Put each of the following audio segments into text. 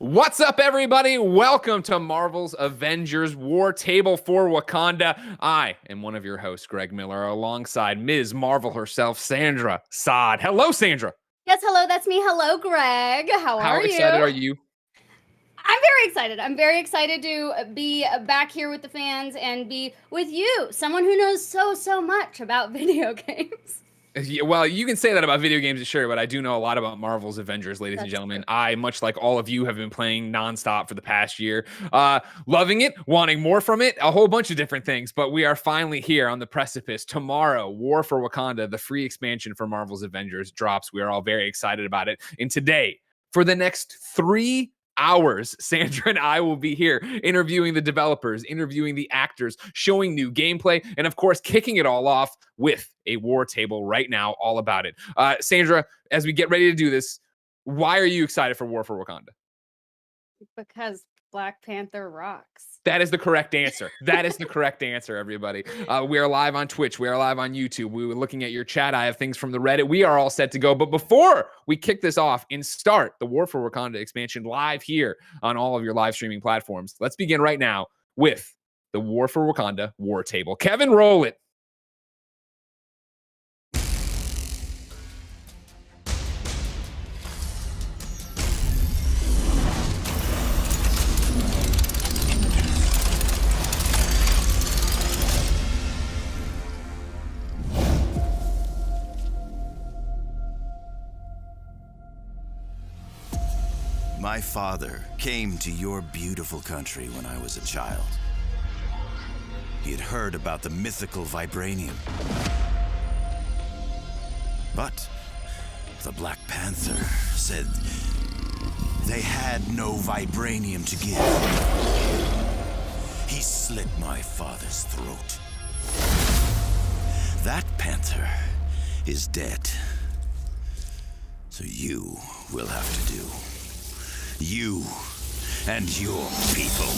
What's up, everybody? Welcome to Marvel's Avengers War Table for Wakanda. I am one of your hosts, Greg Miller, alongside Ms. Marvel herself, Sandra Saad. Hello, Sandra. Yes, hello, that's me. Hello, Greg. How are you? How excited are you? I'm very excited. I'm very excited to be back here with the fans and be with you, someone who knows so much about video games. Well, you can say that about video games, sure, but I do know a lot about Marvel's Avengers, ladies and gentlemen. True. I, much like all of you, have been playing nonstop for the past year, loving it, wanting more from it, a whole bunch of different things, but we are finally here on the precipice. Tomorrow, War for Wakanda, the free expansion for Marvel's Avengers, drops. We are all very excited about it. And today, for the next 3 hours, Sandra and I will be here interviewing the developers, interviewing the actors, showing new gameplay, and of course, kicking it all off with a war table right now, all about it. Sandra, as we get ready to do this, why are you excited for War for Wakanda? Because Black Panther rocks. That is the correct answer. That is the correct answer, everybody. We are live on Twitch. We are live on YouTube. We were looking at your chat. I have things from the Reddit. We are all set to go. But before we kick this off and start the War for Wakanda expansion live here on all of your live streaming platforms, let's begin right now with the War for Wakanda War Table. Kevin, roll it. My father came to your beautiful country when I was a child. He had heard about the mythical vibranium. But the Black Panther said they had no vibranium to give. He slit my father's throat. That panther is dead. So you will have to do. You and your people.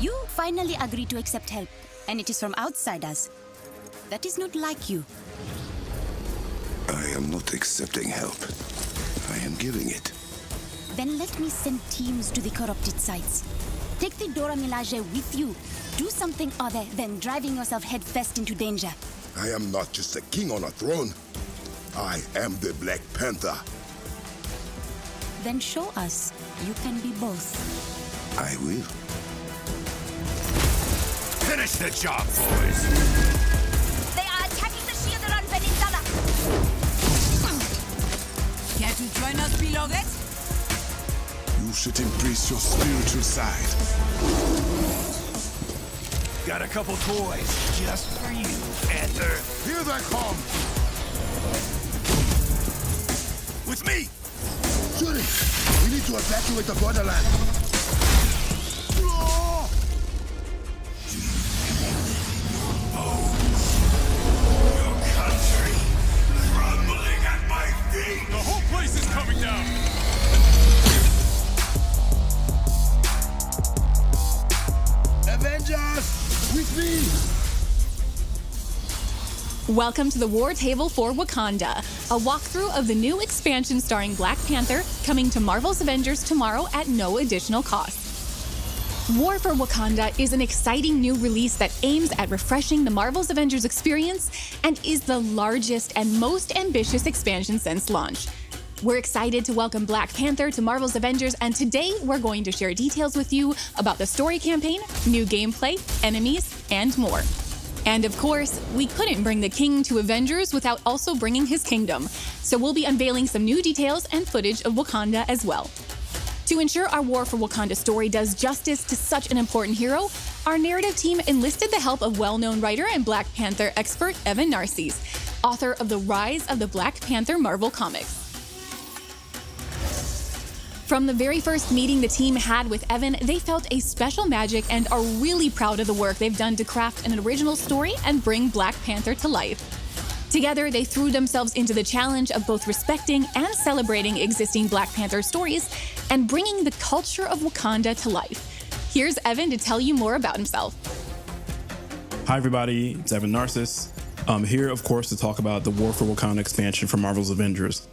You finally agreed to accept help, and it is from outsiders. That is not like you. I am not accepting help. I am giving it. Then let me send teams to the corrupted sites. Take the Dora Milaje with you. Do something other than driving yourself headfirst into danger. I am not just a king on a throne. I am the Black Panther. Then show us you can be both. I will. Finish the job, boys! They are attacking the shield around Peninsula! Care to join us below that? You should embrace your spiritual side. Got a couple toys just for you, Panther. Here they come! With me! Shuri, we need to evacuate the borderland. Your country crumbling at my feet! The whole place is coming down! Avengers, with me! Welcome to the War Table for Wakanda, a walkthrough of the new expansion starring Black Panther, coming to Marvel's Avengers tomorrow at no additional cost. War for Wakanda is an exciting new release that aims at refreshing the Marvel's Avengers experience and is the largest and most ambitious expansion since launch. We're excited to welcome Black Panther to Marvel's Avengers, and today we're going to share details with you about the story campaign, new gameplay, enemies, and more. And of course, we couldn't bring the king to Avengers without also bringing his kingdom, so we'll be unveiling some new details and footage of Wakanda as well. To ensure our War for Wakanda story does justice to such an important hero, our narrative team enlisted the help of well-known writer and Black Panther expert Evan Narcisse, author of The Rise of the Black Panther Marvel Comics. From the very first meeting the team had with Evan, they felt a special magic and are really proud of the work they've done to craft an original story and bring Black Panther to life. Together, they threw themselves into the challenge of both respecting and celebrating existing Black Panther stories and bringing the culture of Wakanda to life. Here's Evan to tell you more about himself. Hi, everybody. It's Evan Narcisse. I'm here, of course, to talk about the War for Wakanda expansion for Marvel's Avengers.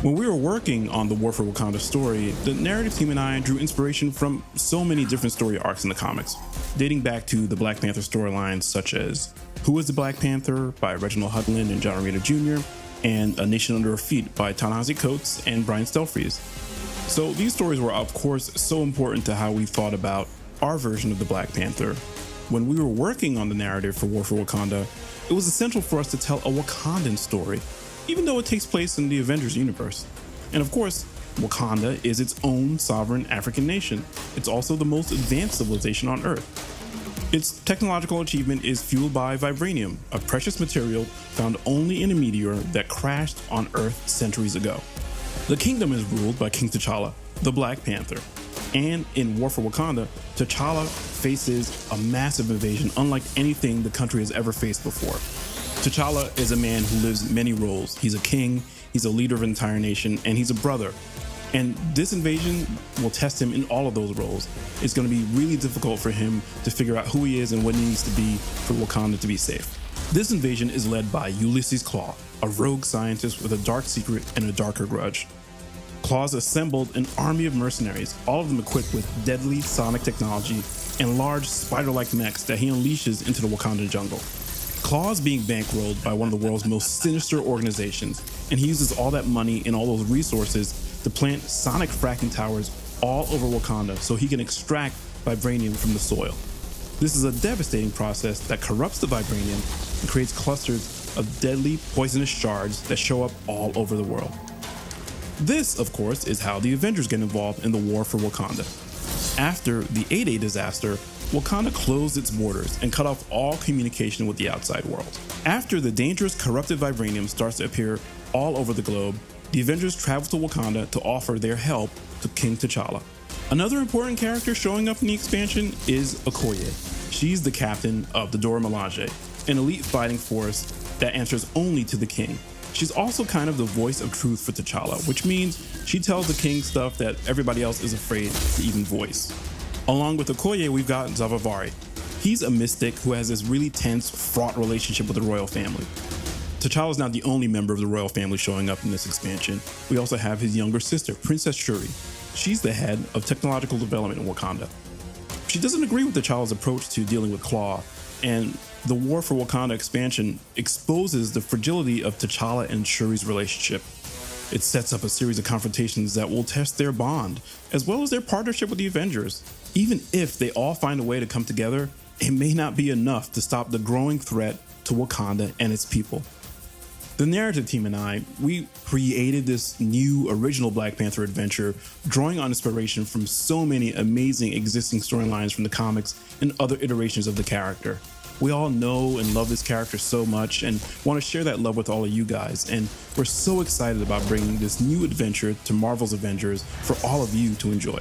When we were working on the War for Wakanda story, the narrative team and I drew inspiration from so many different story arcs in the comics, dating back to the Black Panther storylines such as Who is the Black Panther by Reginald Hudlin and John Romita Jr., and A Nation Under Her Feet by Ta-Nehisi Coates and Brian Stelfreeze. So these stories were of course so important to how we thought about our version of the Black Panther. When we were working on the narrative for War for Wakanda, it was essential for us to tell a Wakandan story, even though it takes place in the Avengers universe. And of course, Wakanda is its own sovereign African nation. It's also the most advanced civilization on Earth. Its technological achievement is fueled by vibranium, a precious material found only in a meteor that crashed on Earth centuries ago. The kingdom is ruled by King T'Challa, the Black Panther. And in War for Wakanda, T'Challa faces a massive invasion unlike anything the country has ever faced before. T'Challa is a man who lives many roles. He's a king, he's a leader of an entire nation, and he's a brother. And this invasion will test him in all of those roles. It's going to be really difficult for him to figure out who he is and what he needs to be for Wakanda to be safe. This invasion is led by Ulysses Klaue, a rogue scientist with a dark secret and a darker grudge. Klaue's assembled an army of mercenaries, all of them equipped with deadly sonic technology and large spider-like mechs that he unleashes into the Wakandan jungle. Klaue's being bankrolled by one of the world's most sinister organizations, and he uses all that money and all those resources to plant sonic fracking towers all over Wakanda so he can extract vibranium from the soil. This is a devastating process that corrupts the vibranium and creates clusters of deadly poisonous shards that show up all over the world. This, of course, is how the Avengers get involved in the war for Wakanda. After the 8-8 disaster, Wakanda closed its borders and cut off all communication with the outside world. After the dangerous corrupted vibranium starts to appear all over the globe, the Avengers travel to Wakanda to offer their help to King T'Challa. Another important character showing up in the expansion is Okoye. She's the captain of the Dora Milaje, an elite fighting force that answers only to the king. She's also kind of the voice of truth for T'Challa, which means she tells the king stuff that everybody else is afraid to even voice. Along with Okoye, we've got Zavavari. He's a mystic who has this really tense, fraught relationship with the royal family. T'Challa's not the only member of the royal family showing up in this expansion. We also have his younger sister, Princess Shuri. She's the head of technological development in Wakanda. She doesn't agree with T'Challa's approach to dealing with Klaue, and the War for Wakanda expansion exposes the fragility of T'Challa and Shuri's relationship. It sets up a series of confrontations that will test their bond, as well as their partnership with the Avengers. Even if they all find a way to come together, it may not be enough to stop the growing threat to Wakanda and its people. The narrative team and I, we created this new original Black Panther adventure, drawing on inspiration from so many amazing existing storylines from the comics and other iterations of the character. We all know and love this character so much and want to share that love with all of you guys, and we're so excited about bringing this new adventure to Marvel's Avengers for all of you to enjoy.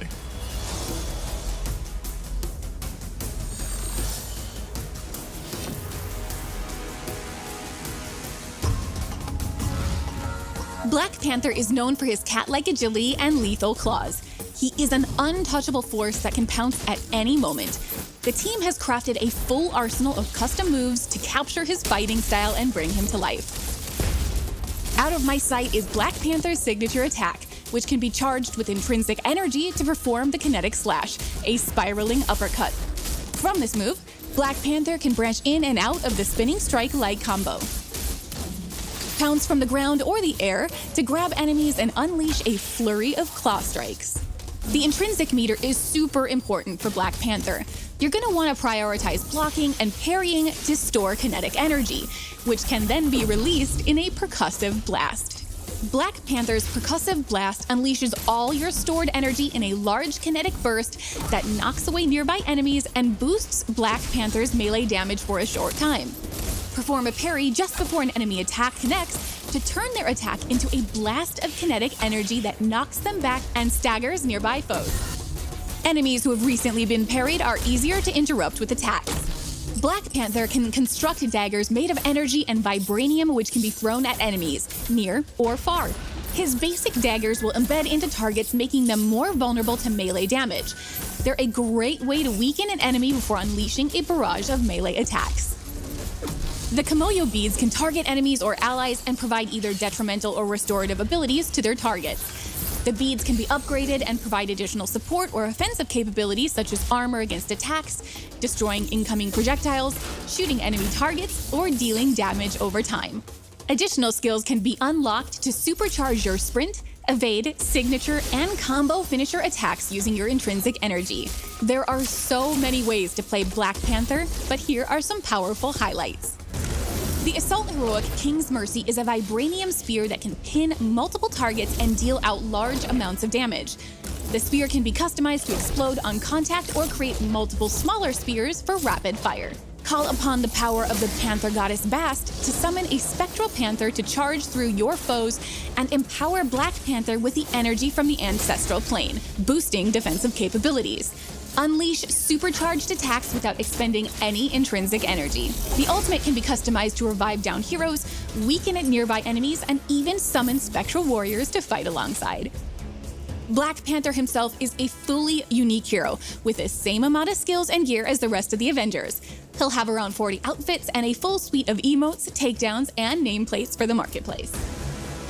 Black Panther is known for his cat-like agility and lethal claws. He is an untouchable force that can pounce at any moment. The team has crafted a full arsenal of custom moves to capture his fighting style and bring him to life. Out of My Sight is Black Panther's signature attack, which can be charged with intrinsic energy to perform the kinetic slash, a spiraling uppercut. From this move, Black Panther can branch in and out of the spinning strike-like combo. Pounce from the ground or the air to grab enemies and unleash a flurry of claw strikes. The intrinsic meter is super important for Black Panther. You're going to want to prioritize blocking and parrying to store kinetic energy, which can then be released in a percussive blast. Black Panther's percussive blast unleashes all your stored energy in a large kinetic burst that knocks away nearby enemies and boosts Black Panther's melee damage for a short time. Perform a parry just before an enemy attack connects to turn their attack into a blast of kinetic energy that knocks them back and staggers nearby foes. Enemies who have recently been parried are easier to interrupt with attacks. Black Panther can construct daggers made of energy and vibranium which can be thrown at enemies, near or far. His basic daggers will embed into targets, making them more vulnerable to melee damage. They're a great way to weaken an enemy before unleashing a barrage of melee attacks. The Kimoyo beads can target enemies or allies and provide either detrimental or restorative abilities to their targets. The beads can be upgraded and provide additional support or offensive capabilities such as armor against attacks, destroying incoming projectiles, shooting enemy targets, or dealing damage over time. Additional skills can be unlocked to supercharge your sprint, evade, signature, and combo finisher attacks using your intrinsic energy. There are so many ways to play Black Panther, but here are some powerful highlights. The Assault Heroic King's Mercy is a vibranium spear that can pin multiple targets and deal out large amounts of damage. The spear can be customized to explode on contact or create multiple smaller spears for rapid fire. Call upon the power of the Panther Goddess Bast to summon a spectral panther to charge through your foes and empower Black Panther with the energy from the ancestral plane, boosting defensive capabilities. Unleash supercharged attacks without expending any intrinsic energy. The ultimate can be customized to revive down heroes, weaken nearby enemies, and even summon spectral warriors to fight alongside. Black Panther himself is a fully unique hero, with the same amount of skills and gear as the rest of the Avengers. He'll have around 40 outfits and a full suite of emotes, takedowns, and nameplates for the marketplace.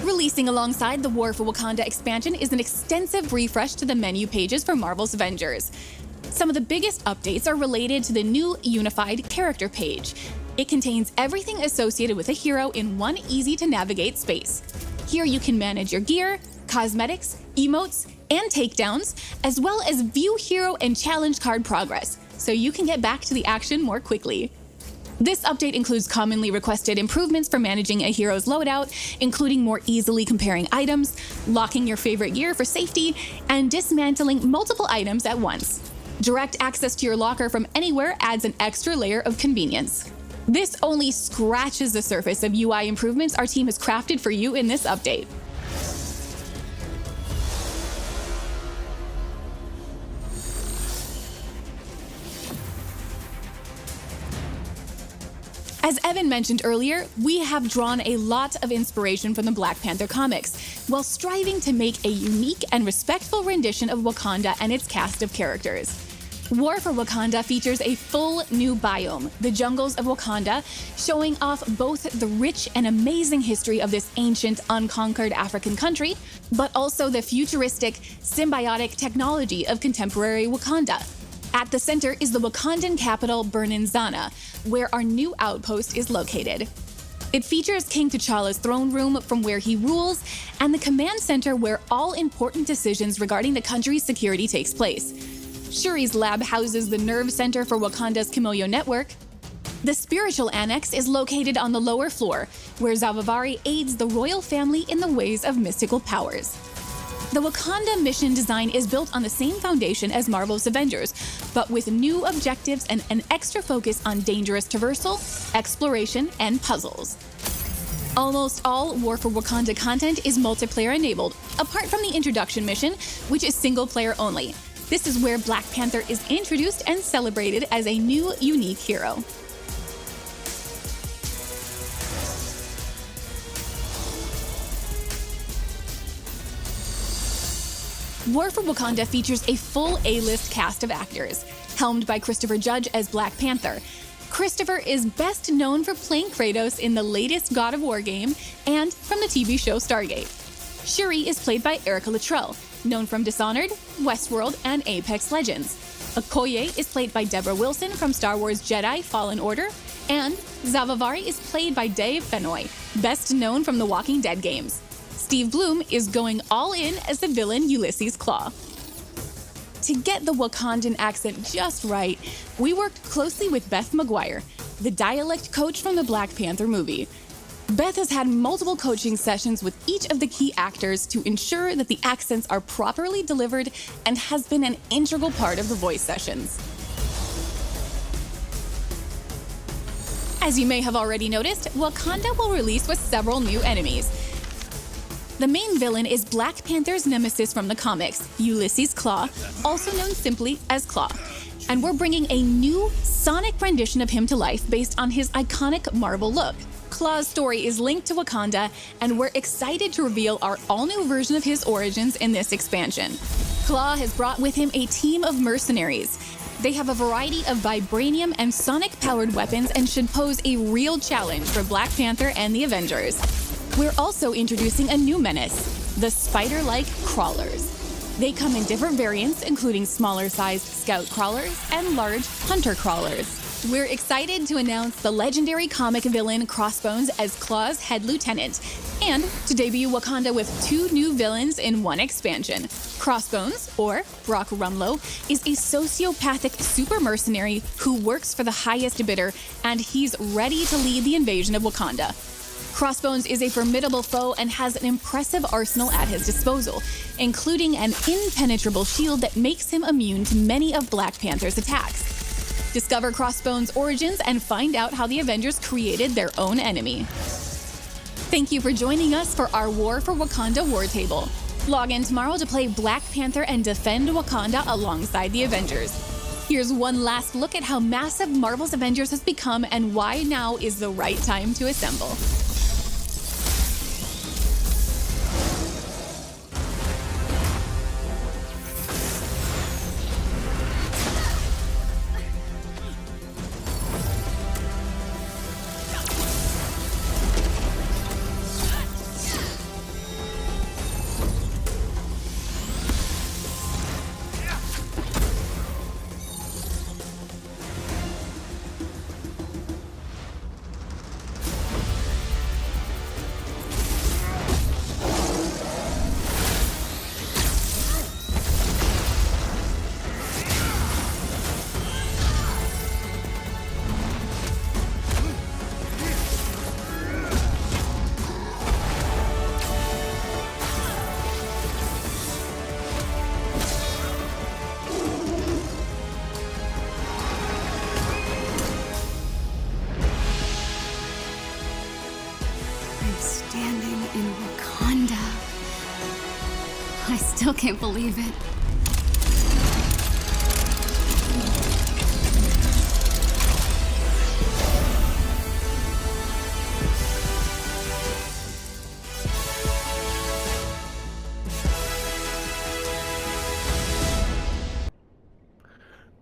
Releasing alongside the War for Wakanda expansion is an extensive refresh to the menu pages for Marvel's Avengers. Some of the biggest updates are related to the new unified character page. It contains everything associated with a hero in one easy-to-navigate space. Here you can manage your gear, cosmetics, emotes, and takedowns, as well as view hero and challenge card progress, so you can get back to the action more quickly. This update includes commonly requested improvements for managing a hero's loadout, including more easily comparing items, locking your favorite gear for safety, and dismantling multiple items at once. Direct access to your locker from anywhere adds an extra layer of convenience. This only scratches the surface of UI improvements our team has crafted for you in this update. As Evan mentioned earlier, we have drawn a lot of inspiration from the Black Panther comics, while striving to make a unique and respectful rendition of Wakanda and its cast of characters. War for Wakanda features a full new biome, the jungles of Wakanda, showing off both the rich and amazing history of this ancient, unconquered African country, but also the futuristic, symbiotic technology of contemporary Wakanda. At the center is the Wakandan capital, Bernanzana, where our new outpost is located. It features King T'Challa's throne room from where he rules, and the command center where all important decisions regarding the country's security takes place. Shuri's lab houses the nerve center for Wakanda's Kimoyo network. The spiritual annex is located on the lower floor, where Zavavari aids the royal family in the ways of mystical powers. The Wakanda mission design is built on the same foundation as Marvel's Avengers, but with new objectives and an extra focus on dangerous traversal, exploration, and puzzles. Almost all War for Wakanda content is multiplayer enabled, apart from the introduction mission, which is single player only. This is where Black Panther is introduced and celebrated as a new, unique hero. War for Wakanda features a full A-list cast of actors, helmed by Christopher Judge as Black Panther. Christopher is best known for playing Kratos in the latest God of War game and from the TV show Stargate. Shuri is played by Erica Luttrell, known from Dishonored, Westworld, and Apex Legends. Okoye is played by Deborah Wilson from Star Wars Jedi Fallen Order, and Zavavari is played by Dave Fennoy, best known from the Walking Dead games. Steve Bloom is going all in as the villain Ulysses Claw. To get the Wakandan accent just right, we worked closely with Beth McGuire, the dialect coach from the Black Panther movie. Beth has had multiple coaching sessions with each of the key actors to ensure that the accents are properly delivered and has been an integral part of the voice sessions. As you may have already noticed, Wakanda will release with several new enemies. The main villain is Black Panther's nemesis from the comics, Ulysses Claw, also known simply as Claw. And we're bringing a new sonic rendition of him to life based on his iconic Marvel look. Claw's story is linked to Wakanda, and we're excited to reveal our all-new version of his origins in this expansion. Claw has brought with him a team of mercenaries. They have a variety of vibranium and sonic-powered weapons and should pose a real challenge for Black Panther and the Avengers. We're also introducing a new menace, the spider-like crawlers. They come in different variants, including smaller-sized scout crawlers and large hunter crawlers. We're excited to announce the legendary comic villain Crossbones as Claw's head lieutenant, and to debut Wakanda with 2 new villains in one expansion. Crossbones, or Brock Rumlow, is a sociopathic super mercenary who works for the highest bidder, and he's ready to lead the invasion of Wakanda. Crossbones is a formidable foe and has an impressive arsenal at his disposal, including an impenetrable shield that makes him immune to many of Black Panther's attacks. Discover Crossbones' origins and find out how the Avengers created their own enemy. Thank you for joining us for our War for Wakanda War Table. Log in tomorrow to play Black Panther and defend Wakanda alongside the Avengers. Here's one last look at how massive Marvel's Avengers has become and why now is the right time to assemble. Standing in Wakanda. I still can't believe it.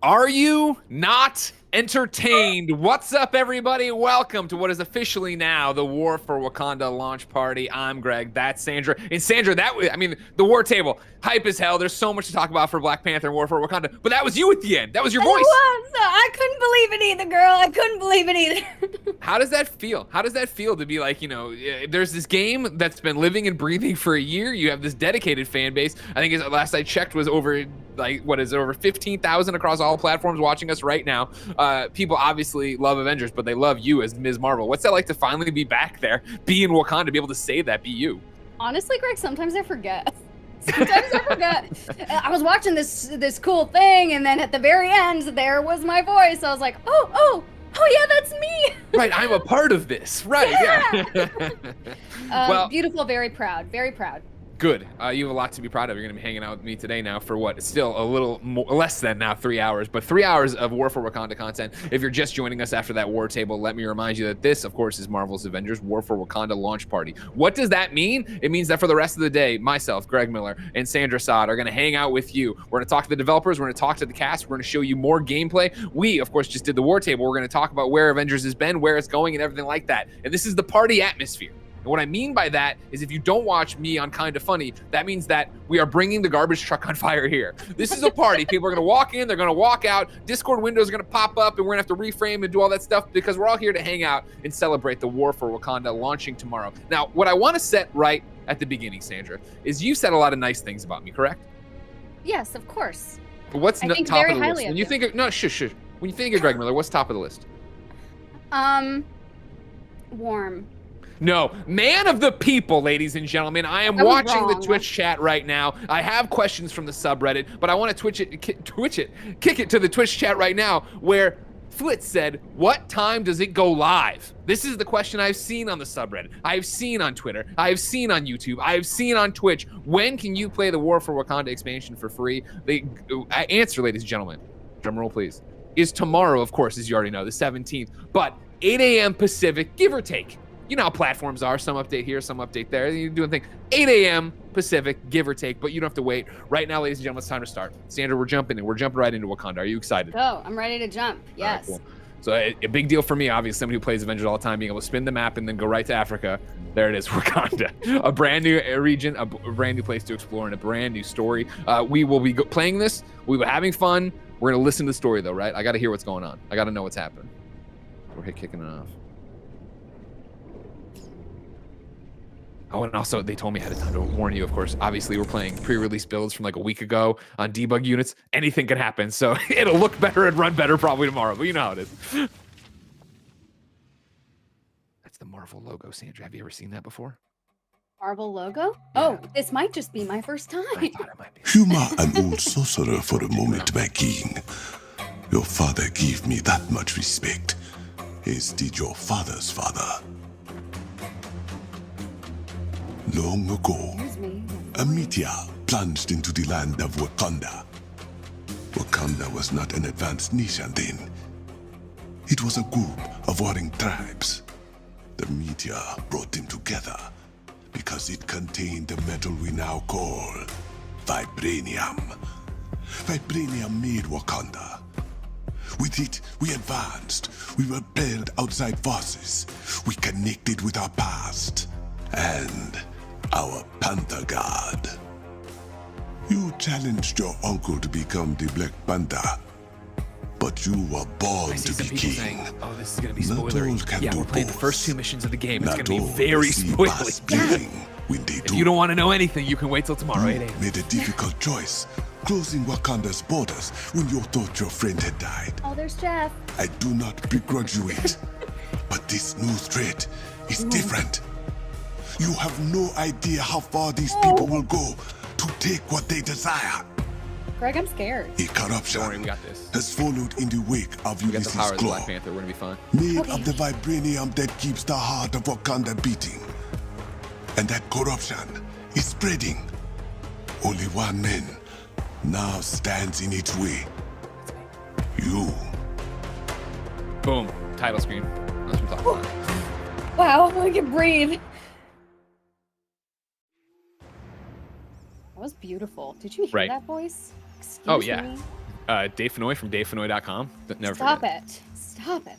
Are you not entertained? What's up, everybody? Welcome to what is officially now the War for Wakanda launch party. I'm Greg, that's Sandra. And Sandra, the War Table, hype as hell. There's so much to talk about for Black Panther and War for Wakanda, but that was you at the end. That was your voice. I couldn't believe it either, girl. I couldn't believe it either. How does that feel? How does that feel to be like, there's this game that's been living and breathing for a year. You have this dedicated fan base. I think last I checked was over 15,000 across all platforms watching us right now. People obviously love Avengers, but they love you as Ms. Marvel. What's that like to finally be back there, be in Wakanda, be able to say that, be you? Honestly, Greg, sometimes I forget. I was watching this cool thing, and then at the very end, there was my voice. I was like, oh yeah, that's me. Right, I'm a part of this. Right, yeah. Well, beautiful, very proud, very proud. Good. You have a lot to be proud of. You're going to be hanging out with me today now for what? Still a little less than now 3 hours, but 3 hours of War for Wakanda content. If you're just joining us after that War Table, let me remind you that this, of course, is Marvel's Avengers War for Wakanda launch party. What does that mean? It means that for the rest of the day, myself, Greg Miller, and Sandra Saad are going to hang out with you. We're going to talk to the developers. We're going to talk to the cast. We're going to show you more gameplay. We, of course, just did the War Table. We're going to talk about where Avengers has been, where it's going, and everything like that. And this is the party atmosphere. And what I mean by that is if you don't watch me on Kinda Funny, that means that we are bringing the garbage truck on fire here. This is a party. People are going to walk in, they're going to walk out, Discord windows are going to pop up, and we're going to have to reframe and do all that stuff because we're all here to hang out and celebrate the War for Wakanda launching tomorrow. Now, what I want to set right at the beginning, Sandra, is you said a lot of nice things about me, correct? Yes, of course. But what's top of the list? When you think of, when you think of Greg Miller, what's top of the list? Warm. No, man of the people, ladies and gentlemen. I am watching the Twitch chat right now. I have questions from the subreddit, but I want to kick it to the Twitch chat right now where Flitz said, what time does it go live? This is the question I've seen on the subreddit. I've seen on Twitter. I've seen on YouTube. I've seen on Twitch. When can you play the War for Wakanda expansion for free? The answer, ladies and gentlemen, drum roll please, is tomorrow, of course, as you already know, the 17th, but 8 a.m. Pacific, give or take. You know how platforms are. Some update here, some update there. You're doing things. 8 a.m. Pacific, give or take, but you don't have to wait. Right now, ladies and gentlemen, it's time to start. Sandra, we're jumping in. We're jumping right into Wakanda. Are you excited? Go. I'm ready to jump. Yes. All right, cool. So a big deal for me, obviously, somebody who plays Avengers all the time, being able to spin the map and then go right to Africa. There it is, Wakanda. A brand new region, a brand new place to explore, and a brand new story. We will be playing this. We will be having fun. We're going to listen to the story, though, right? I got to hear what's going on. I got to know what's happening. We're kicking it off. Oh, and also they told me ahead of time to warn you, of course. Obviously, we're playing pre-release builds from like a week ago on debug units. Anything can happen, so it'll look better and run better probably tomorrow, but you know how it is. That's the Marvel logo, Sandra. Have you ever seen that before? Marvel logo? Oh, this might just be my first time. I thought it might be. Humor an old sorcerer for a moment, my king. Your father gave me that much respect, as did your father's father. Long ago, a meteor plunged into the land of Wakanda. Wakanda was not an advanced nation then. It was a group of warring tribes. The meteor brought them together because it contained the metal we now call vibranium. Vibranium made Wakanda. With it, we advanced. We repelled outside forces. We connected with our past. And our Panther God. You challenged your uncle to become the Black Panther, but you were born to be king. Saying, oh, this is going to be Not all spoilery. can Yeah, do we're playing the both. first 2 missions of the game. It's Not going to all be very see spoilery. past bleeding when they If do. you don't want to know anything, you can wait till tomorrow, 8 a.m. Made a difficult choice, closing Wakanda's borders when you thought your friend had died. Oh, there's Jeff. I do not begrudge you it, but this new threat is different. You have no idea how far these people will go to take what they desire. Greg, I'm scared. A corruption Don't worry, we got this. has followed in the wake of We got the Ulysses' power of the claw, Black Panther. We're going to be fine. made of the vibranium that keeps the heart of Wakanda beating. And that corruption is spreading. Only one man now stands in its way. You. Boom. Title screen. That's what I'm talking about. Wow, I can breathe. That was beautiful. Did you hear Right. that voice? Excuse Oh, yeah. me. Dave Fenoy from davefenoy.com. Never Stop forget. it. Stop it.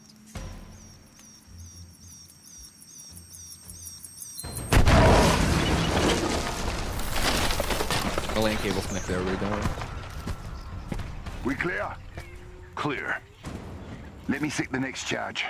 The LAN cable's connected over here, don't worry. We clear? Clear. Let me seek the next charge.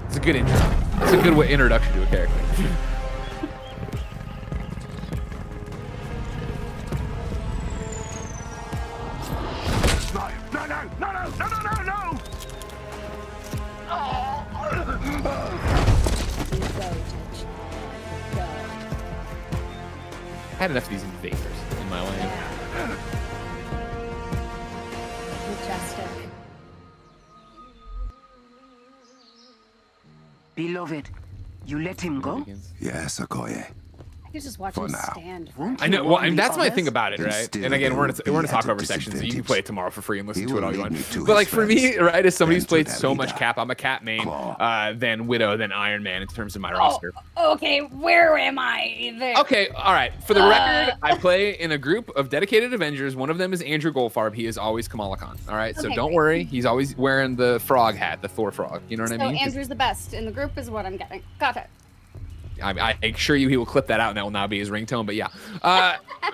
It's a good intro. It's a good introduction to a character. No! I had enough of these invaders in my lane. Majestic. Beloved, you let him go? Yes, Okoye. I could just watch For him now. stand. I know. Well, I mean, that's my others? thing about it, Then right? still And again, there we're will gonna be talk at a over sections, so you can disadvantage. play it tomorrow for free and listen He to it will all you lead want. me to But like his for me, friends, right, as somebody who's then to played their so much leader. Cap, I'm a Cap main, Claw. then Widow, then Iron Man in terms of my roster. Okay, where am I? There. Okay, all right. For the record, I play in a group of dedicated Avengers. One of them is Andrew Goldfarb. He is always Kamala Khan. All right, so Okay, don't great. worry. He's always wearing the frog hat, the Thor frog. You know what So I mean? 'Cause Andrew's the best in the group is what I'm getting. Got it. I assure you he will clip that out and that will now be his ringtone. But yeah,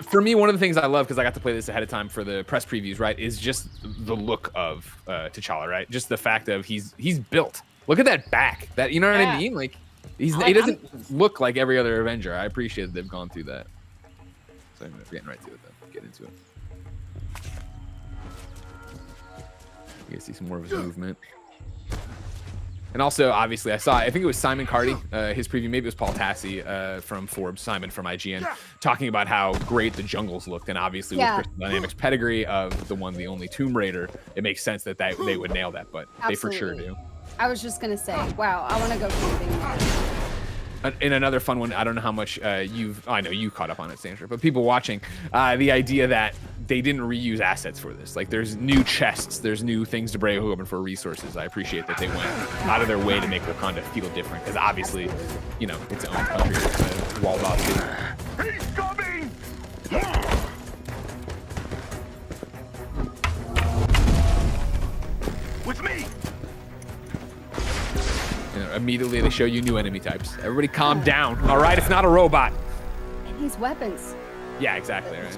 for me, one of the things I love, because I got to play this ahead of time for the press previews, right, is just the look of T'Challa, right? Just the fact of he's built. Look at that back. That, you know what I mean? Like he doesn't look like every other Avenger. I appreciate that they've gone through that. So I'm getting right to it though. Get into it. You guys see some more of his movement. And also, obviously, I think it was Simon Carty, his preview, maybe it was Paul Tassi from Forbes, Simon from IGN, talking about how great the jungles looked. And obviously, with Crystal Dynamics' pedigree of the one, the only Tomb Raider, it makes sense that they would nail that, but they for sure do. I was just going to say, wow, I want to go camping. In another fun one, I don't know how much I know you caught up on it, Sandra, but people watching, the idea that they didn't reuse assets for this. Like, there's new chests, there's new things to break open for resources. I appreciate that they went out of their way to make Wakanda feel different, because obviously, you know, its own country is a walled off city. He's coming! With me! You know, immediately they show you new enemy types. Everybody calm down. All right, it's not a robot. And these weapons. Yeah, exactly, right?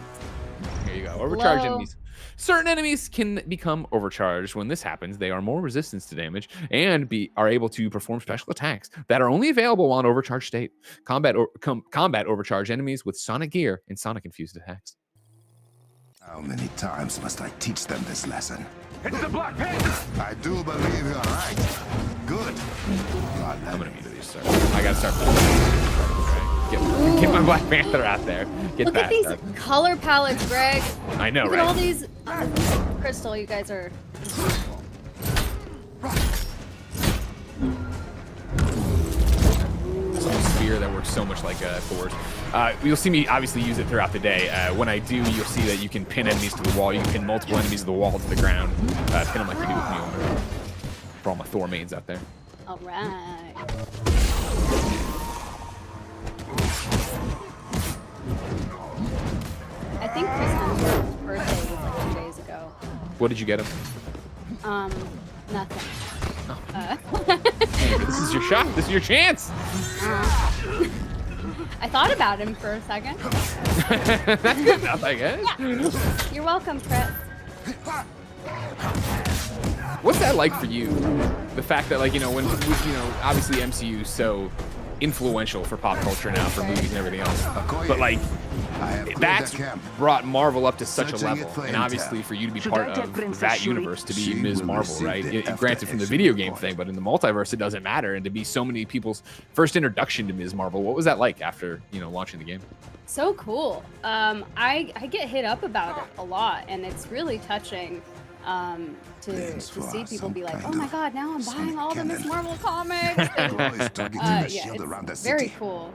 Here you go. Overcharged enemies. Certain enemies can become overcharged. When this happens, they are more resistant to damage and are able to perform special attacks that are only available while in overcharged state. Combat overcharged enemies with sonic gear and sonic infused attacks. How many times must I teach them this lesson? It's the Black Panther! I do believe you're right. Good. I'm gonna immediately start. I gotta start. Right. Get my Black Panther out there. Look at these color palettes, Greg. I know, Look right? at all these. Crystal, you guys are. Spear that works so much like Thor's. You'll see me obviously use it throughout the day. When I do, you'll see that you can pin enemies to the wall. You can pin multiple enemies to the wall, to the ground. Pin them like you do with Mjolnir. For all my Thor mains out there. All right. I think Chris Hemsworth's birthday was like 2 days ago. What did you get him? Nothing. This is your shot. This is your chance. I thought about him for a second. That's good enough, I guess. You're welcome, Chris. What's that like for you? The fact that, like, you know, when, you know, obviously MCU is so influential for pop culture now, for movies and everything else, but like, that's brought Marvel up to such a level, and obviously for you to be part of that universe, to be Ms. Marvel, right? Granted from the video game thing, but in the multiverse it doesn't matter, and to be so many people's first introduction to Ms. Marvel, what was that like after, you know, launching the game? So cool. I get hit up about it a lot, and it's really touching to see people be like, oh my god, now I'm buying all the Ms. Marvel comics. Yeah, it's very cool.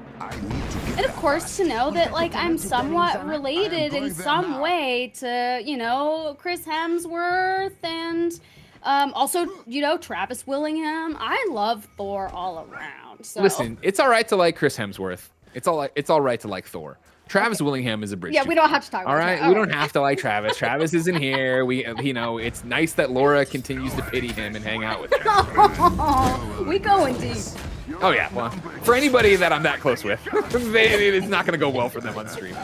And of course to know that, like, I'm somewhat related in some way to, you know, Chris Hemsworth and also, you know, Travis Willingham. I love Thor all around. So. Listen, it's all right to like Chris Hemsworth. It's all right to like Thor. Travis Willingham is a bridge. Yeah, we don't have to talk about that. All right, we don't have to like Travis. Travis isn't here. We, you know, it's nice that Laura continues to pity him and hang out with him. We going deep. Oh yeah, well, for anybody that I'm that close with, it's not going to go well for them on stream.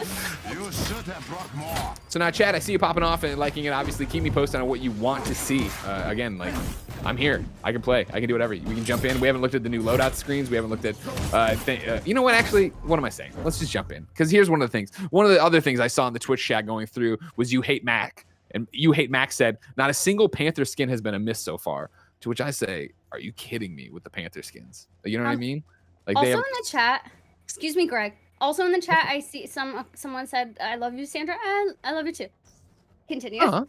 So now, Chad, I see you popping off and liking it. Obviously, keep me posted on what you want to see. Again, like, I'm here. I can play. I can do whatever. We can jump in. We haven't looked at the new loadout screens. We haven't looked at, you know what, actually, what am I saying? Let's just jump in. Because here's one of the things. One of the other things I saw in the Twitch chat going through was You Hate Mac. And You Hate Mac said, not a single Panther skin has been a miss so far. To which I say, are you kidding me with the Panther skins? You know what I mean? Like, also in the chat, excuse me, Greg. Also in the chat, I see someone said, I love you, Sandra. I love you too. Continue.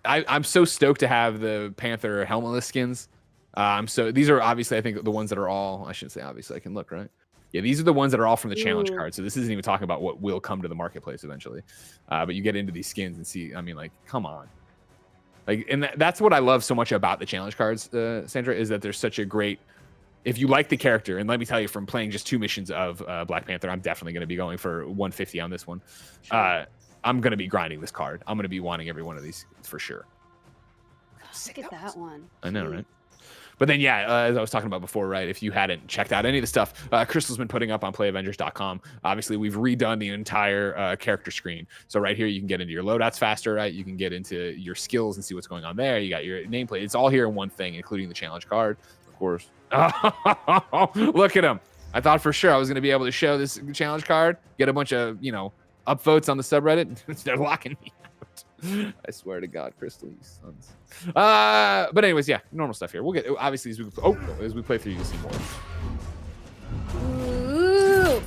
I'm so stoked to have the Panther helmetless skins. These are obviously, I think, the ones that are all, I shouldn't say obviously, I can look, right? Yeah, these are the ones that are all from the challenge card. So this isn't even talking about what will come to the marketplace eventually. But you get into these skins and see, I mean, like, come on. Like, and that's what I love so much about the challenge cards, Sandra, is that there's such a great, if you like the character, and let me tell you, from playing just 2 missions of Black Panther, I'm definitely going to be going for 150 on this one. I'm going to be grinding this card. I'm going to be wanting every one of these for sure. Look at that one. I know, right? But then, yeah, as I was talking about before, right? If you hadn't checked out any of the stuff Crystal's been putting up on PlayAvengers.com, obviously we've redone the entire character screen. So right here, you can get into your loadouts faster, right? You can get into your skills and see what's going on there. You got your nameplate. It's all here in one thing, including the challenge card, of course. Look at him. I thought for sure I was going to be able to show this challenge card, get a bunch of, upvotes on the subreddit. They're locking me out. I swear to God, Crystal, you sons. But anyways, yeah, normal stuff here. We'll get, obviously, as we play through, you'll see more. Ooh.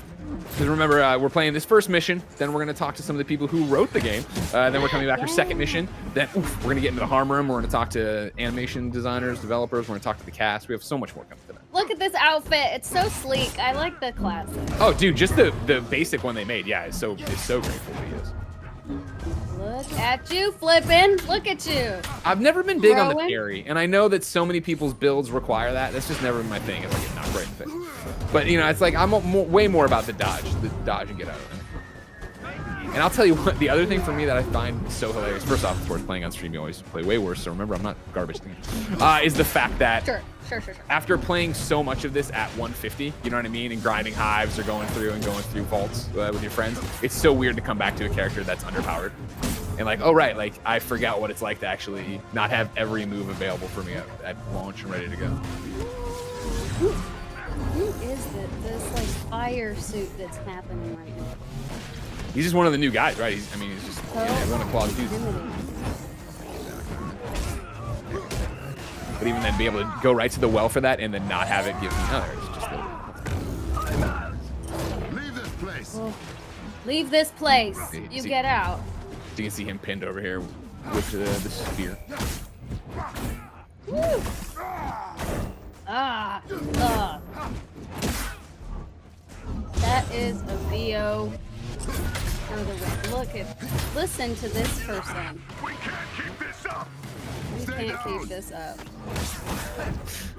Because remember, we're playing this first mission, then we're going to talk to some of the people who wrote the game. Then we're coming back for second mission. Then we're going to get into the harm room. We're going to talk to animation designers, developers. We're going to talk to the cast. We have so much more coming tonight. Look at this outfit. It's so sleek. I like the classic. Oh, dude, just the basic one they made. Yeah, it's so grateful he is. Look at you flipping. Look at you. I've never been big on the Throwing. parry, and I know that so many people's builds require that. That's just never been my thing. It's like it's not right thing. But it's like I'm way more about the dodge and get out of it. And I'll tell you what, the other thing for me that I find so hilarious, first off, of course, playing on stream, you always play way worse, so remember, I'm not garbage thing, is the fact that Sure. after playing so much of this at 150, you know what I mean, and grinding hives or going through vaults with your friends, it's so weird to come back to a character that's underpowered. And like, oh right, like I forgot what it's like to actually not have every move available for me at launch and ready to go. Who is this like fire suit that's happening right now? He's just one of the new guys, right? He's just one of Claw's dudes. But even then, be able to go right to the well for that and then not have it give me another. It's just Leave this place. Well, leave this place. You get out. So you can see him pinned over here with the spear. Woo. That is a VO for the win. Listen to this person. We can't keep this up. We can't keep this up.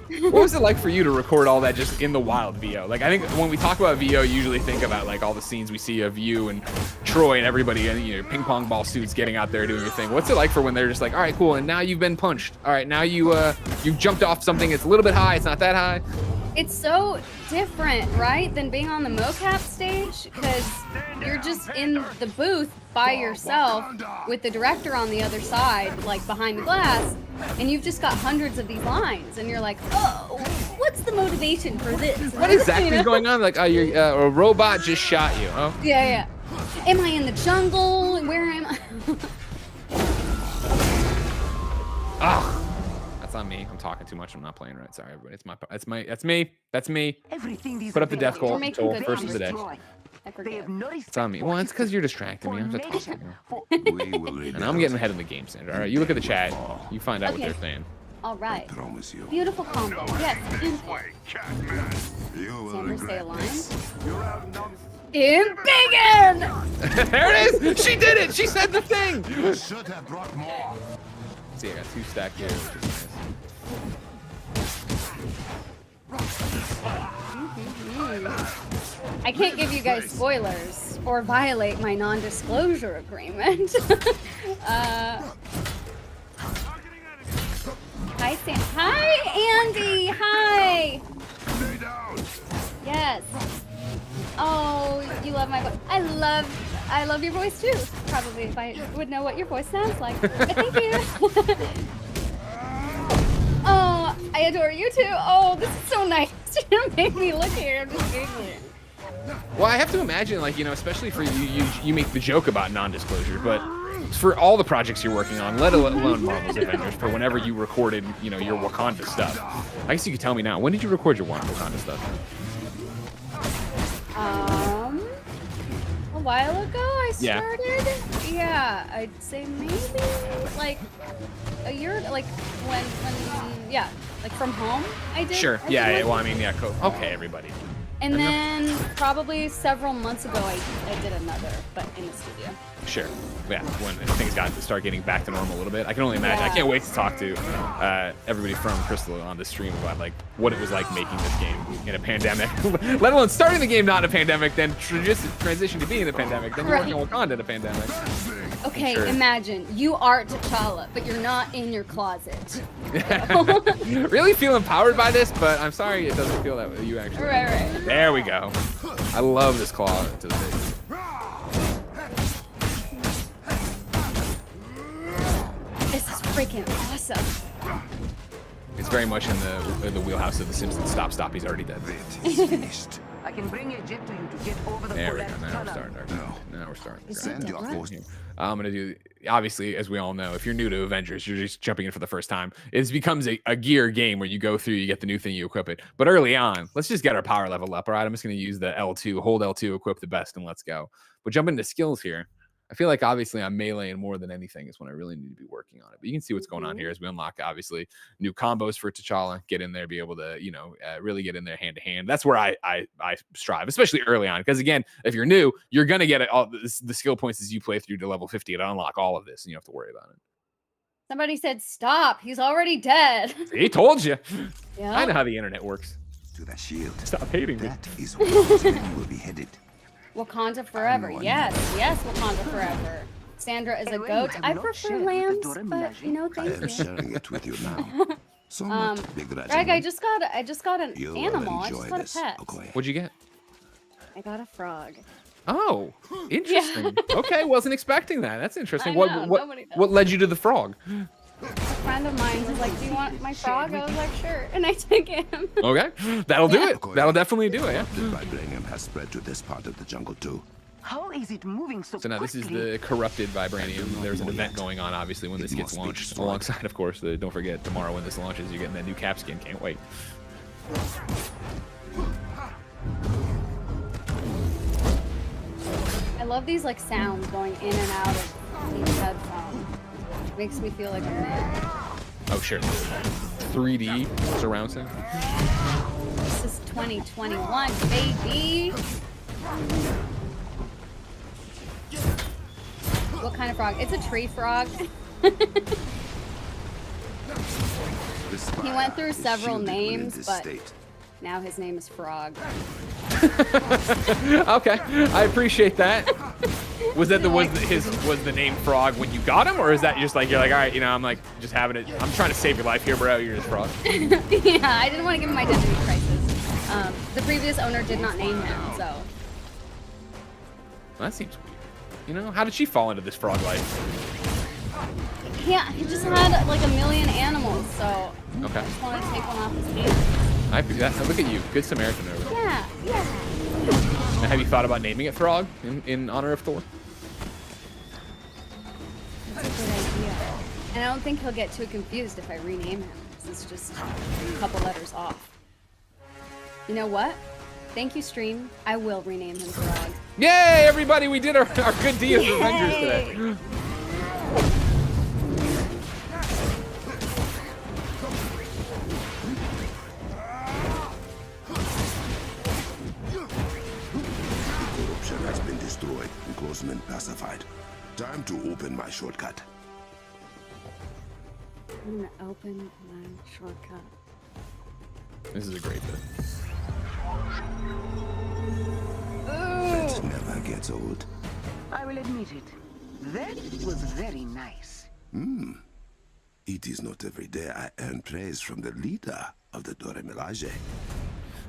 What was it like for you to record all that just in the wild VO? Like, I think when we talk about VO, you usually think about like all the scenes we see of you and Troy and everybody in ping pong ball suits getting out there doing your thing. What's it like for when they're just like, all right, cool, and now you've been punched. All right, now you jumped off something. It's a little bit high. It's not that high. It's so different, right, than being on the mocap stage, because you're just in the booth by yourself with the director on the other side, like behind the glass, and you've just got hundreds of these lines, and you're like, oh, what's the motivation for this? What exactly is going on? Like, oh, a robot just shot you. Oh. Yeah. Am I in the jungle? Where am I? That's on me. I'm talking too much. I'm not playing right. Sorry, everybody. That's me. Put up the death goal first of the day. It's on me. Well, it's because you're distracting me. I have to talk to you. And I'm getting ahead of the game, Sandra. All right, you look at the chat. You find out what they're saying. All right. Beautiful combo. Yes, beautiful. Sandra, stay aligned. Embiggen! There it is! She did it! She said the thing! You should have brought more. See, I got 2 stacked here. I can't give you guys spoilers or violate my non-disclosure agreement. Hi, Sam. Hi, Andy. Hi. Stay down. Yes. Oh, you love my voice. I love your voice too. Probably if I would know what your voice sounds like. But thank you. Oh, I adore you too. Oh, this is so nice. You made me look here. I'm just giggling. Well, I have to imagine, like, especially for you make the joke about non-disclosure, but for all the projects you're working on, let alone Marvel's Avengers, for whenever you recorded, your Wakanda stuff. I guess you could tell me now. When did you record your Wakanda stuff? A while ago I started. Yeah, I'd say maybe like a year, like when like from home I did. Sure. Yeah. Well, I mean, yeah. Cool. Okay, everybody. And then probably several months ago I did another, but in the studio. Sure. Yeah, when things got to start getting back to normal a little bit. I can only imagine. I can't wait to talk to everybody from Crystal on the stream about like what it was like making this game in a pandemic, let alone starting the game not in a pandemic, then transition to being in a pandemic, then you're working on Wakanda in a pandemic. Okay, Sure. Imagine you are T'Challa, but you're not in your closet. Really feel empowered by this, but I'm sorry it doesn't feel that way. You actually. Right. There we go. I love this claw to the face. This is freaking awesome. It's very much in the wheelhouse of the Simpsons. Stop. He's already dead. I can bring a jet to you to get over the There we go. collapsed Now we're tunnel. starting. Now we're starting. Send your force. I'm gonna do. Obviously, as we all know, if you're new to Avengers, you're just jumping in for the first time. It becomes a gear game where you go through, you get the new thing, you equip it. But early on, let's just get our power level up. All right, I'm just gonna use the L2, hold L2, equip the best, and let's go. But jump into skills here. I feel like obviously I'm meleeing more than anything is when I really need to be working on it. But you can see what's going on here as we unlock obviously new combos for T'Challa, get in there, be able to, really get in there hand to hand. That's where I strive, especially early on. Because again, if you're new, you're going to get all the skill points as you play through to level 50 to unlock all of this. And you don't have to worry about it. Somebody said, stop. He's already dead. He told you. Yeah. I know how the internet works. To the shield. Stop hating me. That is where his men will be headed. Wakanda forever. Yes, Wakanda forever. Sandra is a Well, goat. you have I not prefer shared with the lambs, Dora but Milaje. you know, I thank am you. sharing it with you now. Somewhat begrudgingly. Greg, I just got an You will animal. I enjoy just got this, a pet. Okoye. What'd you get? I got a frog. Oh, interesting. Okay, wasn't expecting that. That's interesting. I know, nobody does. What led you to the frog? A friend of mine was like, do you want my frog? I was like, sure. And I took him. Okay, that'll do it. Okoye, That'll definitely do it. Yeah. The vibranium has spread to this part of the jungle too. How is it moving so So now this is quickly? the corrupted vibranium. There's an event going on, obviously, when this gets launched. Alongside, of course, don't forget, tomorrow when this launches, you're getting that new cap skin. Can't wait. I love these like sounds going in and out of each headphone. Makes me feel like I'm there. Oh, sure. 3D surround sound. This is 2021, baby. What kind of frog? It's a tree frog. He went through several names, but now his name is Frog. Okay, I appreciate that. Was that was the name Frog when you got him, or is that just like you're like, all right, I'm like just having it. I'm trying to save your life here, bro. You're just Frog. Yeah, I didn't want to give him identity crisis. The previous owner did not name him, so. Well, that seems weird. How did she fall into this frog life? Yeah, he just had like a million animals, so Okay. I just wanted to take one off his hands. Look at you, good Samaritan over there. Yeah. Now, have you thought about naming it Frog in honor of Thor? That's a good idea. And I don't think he'll get too confused if I rename him, because it's just a couple letters off. You know what? Thank you, stream. I will rename him Frog. Yay, everybody! We did our good deed of Avengers today. Corruption has been destroyed, enclosement pacified. Time to open my shortcut. I'm gonna open my shortcut. This is a great bit. That never gets old. I will admit it. That was very nice. It is not every day I earn praise from the leader of the Dora Milaje.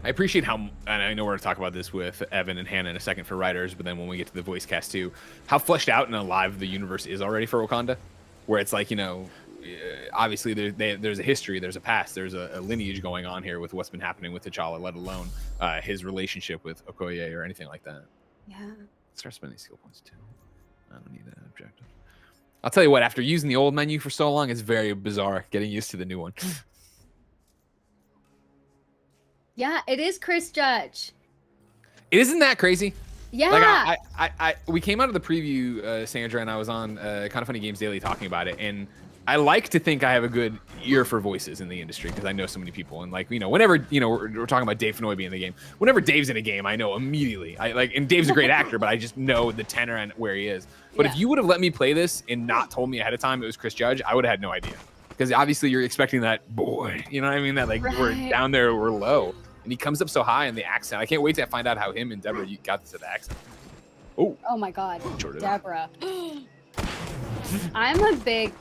I appreciate how, and I know we're going to talk about this with Evan and Hannah in a second for writers, but then when we get to the voice cast too, how fleshed out and alive the universe is already for Wakanda, where it's like, obviously there's a history, there's a past, there's a lineage going on here with what's been happening with T'Challa, let alone his relationship with Okoye or anything like that. Yeah. Start spending skill points too. I don't need that objective. I'll tell you what, after using the old menu for so long, it's very bizarre getting used to the new one. Yeah, it is Chris Judge. Isn't that crazy? Yeah. Like we came out of the preview, Sandra and I was on Kind of Funny Games Daily talking about it, and I like to think I have a good ear for voices in the industry because I know so many people. And like, whenever, we're talking about Dave Fennoy being in the game. Whenever Dave's in a game, I know immediately. And Dave's a great actor, but I just know the tenor and where he is. But if you would have let me play this and not told me ahead of time it was Chris Judge, I would have had no idea. Because obviously you're expecting that boy, you know what I mean? That like we're down there, we're low. And he comes up so high in the accent. I can't wait to find out how him and Deborah got to the accent. Oh my God, Deborah. I'm a big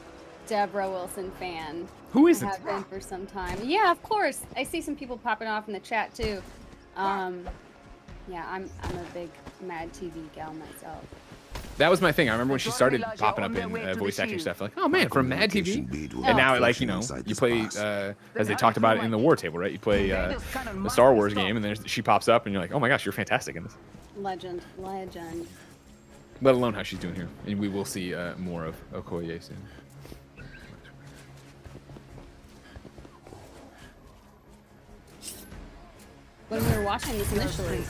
Deborah Wilson fan. Who isn't? I have been for some time. Yeah, of course. I see some people popping off in the chat too. Yeah, I'm a big Mad TV gal myself. That was my thing. I remember when she started popping up in voice acting stuff. Like, oh man, from Mad TV. And now, like, you play, as they talked about it in the War Table, right? You play the Star Wars game, and then she pops up, and you're like, oh my gosh, you're fantastic in this. Legend. Let alone how she's doing here. And we will see more of Okoye soon. When we were watching this initially,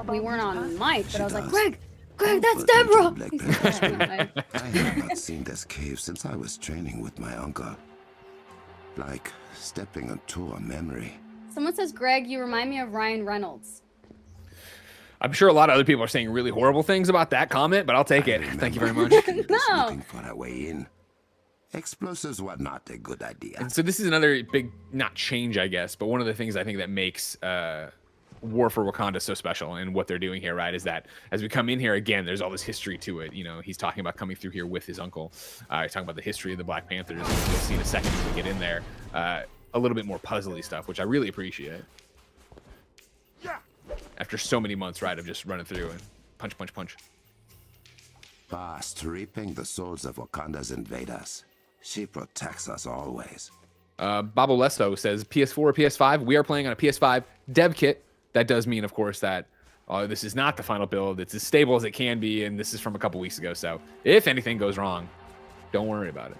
we weren't on mic, but I was like, Greg, that's Deborah! I have not seen this cave since I was training with my uncle. Like stepping into a memory. Someone says, Greg, you remind me of Ryan Reynolds. I'm sure a lot of other people are saying really horrible things about that comment, but I'll take it. Thank you very much. No. Looking for a way in. Explosives were not a good idea. And so this is another big, not change, I guess, but one of the things I think that makes War for Wakanda so special and what they're doing here, right, is that as we come in here again, there's all this history to it. He's talking about coming through here with his uncle. He's talking about the history of the Black Panthers. You'll see in a second as we get in there a little bit more puzzly stuff, which I really appreciate. After so many months, right, of just running through and punch, punch, punch. Past reaping the souls of Wakanda's invaders. She protects us always. Babo Lesto says PS4 or PS5. We are playing on a PS5 dev kit. That does mean, of course, that this is not the final build. It's as stable as it can be, and this is from a couple weeks ago. So if anything goes wrong, don't worry about it.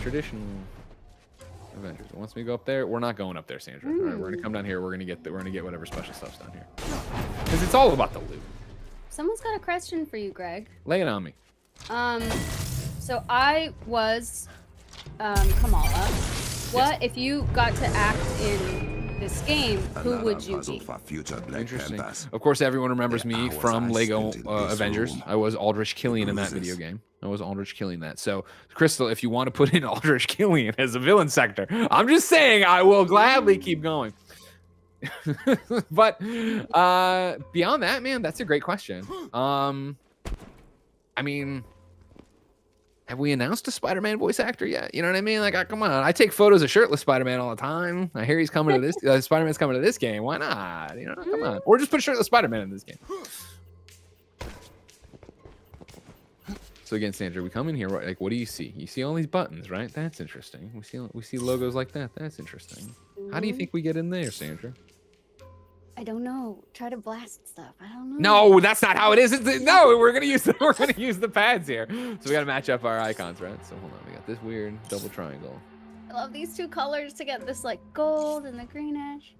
Traditional Avengers. Once we go up there, we're not going up there, Sandra. All right, we're gonna come down here. We're gonna get whatever special stuff's down here. Because it's all about the loot. Someone's got a question for you, Greg. Lay it on me. So I was Kamala. What if you got to act in this game? Who would you be? Interesting. Of course, everyone remembers me from Lego Avengers. I was Aldrich Killian in that video game. I was Aldrich Killian that. So, Crystal, if you want to put in Aldrich Killian as a villain sector, I'm just saying I will gladly keep going. But beyond that, man, that's a great question. I mean, have we announced a Spider-Man voice actor yet? You know what I mean? Like, come on. I take photos of shirtless Spider-Man all the time. I hear he's coming to this. Spider-Man's coming to this game. Why not? You know, come on. Or just put shirtless Spider-Man in this game. So again, Sandra, we come in here, right? Like, what do you see? You see all these buttons, right? That's interesting. We see logos like that. That's interesting. How do you think we get in there, Sandra? I don't know. Try to blast stuff. I don't know. No, that's not how it is. No, we're gonna use the pads here. So we gotta match up our icons, right? So hold on, we got this weird double triangle. I love these two colors to get this like gold and the greenish.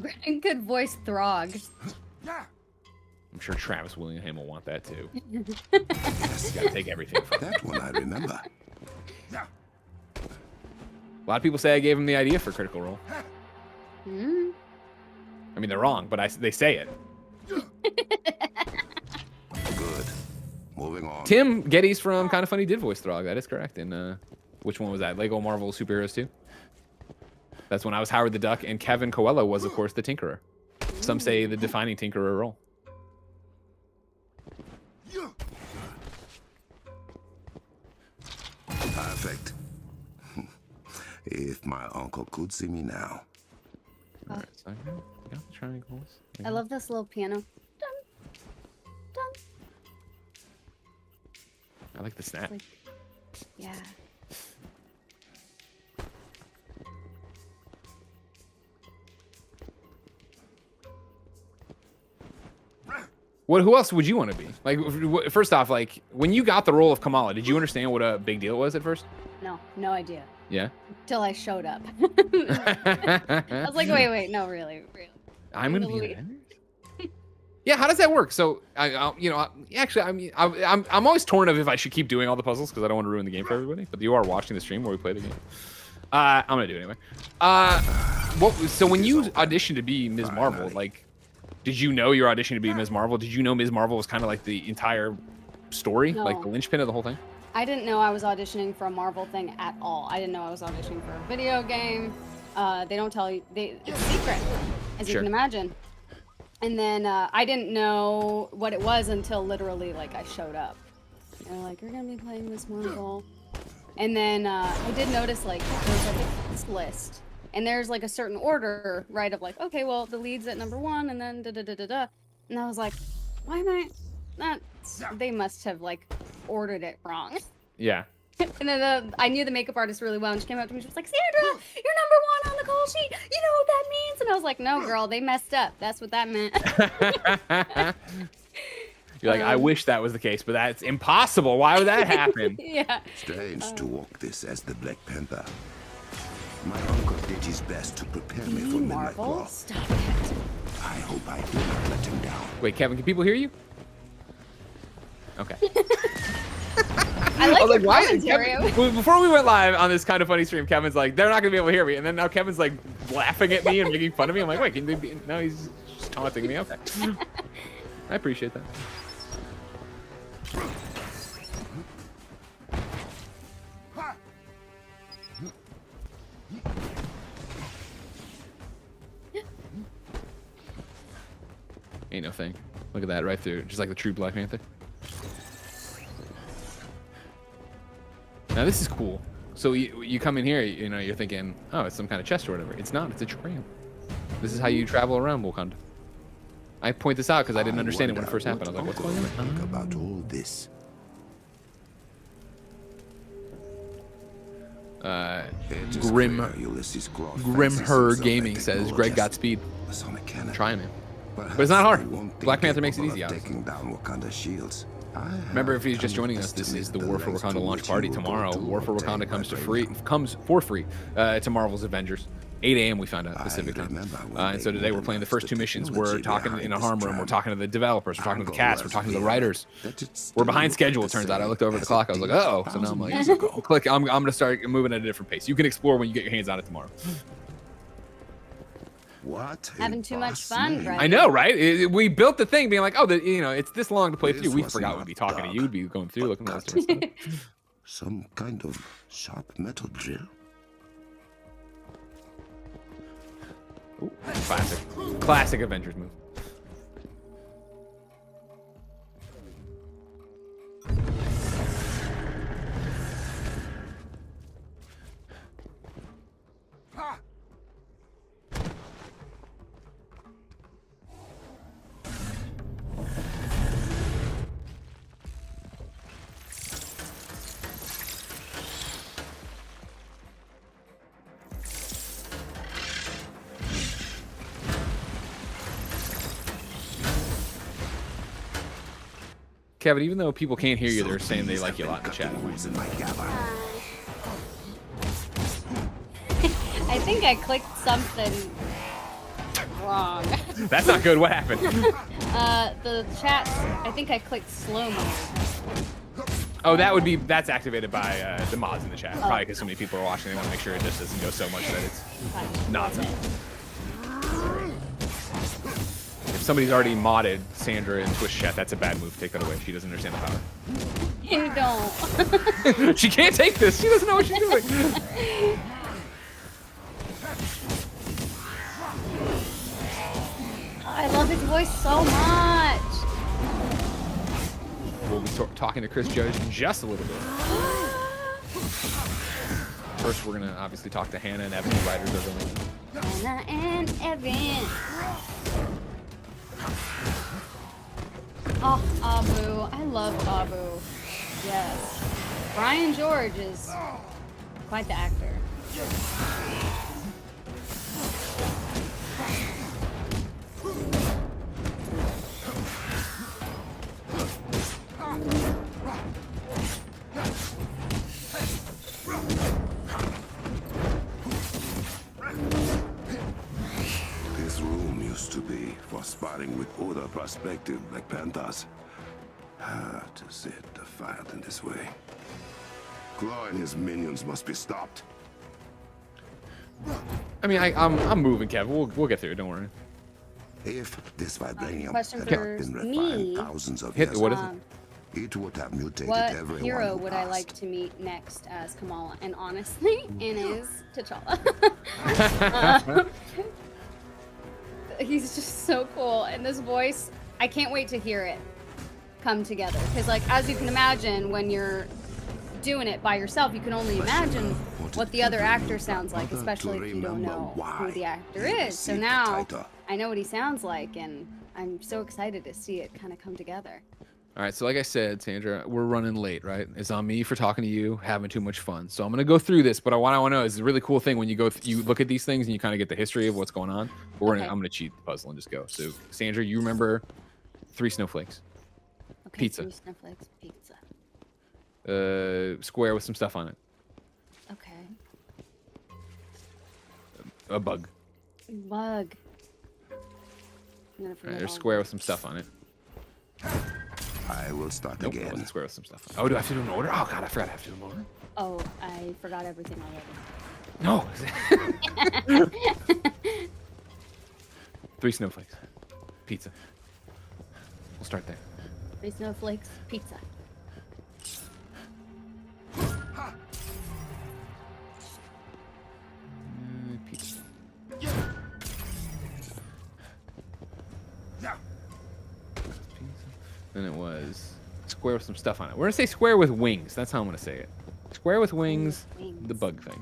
Greg could voice Throg. I'm sure Travis Willingham will want that too. Yes, you gotta take everything from that one. I remember. A lot of people say I gave him the idea for Critical Role. I mean, they're wrong, but they say it. Good. Moving on. Tim Geddes from Kinda Funny did voice Throg. That is correct. And which one was that? Lego Marvel Superheroes 2? That's when I was Howard the Duck, and Kevin Coelho was, of course, the Tinkerer. Some say the defining Tinkerer role. Perfect. If my uncle could see me now. All right, so I got the triangles. I love this little piano. Dun, dun. I like the snap. Like, yeah. Who else would you want to be? Like, first off, like when you got the role of Kamala, did you understand what a big deal it was at first? No idea. Yeah. Till I showed up. I was like, wait, no, really. I'm gonna be an Avengers? Yeah, how does that work? So, actually, I mean, I'm always torn of if I should keep doing all the puzzles because I don't want to ruin the game for everybody. But you are watching the stream where we play the game. I'm gonna do it anyway. So when you auditioned to be Ms. Marvel, like, did you know you were auditioning to be Ms. Marvel? Did you know Ms. Marvel was kind of like the entire story, like the linchpin of the whole thing? I didn't know I was auditioning for a Marvel thing at all. I didn't know I was auditioning for a video game. They don't tell you. It's secret, as you can imagine. And then I didn't know what it was until literally like I showed up. And they're like, you're gonna be playing Miss Marvel. And then I did notice like there's like this list, and there's like a certain order, right? Of like, okay, well the lead's at number 1, and then da da da da da. And I was like, why am I not? They must have like ordered it wrong. Yeah. And then I knew the makeup artist really well, and she came up to me. She was like, Sandra, you're number 1 on the call sheet. You know what that means? And I was like, no, girl, they messed up. That's what that meant. You're like, I wish that was the case, but that's impossible. Why would that happen? Yeah. Strange to walk this as the Black Panther. My uncle did his best to prepare me for Midnight War. Stop it. I hope I do not let him down. Wait, Kevin, can people hear you? Okay. I like your why? commentary. Kevin, before we went live on this kind of funny stream, Kevin's like, they're not gonna be able to hear me, and then now Kevin's like laughing at me and making fun of me. I'm like, wait, can they be? No, he's just taunting me. Okay. I appreciate that. Ain't no thing. Look at that, right through, just like the true Black Panther. Now this is cool. So you come in here, you know, you're thinking, oh, it's some kind of chest or whatever. It's not. It's a tram. This is how you travel around Wakanda. I point this out because I didn't understand it when it first happened. I was like, what's going on? Think about all this. Grim Her Gaming says Greg got speed. Try man. But it's not hard. Black Panther makes it easy. Taking down Wakanda's shields. Remember, if he's just joining us, this is the War for Wakanda launch party tomorrow. War for Wakanda comes for free to Marvel's Avengers. 8 a.m. we found out Pacific time. And so today we're playing the first 2 missions. We're talking in a harm room. We're talking to the developers. We're talking to the cast. We're talking to the writers. We're behind schedule, it turns out. I looked over at the clock. I was like, uh-oh. So now I'm like, click. I'm going to start moving at a different pace. You can explore when you get your hands on it tomorrow. What? Having too much fun, right? I know, right? We built the thing being like, oh, it's this long to play through. We forgot we'd be talking to you. We'd be going through, looking at this stuff. Some kind of sharp metal drill. Ooh, classic Avengers move. Kevin, even though people can't hear you, they're saying they like you a lot in the chat. I think I clicked something wrong. That's not good. What happened? The chat, I think I clicked slow mo. Oh, that's activated by the mods in the chat. Probably because so many people are watching, they want to make sure it just doesn't go so much that it's nonsense. If somebody's already modded Sandra in Twitch chat, that's a bad move. Take that away. She doesn't understand the power. You don't. She can't take this. She doesn't know what she's doing. I love his voice so much. We'll be talking to Chris Judge in just a little bit. First, we're going to obviously talk to Hannah and Evan, the writers of the link. Hannah and Evan. Oh, Abu. I love Abu. Yes. Brian George is quite the actor. sparring with other prospective Black Panthers. Hard to set the fight in this way. Claw and his minions must be stopped. I mean, I'm moving, Kev. We'll get through it. Don't worry. If this vibranium Question had for not been me. refined thousands of Hit. years What is ago, it? it would have mutated What everyone hero who would I passed. like to meet next as Kamala? And honestly, it is T'Challa. He's just so cool, and this voice, I can't wait to hear it come together. Because, like, as you can imagine, when you're doing it by yourself, you can only imagine what the other actor sounds like, especially if you don't know who the actor is. So now I know what he sounds like, and I'm so excited to see it kind of come together. All right, so like I said, Sandra, we're running late, right? It's on me for talking to you, having too much fun. So I'm gonna go through this, but what I want to know is a really cool thing when you go, you look at these things and you kind of get the history of what's going on. But Okay. I'm gonna cheat the puzzle and just go. So Sandra, you remember 3 snowflakes, Okay, Pizza. 3 snowflakes, pizza. square with some stuff on it, Okay. a bug. Bug. I'm gonna All forget right, there's all square of with some stuff on it. I will start Nope, it again. wasn't square with some stuff. Oh, do I have to do an order? Oh God, I forgot I have to do an order. Oh, I forgot everything already. No. 3 snowflakes, pizza. We'll start there. 3 snowflakes, pizza. Pizza. Then it was square with some stuff on it. We're gonna say square with wings. That's how I'm gonna say it. Square with wings, Wings. the bug thing.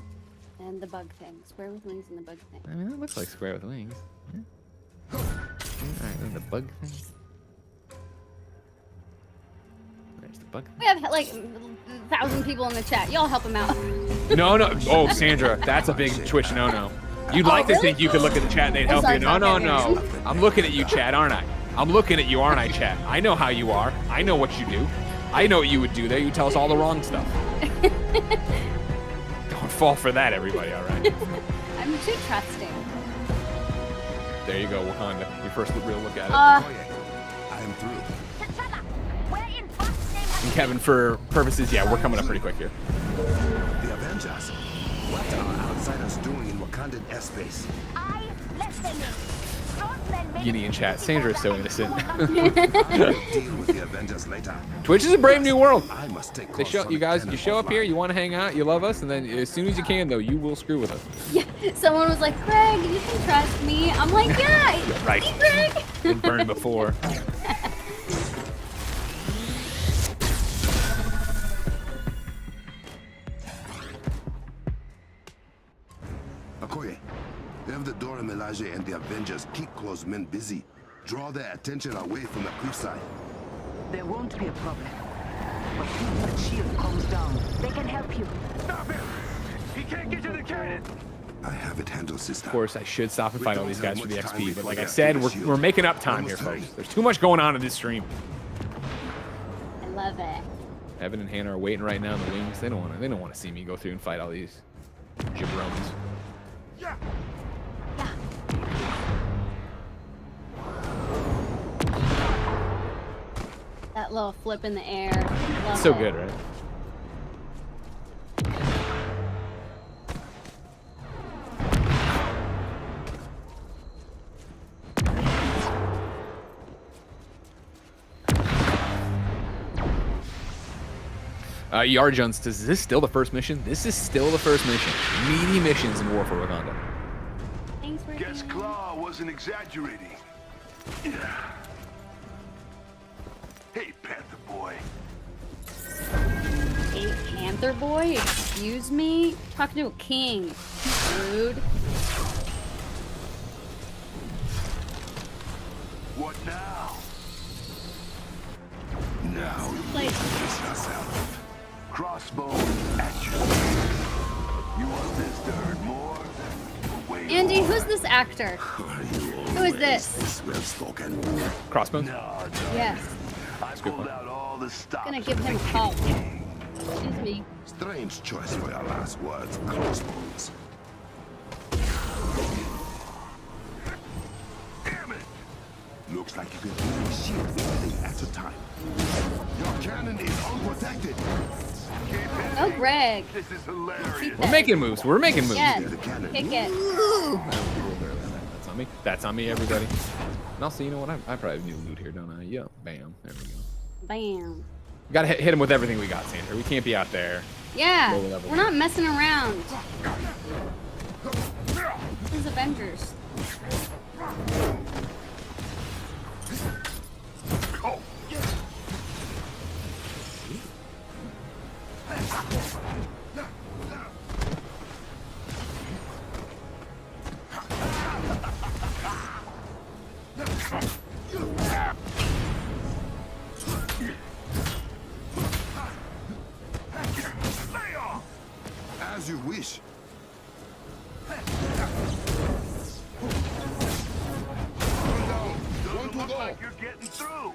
And the bug thing. Square with wings and the bug thing. I mean, that looks like square with wings. Yeah. Alright, then the bug thing. There's the bug thing. We have like 1,000 people in the chat. Y'all help him out. No. Oh, Sandra, that's a big Twitch no-no. You'd like to really? think you could look at the chat and they'd help sorry, you. No. sorry. I'm looking at you, chat, aren't I? I'm looking at you, aren't I, chat? I know how you are. I know what you do. I know what you would do there. You tell us all the wrong stuff. Don't fall for that, everybody, all right? I'm too trusting. There you go, Wakanda. Your first real look at it. I am through. T'Challa, we're in God's name. And Kevin, for purposes, yeah, we're coming up pretty quick here. The Avengers. What are outsiders doing in Wakandan airspace? I let them in. Frontmen made Guinea in chat. Sandra is so innocent. I'll deal with the Avengers later. Twitch is a brave new world. I must take They show you guys. You show up here. You want to hang out. You love us, and then as soon as you can, though, you will screw with us. Yeah. Someone was like, Greg, you can trust me. I'm like, yeah. Right. Hey, Greg. Been burned before. Okoye, have the Dora Milaje and the Avengers keep close men busy. Draw their attention away from the cliffside. There won't be a problem. But if the shield comes down, They can help you. Stop him! He can't get to the cannon! I have it handled, sister. Of course, I should stop and We fight all don't these have guys for the much time XP, but before like they I activate said, the we're shield. making up time here, Almost folks. ready. There's too much going on in this stream. I love it. Evan and Hannah are waiting right now in the wings. They don't want to see me go through and fight all these jabronis. Yeah. That little flip in the air. Love So it. good, right? Yar Jones, is this still the first mission? This is still the first mission. Meaty missions in War for Wakanda. Thanks for Guess being- Claw wasn't exaggerating. Hey, Panther boy. Hey, Panther boy, excuse me? Talking to a king, rude. What now? Now Like, brace yourself. Crossbow at you. You want this to hurt more? Wait Andy, more. who's this actor? Who is this? Well spoken. Crossbones? No, Yes. I pulled out all the stops. Gonna give him a call. Excuse me. Strange choice for your last words, Crossbones. Damn it! Looks like you can only shield one thing at a time. Your cannon is unprotected. Oh, Greg. This is hilarious. We're making moves. We're making moves. Yes. The cannon. Kick it. That's on me. That's on me, everybody. And also, you know what? I probably have new loot here, don't I? Yeah. Bam. There we go. Bam. We gotta hit him with everything we got, Sandra. We can't be out there. Yeah. Lower level. We're not messing around. This is Avengers. As you wish. Don't look like you're getting through.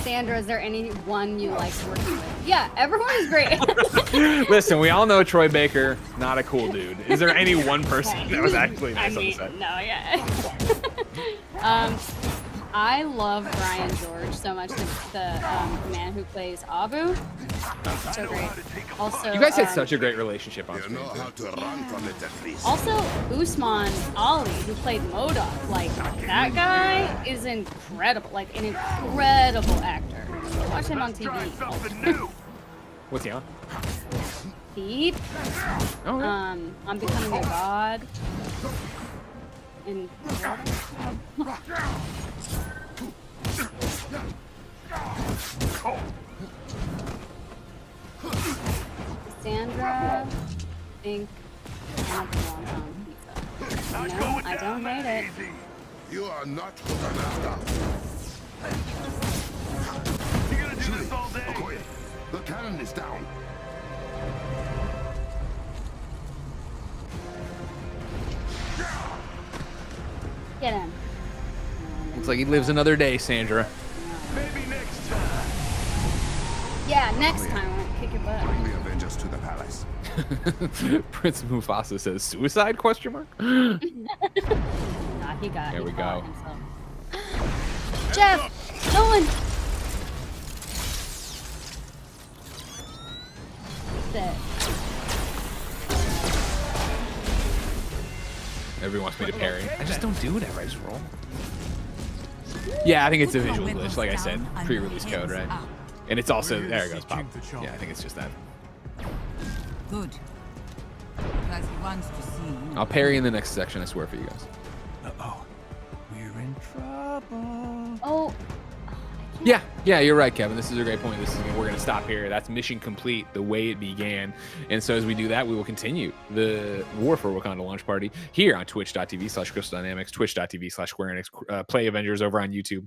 Sandra, is there anyone you like working with? Yeah, everyone is great. Listen, we all know Troy Baker, not a cool dude. Is there any one person that was actually nice on the set? No, yeah. I love Brian George so much. The man who plays Abu. So great. Also, You guys had such a great relationship on You screen. know how to run from it at least. Also, Usman Ali, who played MODOK, like, that guy is incredible, like, an incredible actor. Watch him on TV. What's he on? Peep. Oh, yeah. I'm Becoming a God. And Sandra, I think I belongs on pizza. You know, I don't hate it. You are not Wakanda. You're gonna do this all day. Okoye, the cannon is down. Get him. Looks like he lives another day, Sandra. Maybe next time. Yeah, next time we'll kick your butt. Bring the Avengers to the palace. Prince Mufasa says suicide question mark? Nah, he got There he we fought go. himself. Jeff! Nolan! Sit. Everyone wants me to parry. I just don't do it ever. I just roll. Yeah, I think it's a visual glitch, like I said. Pre-release code, right? And it's also, there it goes, pop. Yeah, I think it's just that. Good. Because he wants to see you. I'll parry in the next section, I swear for you guys. Uh-oh. We're in trouble. Oh, Yeah, you're right, Kevin. This is a great point. We're going to stop here. That's mission complete, the way it began. And so as we do that, we will continue the War for Wakanda launch party here on twitch.tv/Crystal Dynamics, twitch.tv/Square Enix, Play Avengers over on YouTube.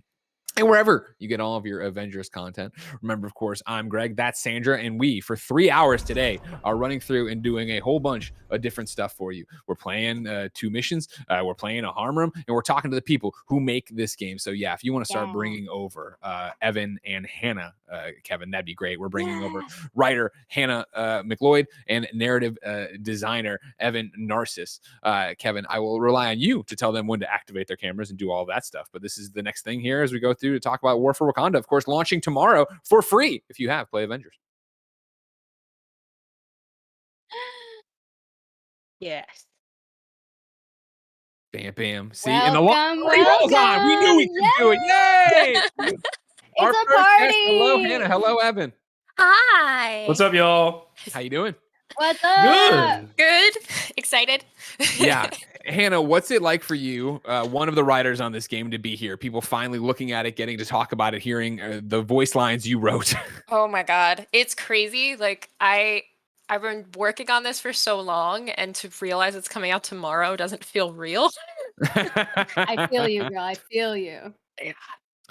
And wherever you get all of your Avengers content. Remember, of course, I'm Greg, that's Sandra, and we, for 3 hours today, are running through and doing a whole bunch of different stuff for you. We're playing 2 missions, we're playing a harm room, and we're talking to the people who make this game. So yeah, if you want to start bringing over Evan and Hannah, Kevin, that'd be great. We're bringing over writer Hannah McLeod and narrative designer Evan Narcissus. Kevin, I will rely on you to tell them when to activate their cameras and do all that stuff. But this is the next thing here as we go through to talk about War for Wakanda, of course, launching tomorrow for free if you have Play Avengers. Yes. Bam, bam. See, and the party welcome. rolls on. We knew we could do it. Yay! It's Our a first guest. party. Hello, Hannah. Hello, Evan. Hi. What's up, y'all? How you doing? What's up? Good. Excited. Yeah. Hannah, what's it like for you, one of the writers on this game, to be here? People finally looking at it, getting to talk about it, hearing the voice lines you wrote. Oh my God. It's crazy. Like I've been working on this for so long, and to realize it's coming out tomorrow doesn't feel real. I feel you, girl. I feel you. Yeah.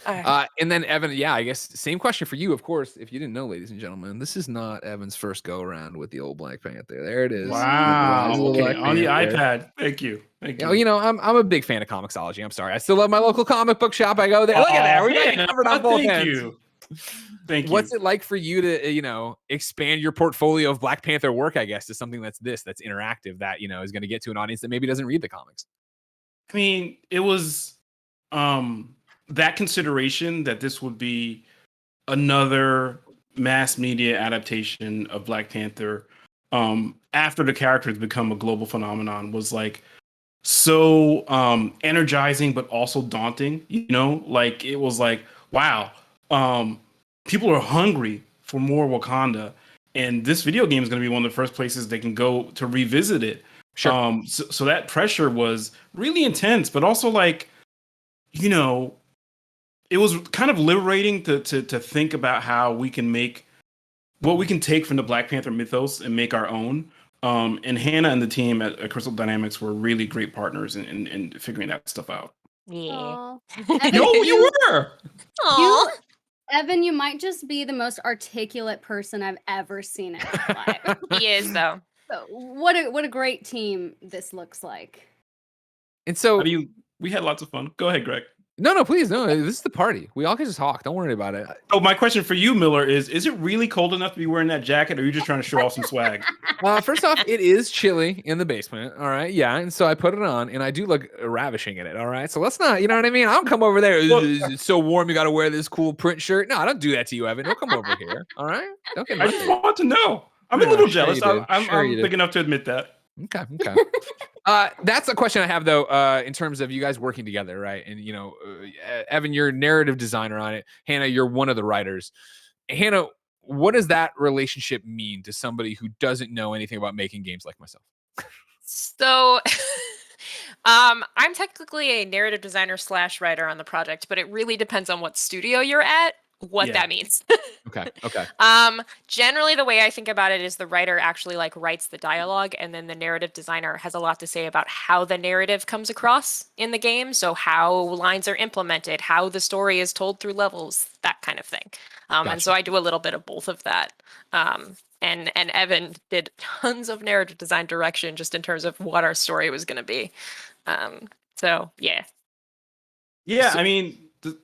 And then Evan, yeah, I guess same question for you, of course. If you didn't know, ladies and gentlemen, this is not Evan's first go around with the old Black Panther. There it is. Wow. Okay, Black on the Panther. iPad. Thank you. Thank you. You know, I'm a big fan of Comixology. I'm sorry. I still love my local comic book shop. I go there. Look at that. We got it covered on both ends. Thank you. What's it like for you to, expand your portfolio of Black Panther work, I guess, to something that's interactive, that, is going to get to an audience that maybe doesn't read the comics? I mean, it was that consideration that this would be another mass media adaptation of Black Panther after the character has become a global phenomenon was like so energizing, but also daunting. Like it was like, wow, people are hungry for more Wakanda, and this video game is going to be one of the first places they can go to revisit it. Sure. So that pressure was really intense, but also like, it was kind of liberating to think about how we can make what we can take from the Black Panther mythos and make our own. And Hannah and the team at Crystal Dynamics were really great partners in figuring that stuff out. Yeah. No, you were. Evan, you might just be the most articulate person I've ever seen in my life. He is, though. So what a great team this looks like. And so we had lots of fun. Go ahead, Greg. No, please. No, this is the party. We all can just talk. Don't worry about it. Oh, my question for you, Miller, is it really cold enough to be wearing that jacket, or are you just trying to show off some swag? First off, it is chilly in the basement. All right. Yeah. And so I put it on, and I do look ravishing in it. All right. So let's not, you know what I mean? I don't come over there. It's so warm. You got to wear this cool print shirt. No, I don't do that to you, Evan. Don't come over here. All right. Don't get I just want to know. I'm a little jealous. I'm big big enough to admit that. Okay. That's a question I have, though, in terms of you guys working together, right? And, Evan, you're a narrative designer on it. Hannah, you're one of the writers. Hannah, what does that relationship mean to somebody who doesn't know anything about making games like myself? So I'm technically a narrative designer / writer on the project, but it really depends on what studio you're at, what that means. Okay. Generally, the way I think about it is the writer actually writes the dialogue, and then the narrative designer has a lot to say about how the narrative comes across in the game. So how lines are implemented, how the story is told through levels, that kind of thing. And so I do a little bit of both of that. And Evan did tons of narrative design direction just in terms of what our story was going to be. So yeah. Yeah, I mean, the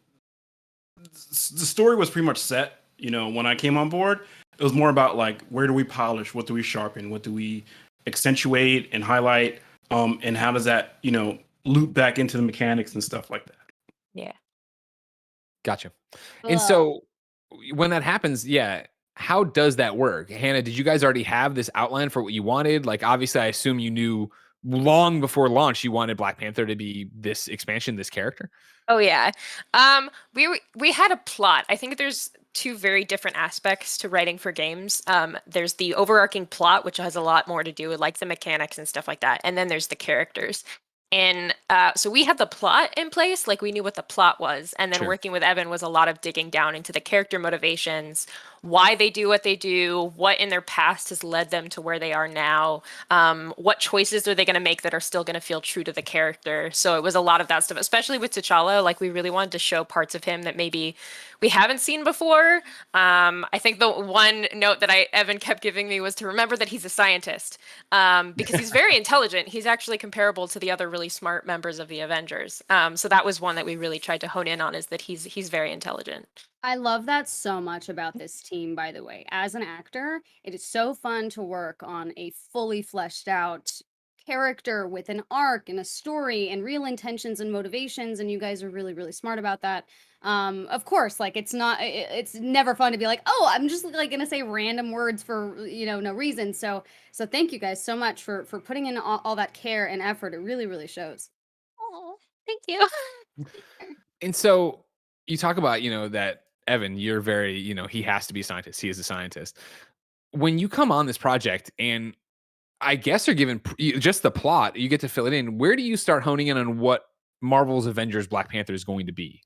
story was pretty much set. When I came on board, it was more about where do we polish, what do we sharpen, what do we accentuate and highlight, and how does that loop back into the mechanics and stuff like that. Yeah. Gotcha. And so when that happens, how does that work? Hannah, did you guys already have this outline for what you wanted? Obviously, I assume you knew long before launch you wanted Black Panther to be this expansion, this character. Oh yeah. We had a plot. I think there's two very different aspects to writing for games. There's the overarching plot, which has a lot more to do with the mechanics and stuff like that. And then there's the characters. And so we had the plot in place, we knew what the plot was. And then working with Evan was a lot of digging down into the character motivations, why they do what they do, what in their past has led them to where they are now, what choices are they going to make that are still going to feel true to the character. So it was a lot of that stuff, especially with T'Challa. We really wanted to show parts of him that maybe we haven't seen before. I think the one note that Evan kept giving me was to remember that he's a scientist, because he's very intelligent. He's actually comparable to the other really smart members of the Avengers. So that was one that we really tried to hone in on, is that he's very intelligent. I love that so much about this team, by the way. As an actor, it is so fun to work on a fully fleshed out character with an arc and a story and real intentions and motivations, and you guys are really, really smart about that. Of course, it's never fun to be oh, I'm just gonna say random words for no reason. So thank you guys so much for putting in all that care and effort. It really, really shows. Oh, thank you. And so you talk about that Evan, you're very he has to be a scientist. He is a scientist. When you come on this project, and I guess you're given just the plot, you get to fill it in. Where do you start honing in on what Marvel's Avengers Black Panther is going to be?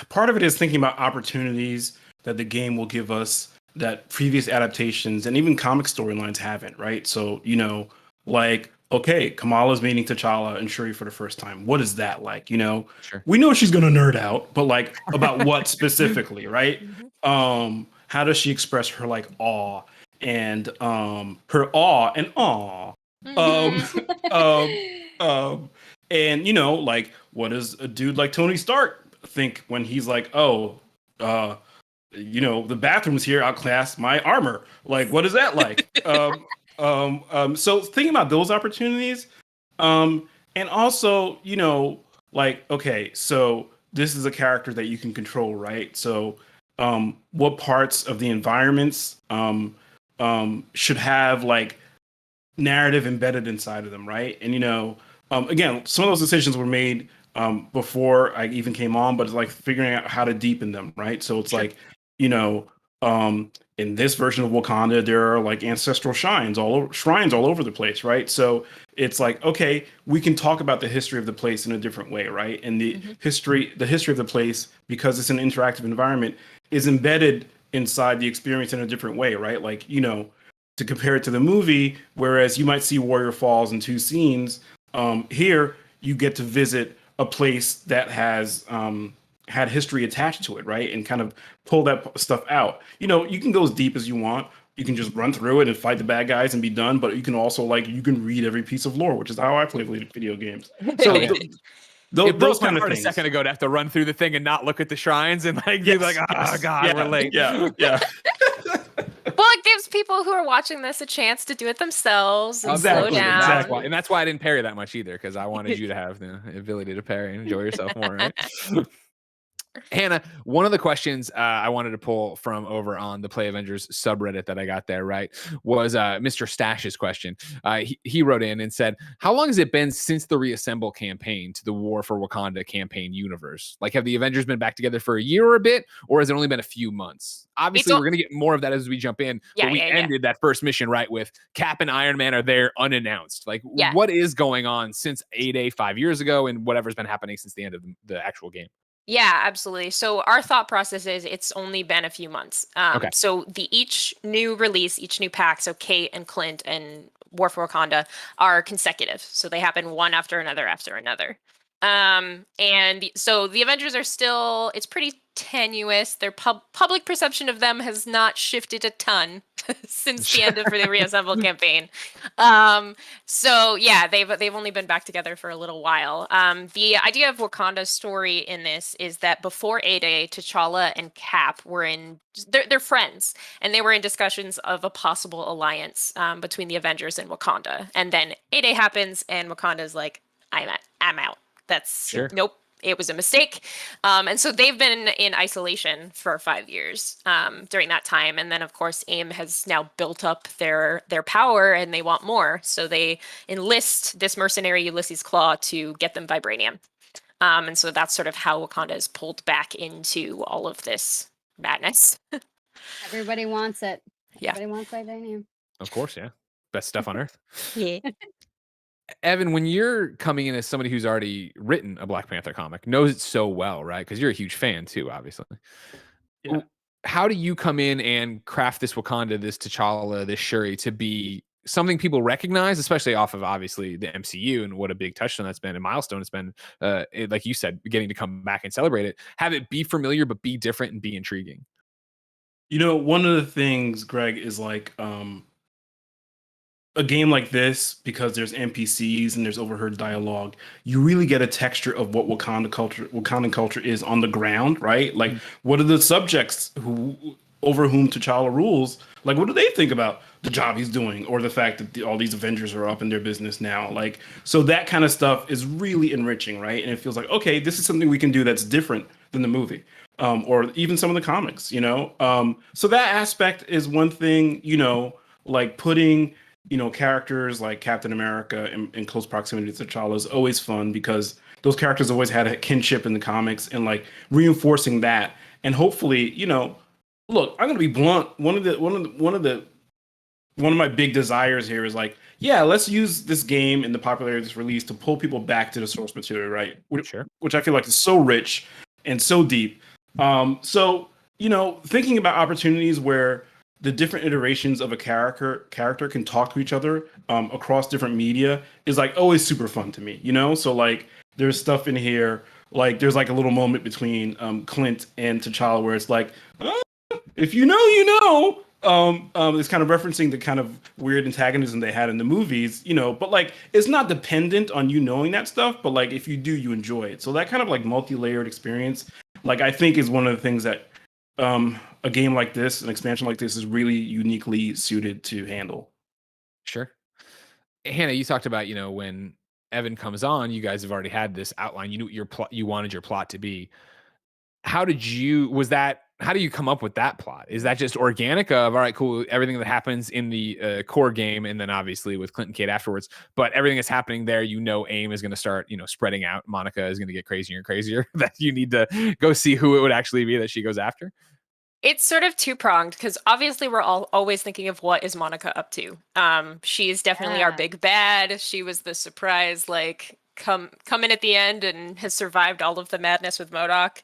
Part of it is thinking about opportunities that the game will give us that previous adaptations and even comic storylines haven't, right? So, okay, Kamala's meeting T'Challa and Shuri for the first time. What is that like? You know, Sure. we know she's gonna nerd out, but like about what specifically, right? How does she express her like awe and her awe and awe? Um, um, and you know, like what does a dude like Tony Stark think when he's like, oh, you know, the bathrooms here outclass my armor. Like, what is that like? So thinking about those opportunities, and also, you know, like, okay, so this is a character that you can control, right? So, what parts of the environments, should have like narrative embedded inside of them, right? And you know, again, some of those decisions were made before I even came on, but it's like figuring out how to deepen them, right? So it's like, you know, in this version of Wakanda, there are like ancestral shrines all over the place, right? So it's like, okay, we can talk about the history of the place in a different way, right? And the history of the place, because it's an interactive environment, is embedded inside the experience in a different way, right? Like, you know, to compare it to the movie, whereas you might see Warrior Falls in 2 scenes, here you get to visit a place that has had history attached to it, right? And kind of pull that stuff out. You know, you can go as deep as you want. You can just run through it and fight the bad guys and be done. But you can also like you can read every piece of lore, which is how I play video games. So those kind of things. A second ago to have to run through the thing and not look at the shrines and like be like, oh god, we're late. Yeah. Well, it gives people who are watching this a chance to do it themselves and slow down. Exactly. And that's why I didn't parry that much either, because I wanted you to have the ability to parry and enjoy yourself more, right? Hannah, one of the questions I wanted to pull from over on the Play Avengers subreddit that I got there, right, was Mr. Stash's question. He wrote in and said, how long has it been since the Reassemble campaign to the War for Wakanda campaign universe? Like, have the Avengers been back together for a year or a bit, or has it only been a few months? Obviously, we're going to get more of that as we jump in, but we ended that first mission, right, with Cap and Iron Man are there unannounced. Like, what is going on since A-Day 5 years ago and whatever's been happening since the end of the actual game? Yeah, absolutely. So our thought process is it's only been a few months. So each new release, each new pack, so Kate and Clint and War for Wakanda are consecutive. So they happen one after another after another. And so the Avengers are still, it's pretty tenuous. Their public perception of them has not shifted a ton since the end of the Reassemble campaign. So yeah, they've only been back together for a little while. The idea of Wakanda's story in this is that before A-Day, T'Challa and Cap were they're friends, and they were in discussions of a possible alliance between the Avengers and Wakanda. And then A-Day happens, and Wakanda's like, I'm out. Nope. It was a mistake. And so they've been in isolation for 5 years during that time. And then, of course, AIM has now built up their power and they want more. So they enlist this mercenary Ulysses Claw to get them vibranium. And so that's sort of how Wakanda is pulled back into all of this madness. Everybody wants it. Yeah. Everybody wants vibranium. Of course, yeah. Best stuff on earth. Yeah. Evan, when you're coming in as somebody who's already written a Black Panther comic, knows it so well, right? Because you're a huge fan too, obviously. Yeah. How do you come in and craft this Wakanda, this T'Challa, this Shuri to be something people recognize, especially off of obviously the MCU and what a big touchstone that's been, a milestone it's been, like you said, getting to come back and celebrate it, have it be familiar, but be different and be intriguing? You know, one of the things, Greg, is like, a game like this, because there's NPCs and there's overheard dialogue, you really get a texture of what Wakandan culture is on the ground, right? Like, what are the subjects over whom T'Challa rules? Like, what do they think about the job he's doing, or the fact that all these Avengers are up in their business now? Like, so that kind of stuff is really enriching, right? And it feels like, okay, this is something we can do that's different than the movie, or even some of the comics, you know? So that aspect is one thing, you know, like putting, you know, characters like Captain America in close proximity to T'Challa is always fun, because those characters always had a kinship in the comics, and like reinforcing that. And hopefully, you know, look, I'm gonna be blunt. One of my big desires here is like, yeah, let's use this game and the popularity of this release to pull people back to the source material, right? Which I feel like is so rich and so deep. So, you know, thinking about opportunities where the different iterations of a character can talk to each other across different media is like always super fun to me, you know? So like there's stuff in here, like there's like a little moment between Clint and T'Challa where it's like, if you know, you know. It's kind of referencing the kind of weird antagonism they had in the movies, you know, but like it's not dependent on you knowing that stuff, but like if you do, you enjoy it. So that kind of like multi-layered experience, like I think is one of the things that a game like this, an expansion like this, is really uniquely suited to handle. Sure. Hannah, you talked about, when Evan comes on, you guys have already had this outline. You knew what your plot, you wanted your plot to be. How do you come up with that plot? Is that just organic of, all right, cool, everything that happens in the core game, and then obviously with Clint and Kate afterwards, but everything that's happening there, AIM is going to start, spreading out. Monica is going to get crazier and crazier that you need to go see who it would actually be that she goes after? It's sort of two-pronged because obviously we're all always thinking of what is Monica up to. She's definitely our big bad. She was the surprise, like come in at the end and has survived all of the madness with MODOK.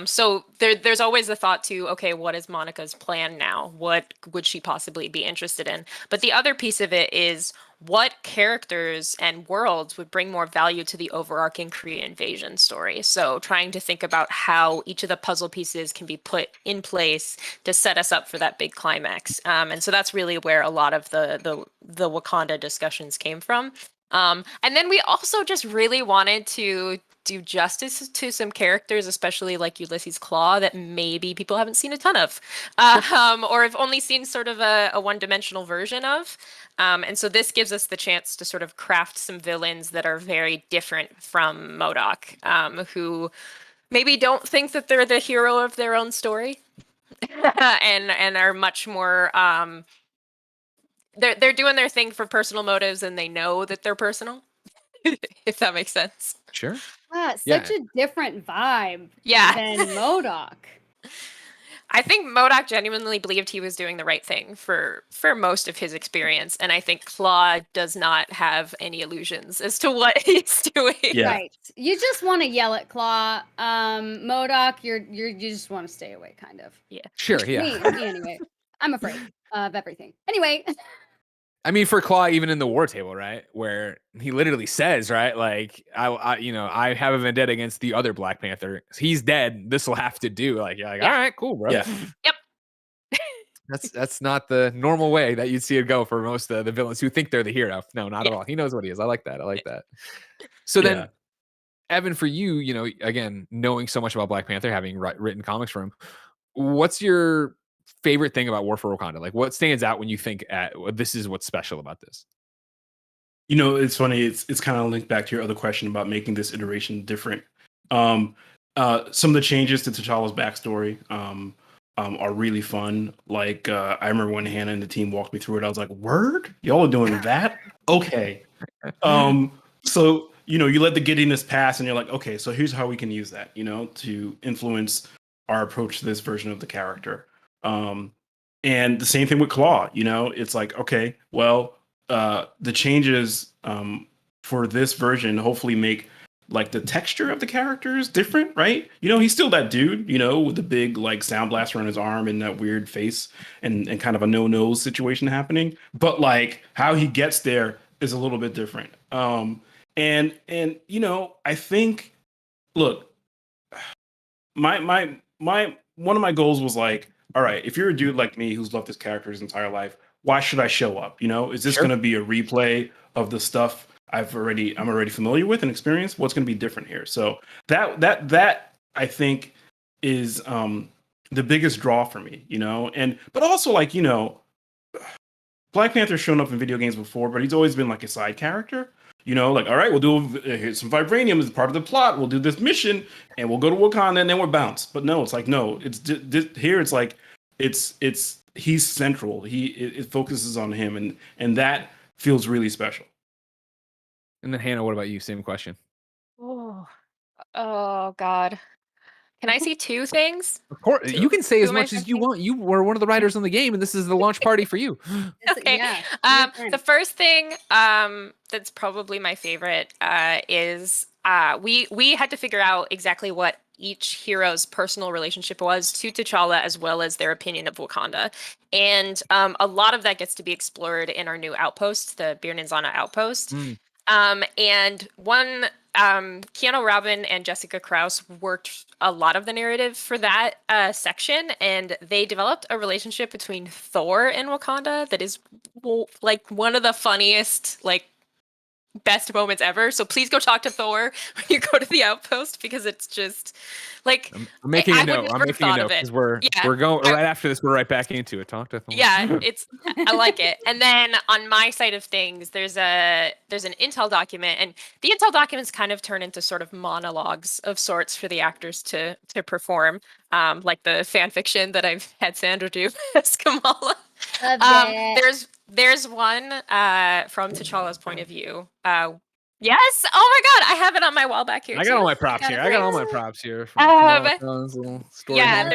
So there's always the thought to, okay, what is Monica's plan now? What would she possibly be interested in? But the other piece of it is what characters and worlds would bring more value to the overarching Korean invasion story. So trying to think about how each of the puzzle pieces can be put in place to set us up for that big climax. And so that's really where a lot of the Wakanda discussions came from. And then we also just really wanted to do justice to some characters, especially like Ulysses Claw, that maybe people haven't seen a ton of, or have only seen sort of a one-dimensional version of. And so this gives us the chance to sort of craft some villains that are very different from MODOK, who maybe don't think that they're the hero of their own story, and are much more they're doing their thing for personal motives, and they know that they're personal. If that makes sense. Sure. Such a different vibe than MODOK. I think MODOK genuinely believed he was doing the right thing for most of his experience, and I think Claw does not have any illusions as to what he's doing. Yeah. Right. You just want to yell at Claw. MODOK, you just want to stay away, kind of. Yeah. Sure. Yeah. Me anyway. I'm afraid of everything. Anyway. I mean, for Claw, even in the war table, right, where he literally says, right, like, I have a vendetta against the other Black Panther. He's dead. This will have to do. Like, you're like, all right, cool, bro. Yeah. Yep. That's not the normal way that you'd see it go for most of the villains who think they're the hero. No, not at all. He knows what he is. I like that. So then, Evan, for you, again, knowing so much about Black Panther, having written comics for him, what's your favorite thing about War for Wakanda? Like, what stands out when you think this is what's special about this? It's funny. It's kind of linked back to your other question about making this iteration different. Some of the changes to T'Challa's backstory are really fun. Like, I remember when Hannah and the team walked me through it, I was like, "Word, y'all are doing that? Okay." So you let the giddiness pass, and you're like, "Okay, so here's how we can use that, to influence our approach to this version of the character." And the same thing with Claw, it's like, okay, well, the changes for this version hopefully make like the texture of the characters different, right? He's still that dude, with the big like sound blaster on his arm and that weird face and kind of a no-nose situation happening. But like how he gets there is a little bit different. And I think, look, my one of my goals was like, all right, if you're a dude like me who's loved this character his entire life, why should I show up? Is this going to be a replay of the stuff I'm already familiar with and experienced? What's going to be different here? So that I think is the biggest draw for me, but also like, Black Panther's shown up in video games before, but he's always been like a side character. Like, all right, we'll do here's some vibranium as part of the plot. We'll do this mission, and we'll go to Wakanda, and then we'll bounce. But no, it's like no, it's here. It's like it's he's central. It focuses on him, and that feels really special. And then Hannah, what about you? Same question. Oh God. Can I see two things? Of course, you can say as much as you want. You were one of the writers on the game, and this is the launch party for you. Okay. Yeah, the first thing that's probably my favorite is we had to figure out exactly what each hero's personal relationship was to T'Challa, as well as their opinion of Wakanda. And a lot of that gets to be explored in our new outpost, the Bir Ninzana outpost. And Keanu Robin and Jessica Krause worked a lot of the narrative for that section, and they developed a relationship between Thor and Wakanda that is like one of the funniest, like, best moments ever. So please go talk to Thor when you go to the outpost, because it's just like I'm making a note. I'm making a note because we're going right after this. We're right back into it. Talk to Thor. Yeah, I like it. And then on my side of things, there's an intel document, and the intel documents kind of turn into sort of monologues of sorts for the actors to perform, like the fan fiction that I've had Sandra do as Kamala. There's one from T'Challa's point of view. Yes. Oh my God, I have it on my wall back here. I got all my props here. I got all my props here. Yeah,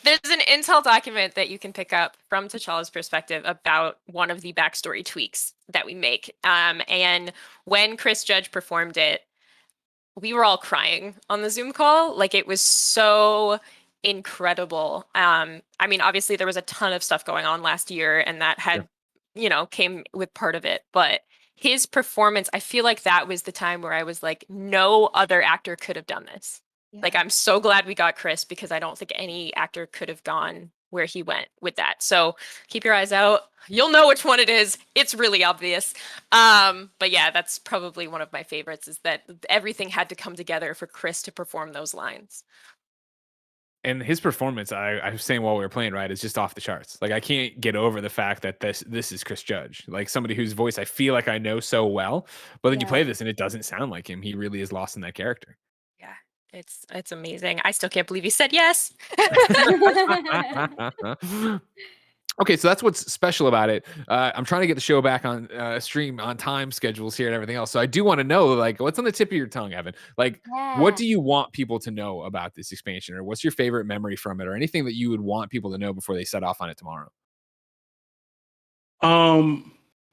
there's an intel document that you can pick up from T'Challa's perspective about one of the backstory tweaks that we make. And when Chris Judge performed it, we were all crying on the Zoom call. Like, it was so incredible. I mean, obviously there was a ton of stuff going on last year, and that had, came with part of it, but his performance, I feel like that was the time where I was like, no other actor could have done this. Yeah. Like, I'm so glad we got Chris, because I don't think any actor could have gone where he went with that. So keep your eyes out. You'll know which one it is. It's really obvious. But yeah, that's probably one of my favorites, is that everything had to come together for Chris to perform those lines. And his performance, I was saying while we were playing, right, is just off the charts. Like, I can't get over the fact that this is Chris Judge, like somebody whose voice I feel like I know so well, but then you play this and it doesn't sound like him. He really is lost in that character. Yeah, it's amazing. I still can't believe he said yes. Okay, so that's what's special about it. I'm trying to get the show back on stream on time schedules here and everything else. So I do want to know, like, what's on the tip of your tongue, Evan? Like, what do you want people to know about this expansion, or what's your favorite memory from it, or anything that you would want people to know before they set off on it tomorrow?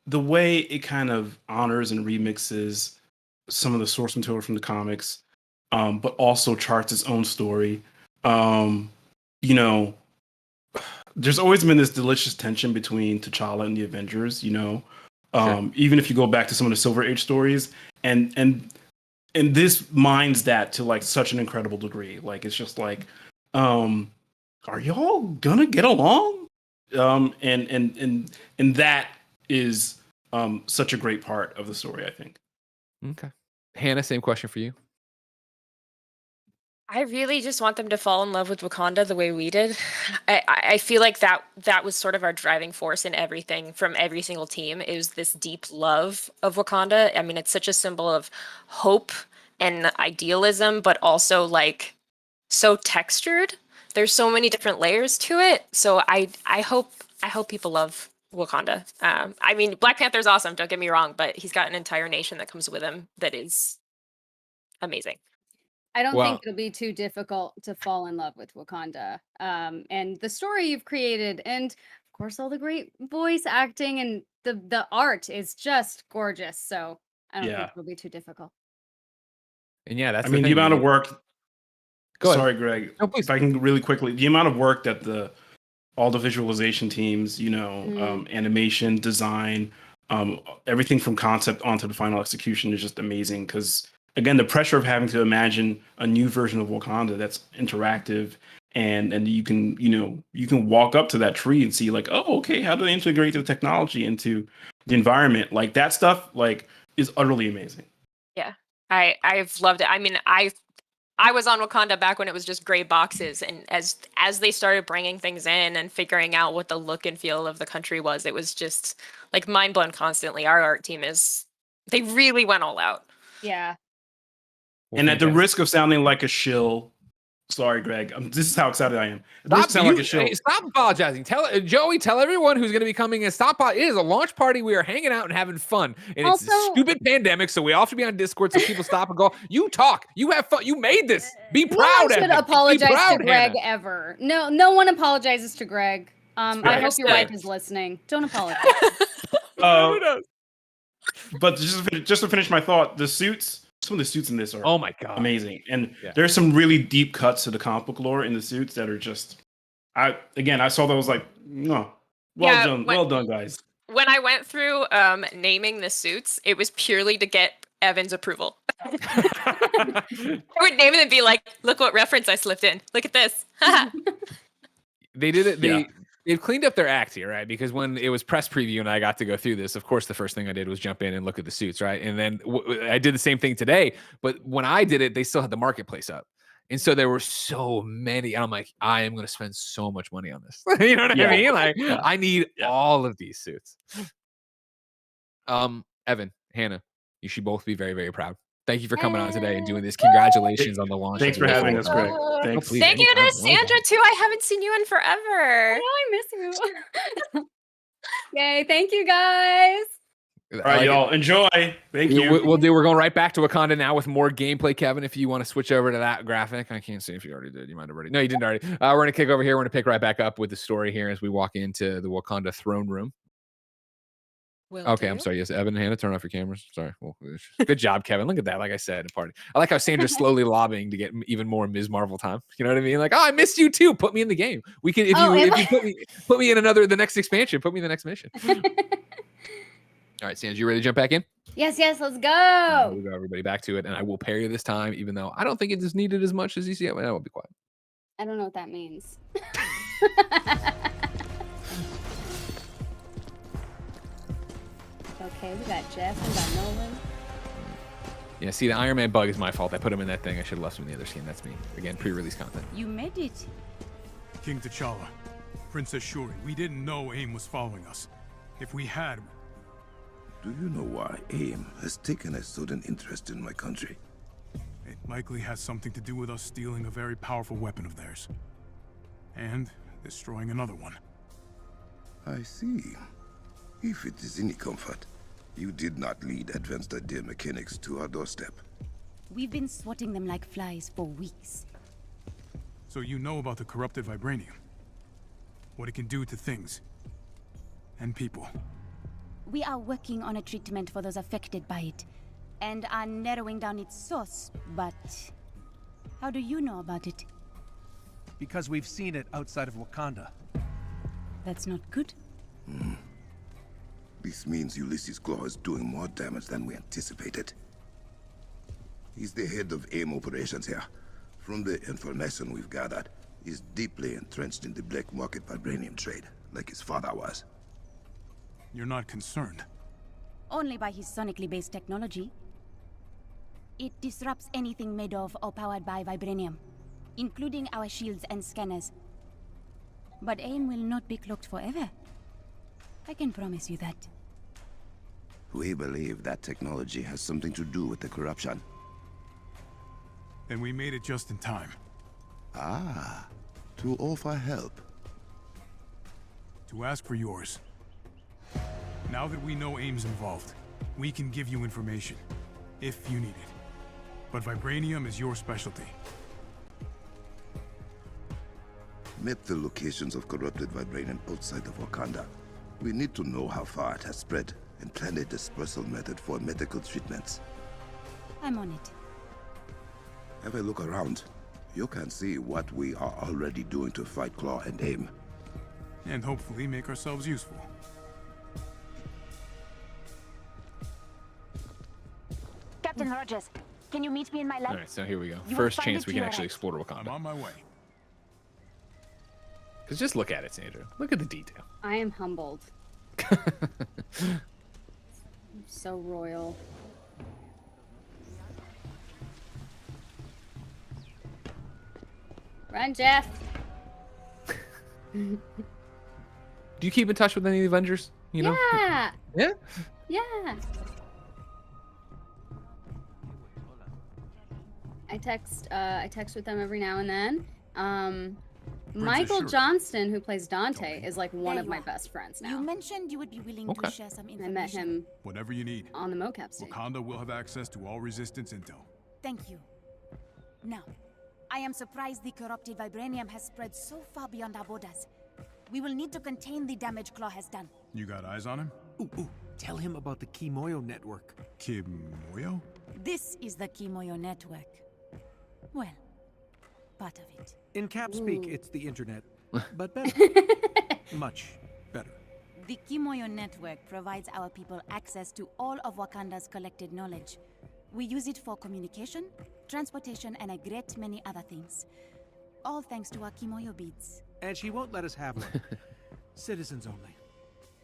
The way it kind of honors and remixes some of the source material from the comics, but also charts its own story. There's always been this delicious tension between T'Challa and the Avengers, sure. Even if you go back to some of the Silver Age stories, and this mines that to like such an incredible degree. Like, it's just like, are y'all gonna get along? And that is such a great part of the story, I think. Okay. Hannah, same question for you. I really just want them to fall in love with Wakanda the way we did. I feel like that was sort of our driving force in everything from every single team. It was this deep love of Wakanda. I mean, it's such a symbol of hope and idealism, but also like so textured. There's so many different layers to it. So I hope people love Wakanda. I mean, Black Panther's awesome, don't get me wrong, but he's got an entire nation that comes with him that is amazing. I don't think it'll be too difficult to fall in love with Wakanda. And the story you've created, and of course all the great voice acting, and the art is just gorgeous. So I don't think it'll be too difficult. And yeah, that's the amount of work. Sorry, Greg. No, please. If I can really quickly, the amount of work that all the visualization teams, animation, design, everything from concept onto the final execution is just amazing. Because again, the pressure of having to imagine a new version of Wakanda that's interactive, and you can walk up to that tree and see like, oh, okay, how do they integrate the technology into the environment? Like, that stuff is utterly amazing. Yeah, I've loved it. I mean, I was on Wakanda back when it was just gray boxes, and as they started bringing things in and figuring out what the look and feel of the country was, it was just like mind blown constantly. Our art team they really went all out. Yeah. And at the risk of sounding like a shill, sorry, Greg, this is how excited I am. Stop apologizing. Tell everyone who's going to be coming and it is a launch party. We are hanging out and having fun. And also, it's a stupid pandemic, so we all should be on Discord so people stop and go, you talk, you have fun, you made this. Be proud. No one should apologize to Greg ever. No one apologizes to Greg. I hope your wife is listening. Don't apologize. But just to finish my thought, the suits some of the suits in this are Oh my god, amazing, and Yeah. there's some really deep cuts to the comic book lore in the suits that are just. I saw that, was like, no, Yeah, well done, guys. When I went through naming the suits, it was purely to get Evan's approval. I would name it and be like, "Look what reference I slipped in. Look at this." They did it. Yeah. They've cleaned up their act here, right? Because when it was press preview and I got to go through this, of course, the first thing I did was jump in and look at the suits, right? And then I did the same thing today. But when I did it, they still had the marketplace up. And so there were so many. And I'm like, I am going to spend so much money on this. You know what I mean? Like, I need all of these suits. Evan, Hannah, you should both be very, very proud. Thank you for coming on today and doing this. Congratulations on the launch. Thanks for having us, Greg. Thanks. Thank you to Sandra too. I haven't seen you in forever. I miss you. Yay! Thank you guys. All right, y'all, enjoy. Thank you. We're going right back to Wakanda now with more gameplay. Kevin, if you want to switch over to that graphic, I can't see if you already did. You might have already. No, you didn't already. We're going to kick over here. We're going to pick right back up with the story here as we walk into the Wakanda throne room. Okay, I'm sorry. Yes, Evan and Hannah, turn off your cameras. Sorry. Well, good job, Kevin. Look at that. Like I said, a party. I like how Sandra's slowly lobbying to get even more Ms. Marvel time. You know what I mean? Like, oh, I missed you too. Put me in the game. We can if you put me in the next expansion. Put me in the next mission. All right, Sandra, you ready to jump back in? Yes, let's go. We'll go everybody back to it, and I will parry this time, even though I don't think it is needed as much as you see it. I will be quiet. I don't know what that means. Okay, we got Jeff, we got Nolan. Yeah, see, the Iron Man bug is my fault. I put him in that thing. I should have left him in the other skin. That's me. Again, pre-release content. You made it. King T'Challa, Princess Shuri, we didn't know AIM was following us. If we had... Do you know why AIM has taken a sudden interest in my country? It likely has something to do with us stealing a very powerful weapon of theirs. And destroying another one. I see. If it is any comfort, you did not lead advanced idea mechanics to our doorstep. We've been swatting them like flies for weeks. So you know about the corrupted vibranium? What it can do to things. And people. We are working on a treatment for those affected by it, and are narrowing down its source, but... How do you know about it? Because we've seen it outside of Wakanda. That's not good. This means Ulysses Claw is doing more damage than we anticipated. He's the head of AIM operations here. From the information we've gathered, he's deeply entrenched in the black market vibranium trade, like his father was. You're not concerned? Only by his sonically based technology. It disrupts anything made of or powered by vibranium, including our shields and scanners. But AIM will not be cloaked forever. I can promise you that. We believe that technology has something to do with the corruption. Then we made it just in time. Ah, to offer help. To ask for yours. Now that we know AIM's involved, we can give you information, if you need it. But vibranium is your specialty. Map the locations of corrupted vibranium outside of Wakanda. We need to know how far it has spread and plan a dispersal method for medical treatments. I'm on it. Have a look around. You can see what we are already doing to fight Claw and AIM. And hopefully make ourselves useful. Captain Rogers, can you meet me in my lab? All right, so here we go. You First will find chance it we to can your actually right. explore Wakanda. I'm on my way. Because just look at it, Sandra. Look at the detail. I am humbled. So royal. Run, Jeff. Do you keep in touch with any of the Avengers? You know? Yeah. Yeah? Yeah. I text with them every now and then. Michael Johnston, who plays Dante, is like one There of you my are. best friends now. You mentioned you would be willing Okay. to share some I information. met him Whatever you need. on the mocap stage. Wakanda will have access to all resistance intel. Thank you. Now, I am surprised the corrupted vibranium has spread so far beyond our borders. We will need to contain the damage Claw has done. You got eyes on him? Ooh, tell him about the Kimoyo network. Kimoyo? This is the Kimoyo network. Well, part of it. In cap speak, it's the internet, but better. Much better. The Kimoyo network provides our people access to all of Wakanda's collected knowledge. We use it for communication, transportation, and a great many other things. All thanks to our Kimoyo beads. And she won't let us have one. Citizens only.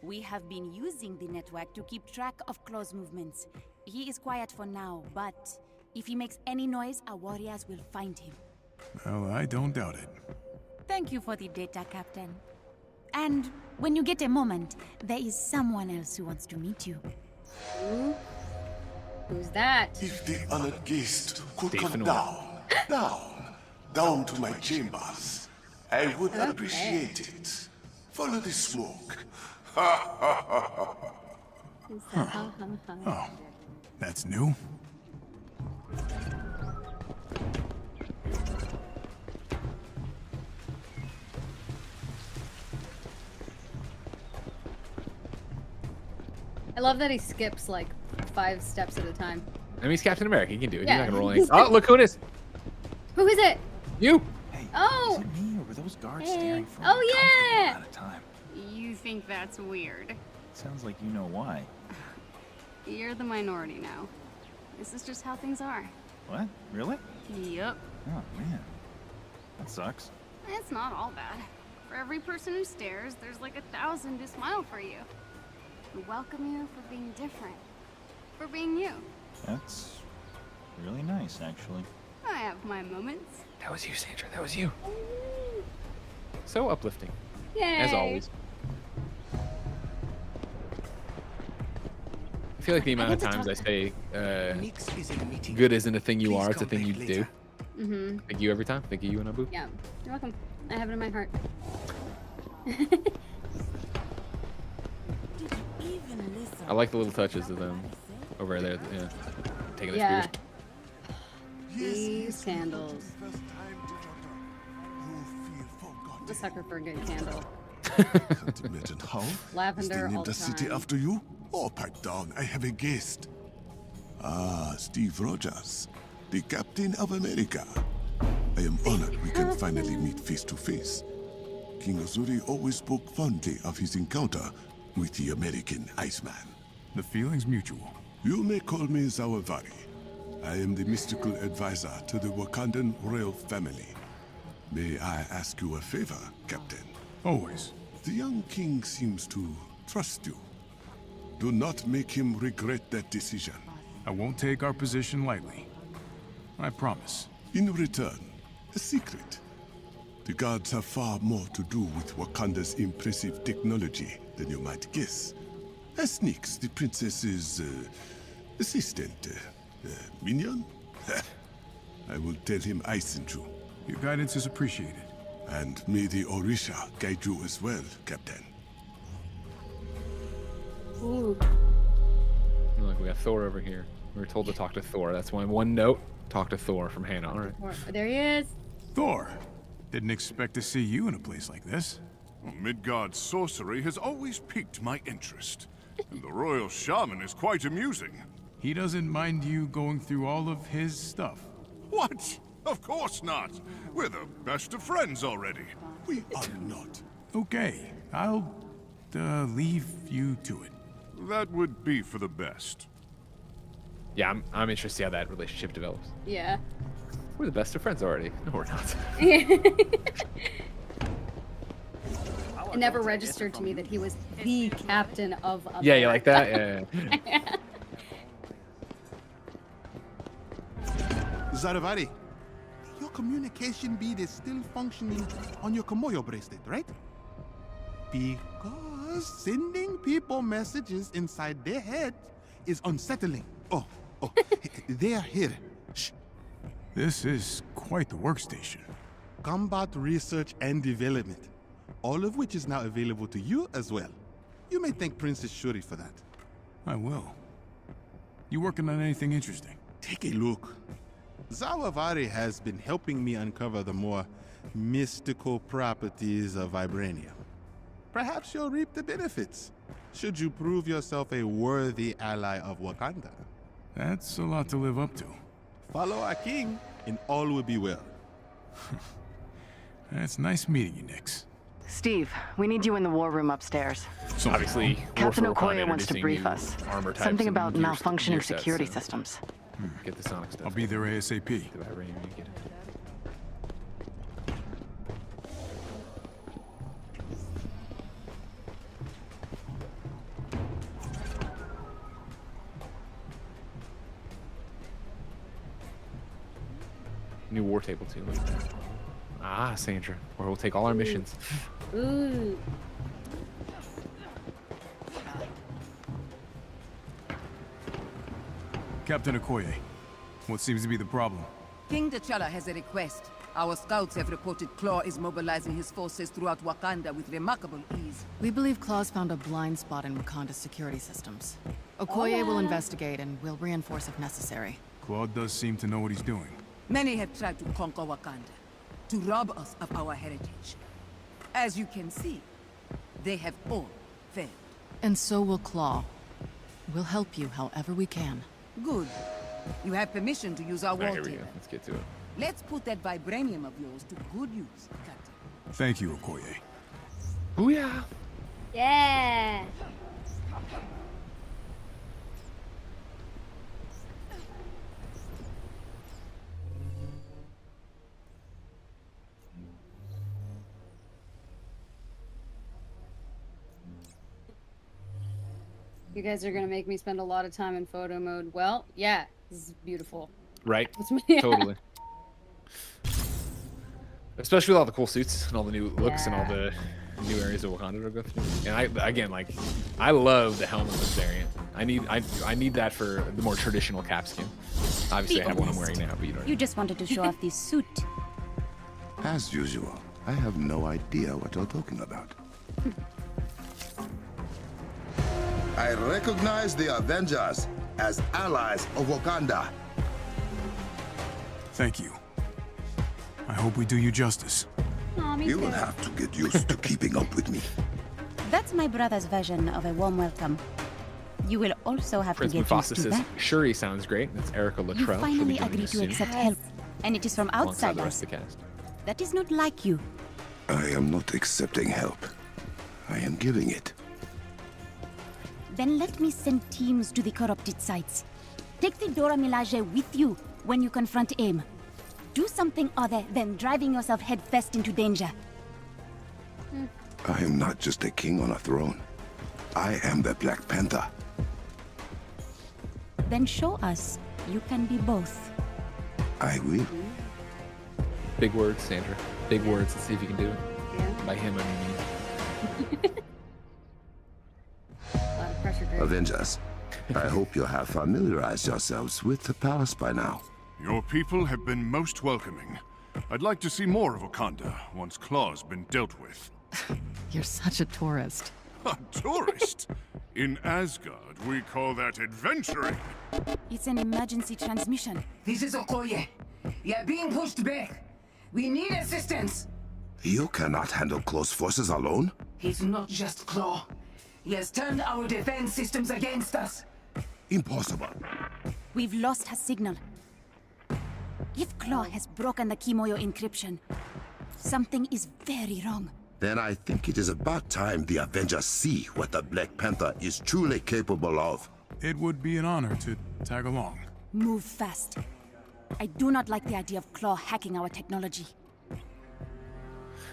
We have been using the network to keep track of Claw's movements. He is quiet for now, but if he makes any noise, our warriors will find him. Well, I don't doubt it. Thank you for the data, Captain. And when you get a moment, there is someone else who wants to meet you. Who's that? If the honored guest could Dave come Fenway. down to my chambers, I would appreciate it. Follow the smoke. Oh, that's new. I love that he skips like 5 steps at a time. I mean, he's Captain America. He can do it. Yeah. He's not gonna roll any. Oh, look who it is. Who is it? You. Hey, Oh. is it me or were those guards Hey. staring for Oh, a comfortable yeah. amount of time? You think that's weird? Sounds like you know why. You're the minority now. This is just how things are. What? Really? Yup. Oh man, that sucks. It's not all bad. For every person who stares, there's like 1,000 who smile for you. Who welcome you for being different. For being you. That's really nice, actually. I have my moments. That was you, Sandra. That was you. So uplifting, Yay. as always. I feel like the amount of times I say good isn't a thing you are, it's a thing you do. Mm-hmm. Thank you every time. Thank you, and Abu. Yeah. You're welcome. I have it in my heart. I like the little touches of them over there. Yeah. Taking the Yeah. spears. These candles. I'm a sucker for a good candle. Can't imagine how. Lavender Is they all named the city time. after you? Oh, pipe down. I have a guest. Ah, Steve Rogers, the Captain of America. I am honored we can finally meet face to face. King Azuri always spoke fondly of his encounter with the American Iceman. The feeling's mutual. You may call me Zawavari. I am the mystical advisor to the Wakandan royal family. May I ask you a favor, Captain? Always. The young king seems to trust you. Do not make him regret that decision. I won't take our position lightly. I promise. In return, a secret. The gods have far more to do with Wakanda's impressive technology than you might guess. As Nix, the princess's assistant, minion? I will tell him I sent you. Your guidance is appreciated. And may the Orisha guide you as well, Captain. Ooh. Look, we got Thor over here. We were told to talk to Thor. That's one note. Talk to Thor from Hannah. All right. There he is. Thor! Didn't expect to see you in a place like this. Midgard's sorcery has always piqued my interest. And the royal shaman is quite amusing. He doesn't mind you going through all of his stuff. What? Of course not. We're the best of friends already. We are not. Okay, I'll leave you to it. That would be for the best. Yeah, I'm interested to see how that relationship develops. Yeah. We're the best of friends already. No, we're not. It never registered to me that he was the captain of America. Yeah, you like that? Yeah. Zaravari, your communication bead is still functioning on your Kimoyo bracelet, right? Because sending people messages inside their head is unsettling. Oh, they are here. Shh. This is quite the workstation. Combat research and development, all of which is now available to you as well. You may thank Princess Shuri for that. I will. You working on anything interesting? Take a look. Zawavari has been helping me uncover the more mystical properties of vibranium. Perhaps you'll reap the benefits, should you prove yourself a worthy ally of Wakanda. That's a lot to live up to. Follow our king, and all will be well. It's nice meeting you, Nix. Steve, we need you in the war room upstairs. So obviously, Captain War for Wakanda Okoye wants to introducing brief new us. armor types Something and about gear malfunctioning sets, security so systems. Get the Sonic stuff. I'll be there ASAP. Get the vibranium, you get it. New war table too. Like that. Ah, Sandra, where we'll take all our missions. Ooh. Captain Okoye, what seems to be the problem? King T'Challa has a request. Our scouts have reported Claw is mobilizing his forces throughout Wakanda with remarkable ease. We believe Claw's found a blind spot in Wakanda's security systems. Okoye will investigate and will reinforce if necessary. Claude does seem to know what he's doing. Many have tried to conquer Wakanda, to rob us of our heritage. As you can see, they have all failed. And so will Claw. We'll help you however we can. Good. You have permission to use our Alright, war here we go. table. Let's get to it. Let's put that vibranium of yours to good use, Captain. Thank you, Okoye. Booyah! Yeah. You guys are gonna make me spend a lot of time in photo mode. Well, yeah, this is beautiful. Right? Yeah. Totally. Especially with all the cool suits and all the new looks and all the new areas of Wakanda to go through. And I love the helmet look variant. I need that for the more traditional cap skin. Obviously, I have one I'm wearing now, but you don't. You just wanted to show off this suit. As usual, I have no idea what you're talking about. I recognize the Avengers as allies of Wakanda. Thank you. I hope we do you justice. Aw, me You will too. have to get used to keeping up with me. That's my brother's version of a warm welcome. You will also have Prince to get Mufasa used to says, that. Shuri sounds great. That's Erica You Luttrell. She'll be finally joining agreed us to soon, accept help, and it is from alongside the outsiders. rest of the cast. That is not like you. I am not accepting help. I am giving it. Then let me send teams to the corrupted sites. Take the Dora Milaje with you when you confront AIM. Do something other than driving yourself headfirst into danger. I am not just a king on a throne. I am the Black Panther. Then show us you can be both. I will. Big words, Sandra. Big words. Let's see if you can do it. By him, I mean me. A lot of pressure, Greg. Avengers, I hope you have familiarized yourselves with the palace by now. Your people have been most welcoming. I'd like to see more of Wakanda once Claw's been dealt with. You're such a tourist. A tourist? In Asgard, we call that adventuring. It's an emergency transmission. This is Okoye. You're being pushed back. We need assistance. You cannot handle close forces alone? He's not just Claw. He has turned our defense systems against us. Impossible. We've lost her signal. If Claw has broken the Kimoyo encryption, something is very wrong. Then I think it is about time the Avengers see what the Black Panther is truly capable of. It would be an honor to tag along. Move fast. I do not like the idea of Claw hacking our technology.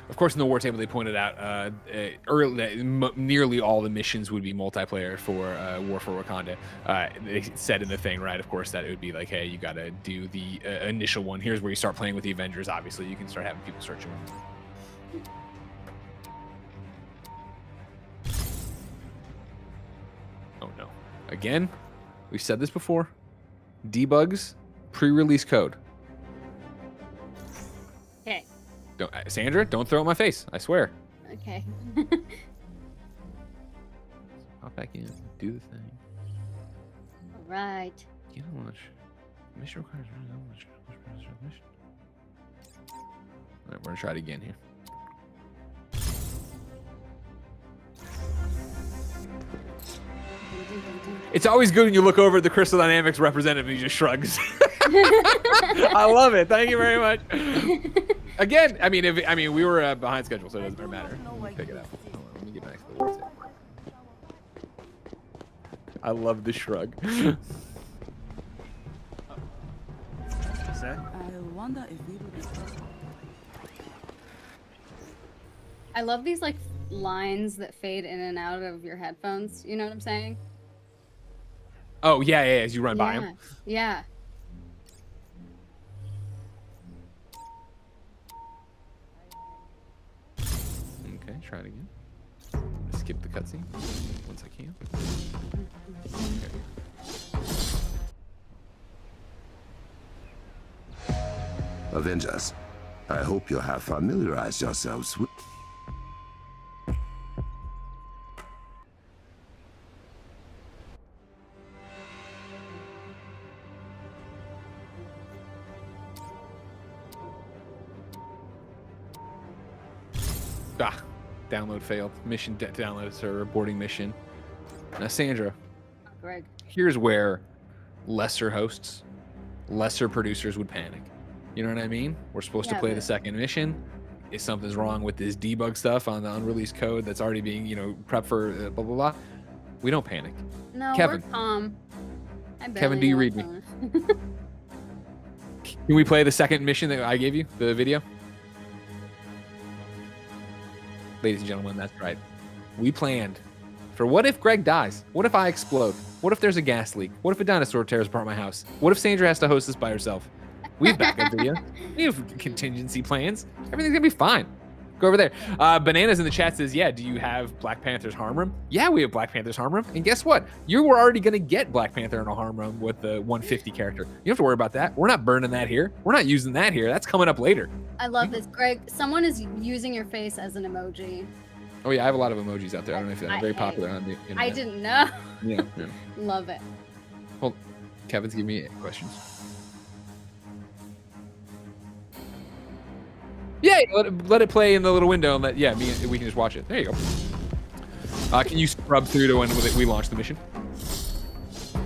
Of course, in the war table, they pointed out nearly all the missions would be multiplayer for War for Wakanda. They said in the thing, right, of course, that it would be like, hey, you got to do the initial one. Here's where you start playing with the Avengers. Obviously, you can start having people searching. Oh, no. Again, we've said this before. Debugs, pre-release code. Okay. Sandra, don't throw it in my face. I swear. Okay. Hop back in. Do the thing. All right. You know what? Mission requires mission. Alright, we're gonna try it again here. It's always good when you look over at the Crystal Dynamics representative and he just shrugs. I love it. Thank you very much. Again, I mean, we were behind schedule, so it doesn't matter. Pick it up. Hold on, let me get back to the words. I love the shrug. I wonder if we would. I love these like lines that fade in and out of your headphones. You know what I'm saying? Oh yeah, as you run by him. Yeah. Okay, try it again. Skip the cutscene once I can. Avengers, I hope you have familiarized yourselves with... Download failed. Mission download server aborting mission. Now, Sandra, Greg. Here's where lesser hosts, lesser producers would panic. You know what I mean? We're supposed to play the second mission. If something's wrong with this debug stuff on the unreleased code that's already being, prepped for blah, blah, blah, we don't panic. No, Kevin. we're calm. Kevin, do you read me? Can we play the second mission that I gave you, the video? Ladies and gentlemen, that's right. We planned for what if Greg dies? What if I explode? What if there's a gas leak? What if a dinosaur tears apart my house? What if Sandra has to host this by herself? We have backup video. We have contingency plans. Everything's gonna be fine. Go over there. Bananas in the chat says, yeah, do you have Black Panther's harm room? Yeah, we have Black Panther's harm room. And guess what? You were already gonna get Black Panther in a harm room with the 150 character. You don't have to worry about that. We're not burning that here. We're not using that here. That's coming up later. I love this, Greg. Someone is using your face as an emoji. Oh yeah, I have a lot of emojis out there. I don't know if they're very popular on the internet. I didn't know. Yeah. Love it. Well, Kevin's giving me questions. Yeah, let it play in the little window and we can just watch it. There you go. Can you scrub through to when we launch the mission?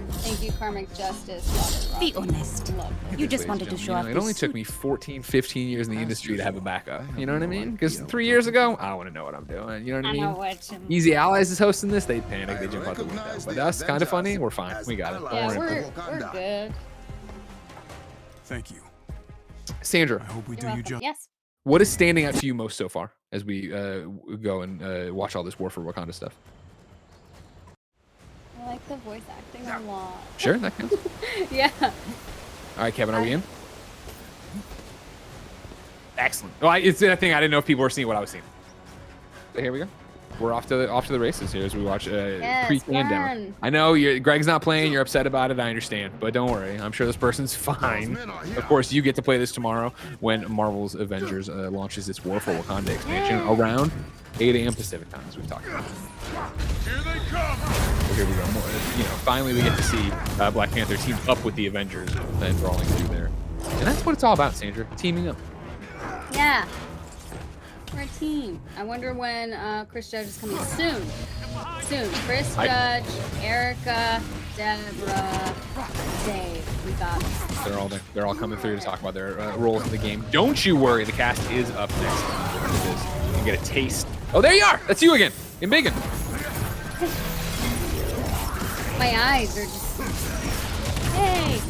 Thank you, Karmic Justice. Be honest. You just wanted to show off. It only took me 14, 15 years in the industry to have a backup. You know what I mean? Because 3 years ago, I want to know what I'm doing. You know what I mean? Easy Allies is hosting this. They panic. They jump out the window. But us, kind of funny. We're fine. We got it. Yeah, we're good. Thank you. Sandra. I hope we do you justice. Yes. What is standing out to you most so far as we go and watch all this War for Wakanda stuff? I like the voice acting a lot. Sure, that counts. Yeah. All right, Kevin, are we in? Excellent. Well, it's that thing. I didn't know if people were seeing what I was seeing. So here we go. We're off to the races here as we watch pre-can down. I know Greg's not playing. You're upset about it. I understand, but don't worry. I'm sure this person's fine. Of course, you get to play this tomorrow when Marvel's Avengers launches its War for Wakanda expansion around 8 a.m. Pacific time, as we've talked about. Here they come. So here we go. Finally we get to see Black Panther team up with the Avengers and brawling through there, and that's what it's all about, Sandra. Teaming up. Yeah. We're a team. I wonder when Chris Judge is coming soon. Chris Judge, Erica, Deborah, Dave. We got this. They're all there. They're all coming through to talk about their roles in the game. Don't you worry. The cast is up next. You can get a taste. Oh, there you are. That's you again. In Biggin. My eyes are just. Hey.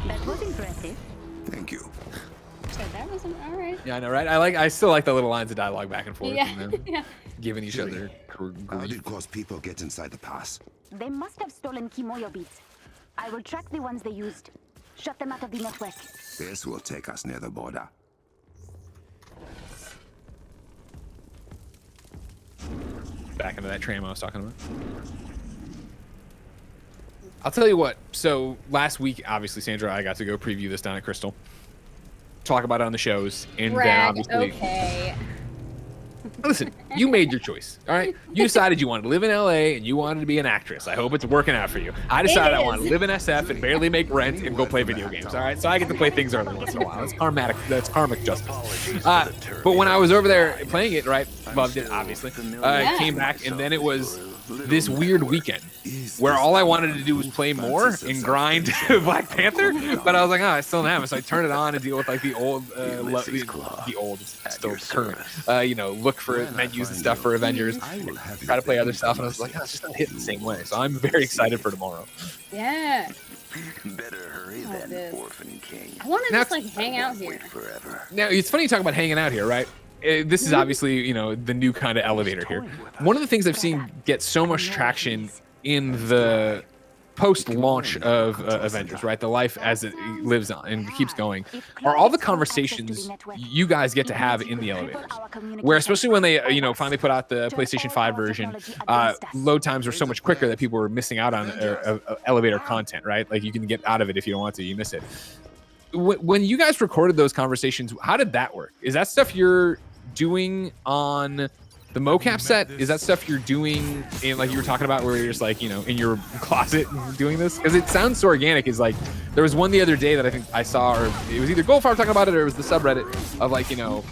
That was impressive. Thank you. That wasn't all right. Yeah, I know, right? I still like the little lines of dialogue back and forth. Yeah. And then Yeah. giving each other How did Cause people get inside the pass? They must have stolen Kimoyo beads. I will track the ones they used. Shut them out of the network. This will take us near the border. Back into that tram I was talking about. I'll tell you what. So last week, obviously, Sandra, I got to go preview this down at Crystal. Talk about it on the shows, and then obviously, okay. Listen, you made your choice, all right? You decided you wanted to live in LA and you wanted to be an actress. I hope it's working out for you. I decided I want to live in SF and barely make rent and go play video games, all right? So I get to play things early once in a while. That's karmic justice. But when I was over there playing it, right, loved it, obviously. Came back, and then it was this weird weekend where all I wanted to do was play more and grind Black Panther, but I was like, oh, I still don't have it. So I turned it on and deal with like the old, the old, still current, look for menus and stuff for Avengers, try to play other stuff, and I was like, oh, it's just not hitting the same way. So I'm very excited for tomorrow. Yeah. Better hurry than Orphan King. I want to just like hang out here. Now, it's funny you talk about hanging out here, right? This is obviously, the new kind of elevator here. One of the things I've seen get so much traction in the post-launch of Avengers, right? The life as it lives on and keeps going, are all the conversations you guys get to have in the elevators. Where especially when they, finally put out the PlayStation 5 version, load times were so much quicker that people were missing out on elevator content, right? Like you can get out of it if you don't want to, you miss it. When you guys recorded those conversations, how did that work? Is that stuff you're doing on the mocap set? Is that stuff you're doing in, like you were talking about, where you're just like, in your closet doing this? Because it sounds so organic. Is like, there was one the other day that I think I saw, or it was either Goldfarb talking about it, or it was the subreddit of like, oh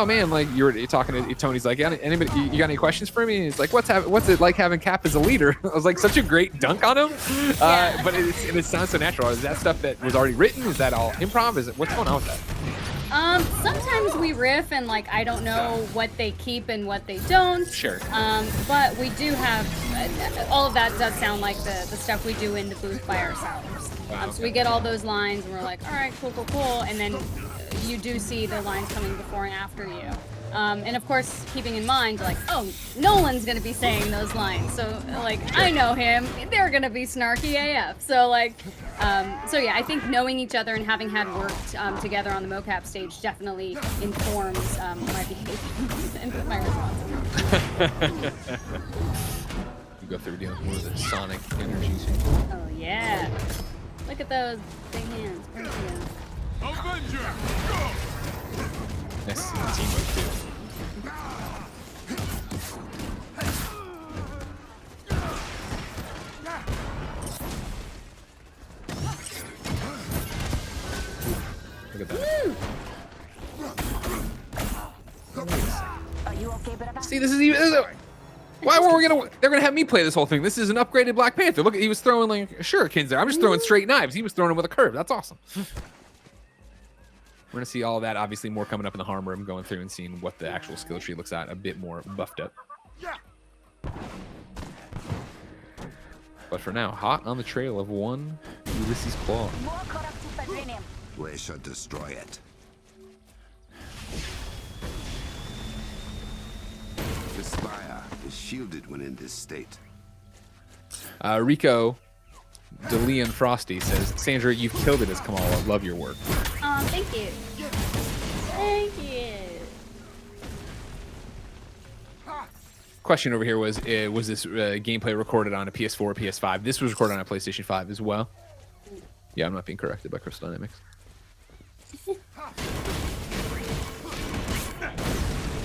man, like you're talking to Tony's like, anybody, you got any questions for me? And he's like, what's it like having Cap as a leader? I was like, such a great dunk on him. But it sounds so natural. Is that stuff that was already written? Is that all improv? What's going on with that? Sometimes we riff and like I don't know what they keep and what they don't. Sure. But we do have all of that does sound like the stuff we do in the booth by ourselves. Wow, So we get all those lines and we're like, all right, cool, and then you do see the lines coming before and after you. And of course, keeping in mind, like, oh, Nolan's gonna be saying those lines, so like, I know him, they're gonna be snarky AF. So like, so yeah, I think knowing each other and having had worked together on the mocap stage definitely informs my behavior and my responses. You go through dealing with more of the sonic energies. Oh yeah, look at those big hands. Avenger, go! Nice to see the teamwork too. Look at that. Are you okay, brother? See, this is even. Why were we gonna? They're gonna have me play this whole thing. This is an upgraded Black Panther. Look, he was throwing like shurikens there. I'm just throwing straight knives. He was throwing them with a curve. That's awesome. We're gonna see all of that. Obviously, more coming up in the harm room, going through and seeing what the actual skill tree looks at, a bit more buffed up. But for now, hot on the trail of one Ulysses Claw. We should destroy it. The spire is shielded when in this state. Rico DeLeon Frosty says, Sandra, you've killed it as Kamala. Love your work. Oh, thank you. Thank you. Question over here was this gameplay recorded on a PS4 or PS5? This was recorded on a PlayStation 5 as well. Yeah, I'm not being corrected by Crystal Dynamics.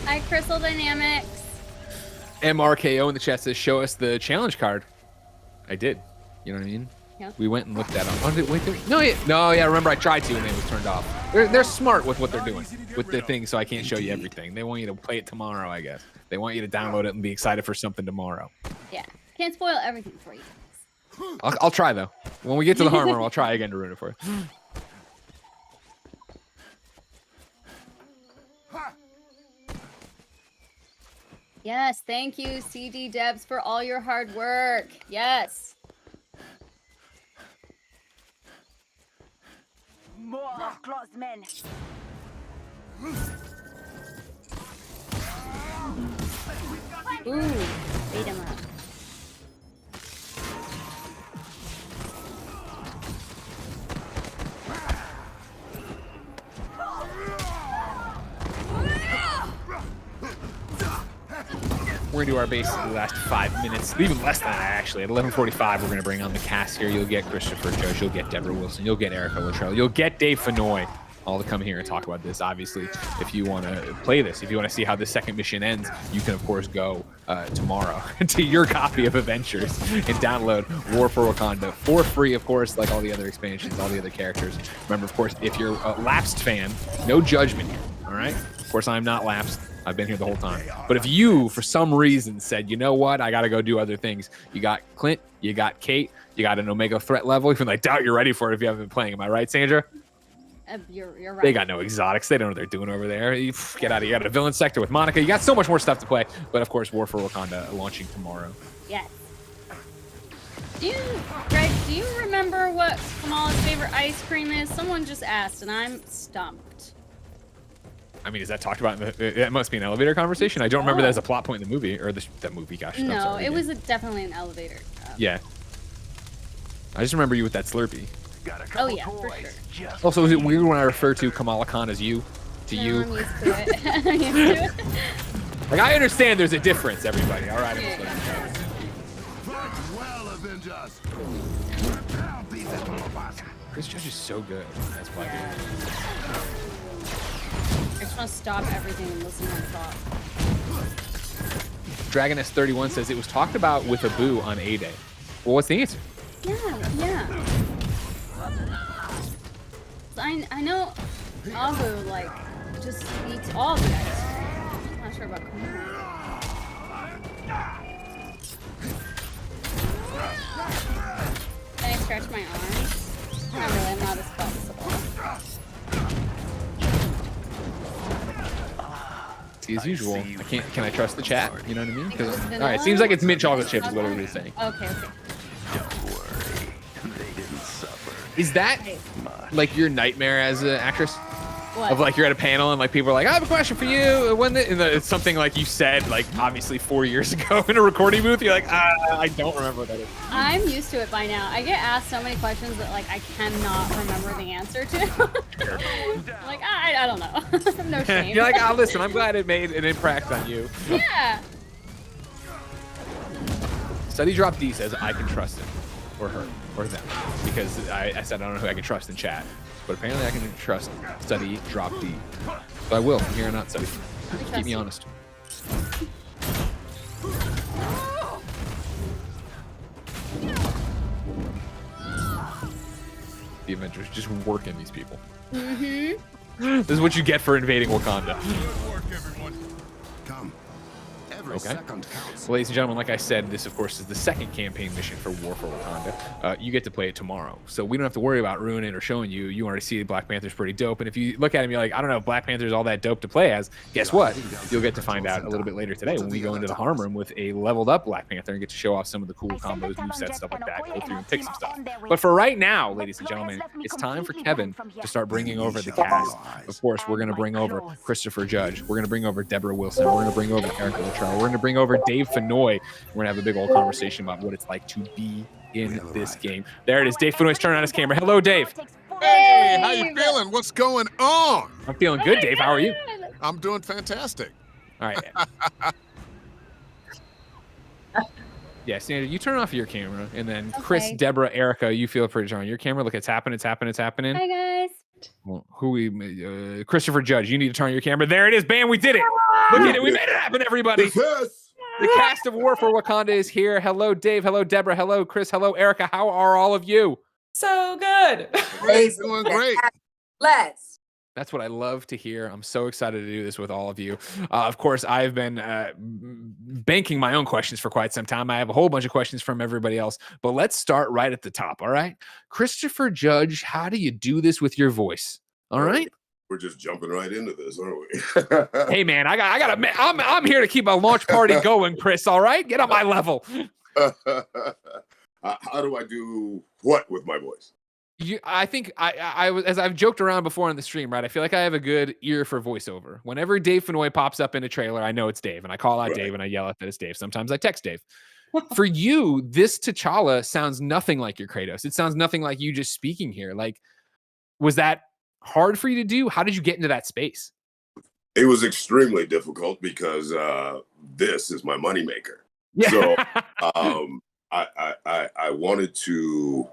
Hi, Crystal Dynamics. MRKO in the chat says, show us the challenge card. I did. You know what I mean? Yeah. We went and looked at them. Oh, wait, no, yeah, remember I tried to and it was turned off. They're smart with what they're doing with the thing, so I can't show you everything. They want you to play it tomorrow, I guess. They want you to download it and be excited for something tomorrow. Yeah, can't spoil everything for you. I'll try, though. When we get to the harm room, I'll try again to ruin it for you. Yes, thank you, CD Debs, for all your hard work. Yes. More closed men. Ooh, beat him up. We're gonna do our base in the last 5 minutes, even less than that actually. At 11:45, we're gonna bring on the cast here. You'll get Christopher Judge, you'll get Deborah Wilson, you'll get Erica Luttrell, you'll get Dave Fenoy. all to come here and talk about this. Obviously, if you want to play this, if you want to see how the second mission ends, you can of course go tomorrow to your copy of Avengers and download War for Wakanda for free, of course, like all the other expansions, all the other characters. Remember, of course, if you're a lapsed fan, no judgment here, all right? Of course, I'm not lapsed. I've been here the whole time. But if you, for some reason, said, you know what, I got to go do other things, you got Clint, you got Kate, you got an Omega threat level. Even I doubt you're ready for it if you haven't been playing. Am I right, Sandra? You're right. They got no exotics. They don't know what they're doing over there. Get out of here. You got a villain sector with Monica. You got so much more stuff to play. But of course, War for Wakanda launching tomorrow. Yes. Greg, do you remember what Kamala's favorite ice cream is? Someone just asked, and I'm stumped. I mean, is that talked about in the, it must be an elevator conversation? I don't remember that as a plot point in the movie, or the movie, gosh. No, sorry, it was definitely an elevator. Yeah. I just remember you with that Slurpee. Oh yeah, for sure. Also, is it weird when I refer to Kamala Khan as you? I'm used to it. I'm used to it. Like, I understand there's a difference, everybody. All right. This judge is so good. That's why. I just want to stop everything and listen to my thoughts. Dragon S31 says it was talked about with Abu on A-Day. Well, what's the answer? Yeah. I know Abu, like, just eats all the ice cream. I'm not sure about Kamala. Can I stretch my arms? Not really, I'm not as flexible. See, as usual, I can't. Can I trust the chat? You know what I mean? It was All vanilla? right, seems like it's mint chocolate chips is what everybody's saying. Okay. Don't worry, they didn't suffer. Is that like your nightmare as an actress? What? Of like you're at a panel and like people are like, I have a question for you. It's something like you said like obviously 4 years ago in a recording booth. You're like, I don't remember what that is. I'm used to it by now. I get asked so many questions that like I cannot remember the answer to. Like I don't know. No shame. You're like, listen, I'm glad it made an impact on you. Yeah. Study Drop D says I can trust him or her or them because I said I don't know who I can trust in chat, but apparently I can trust Study Drop D. So I will, here or not, Study. Keep me honest. The Avengers just working these people. Mm-hmm. This is what you get for invading Wakanda. Come. Every Okay. second counts. Well, ladies and gentlemen, like I said, this, of course, is the second campaign mission for War for Wakanda. You get to play it tomorrow. So we don't have to worry about ruining it or showing you. You already see Black Panther's pretty dope. And if you look at him, you're like, I don't know if Black Panther's all that dope to play as. Guess what? You'll get to find out a little bit later today when we go into the harm room with a leveled up Black Panther and get to show off some of the cool combos, movesets, stuff like that. Go through and pick some stuff. But for right now, ladies and gentlemen, it's time for Kevin to start bringing over the cast. Of course, we're going to bring over Christopher Judge. We're going to bring over Deborah Wilson. We're going to bring over Erica Luttrell. We're going to bring over Dave Fenoy. We're gonna have a big old conversation about what it's like to be in this game. There it is. Dave Fenoy's turning on his camera. Hello, Dave. Hey, how you feeling? What's going on? I'm feeling good, Dave. How are you? I'm doing fantastic. All right. Yeah, Sandra, you turn off your camera, and then Chris, Okay. Deborah, Erica, you feel free to turn on your camera. Look, it's happening. It's happening. It's happening. Hi guys. Well, Christopher Judge, you need to turn on your camera. There it is. Bam, we did it. Look at it. We made it happen, everybody. The cast of War for Wakanda is here. Hello, Dave. Hello, Deborah. Hello, Chris. Hello, Erica. How are all of you? So good. Hey, doing great. Let's. That's what I love to hear. I'm so excited to do this with all of you. Of course, I've been banking my own questions for quite some time. I have a whole bunch of questions from everybody else, but let's start right at the top. All right. Christopher Judge, how do you do this with your voice? All right. We're just jumping right into this, aren't we? Hey man, I'm here to keep a launch party going, Chris. All right, get on my level. How do I do what with my voice? I think I was, as I've joked around before on the stream, right? I feel like I have a good ear for voiceover. Whenever Dave Fenoy pops up in a trailer, I know it's Dave, and I call out Dave and I yell at that it's Dave. Sometimes I text Dave. For you, this T'Challa sounds nothing like your Kratos. It sounds nothing like you just speaking here. Like, was that hard for you to do? How did you get into that space? It was extremely difficult because this is my moneymaker. Yeah. So I wanted to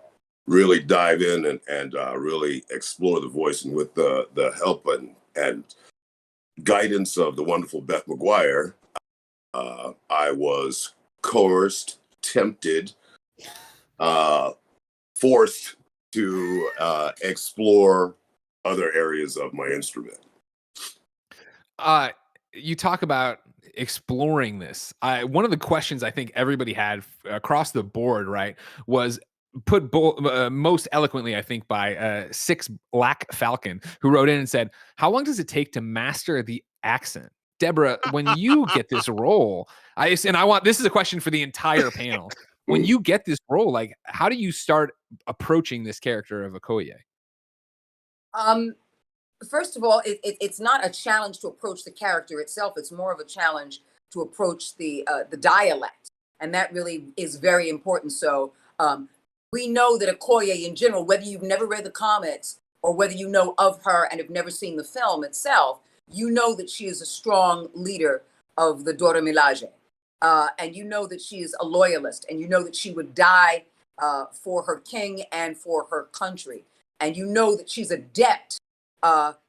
really dive in and really explore the voice. And with the help and guidance of the wonderful Beth McGuire, I was coerced, tempted, forced to explore other areas of my instrument. You talk about exploring this. One of the questions I think everybody had across the board, right, was put most eloquently, I think, by Six Black Falcon, who wrote in and said, "How long does it take to master the accent?" Deborah, when you get this role, I want this is a question for the entire panel. When you get this role, like, how do you start approaching this character of Okoye? First of all, it's not a challenge to approach the character itself. It's more of a challenge to approach the dialect, and that really is very important. So we know that Okoye, in general, whether you've never read the comics or whether you know of her and have never seen the film itself, you know that she is a strong leader of the Dora Milaje, and you know that she is a loyalist, and you know that she would die for her king and for her country, and you know that she's adept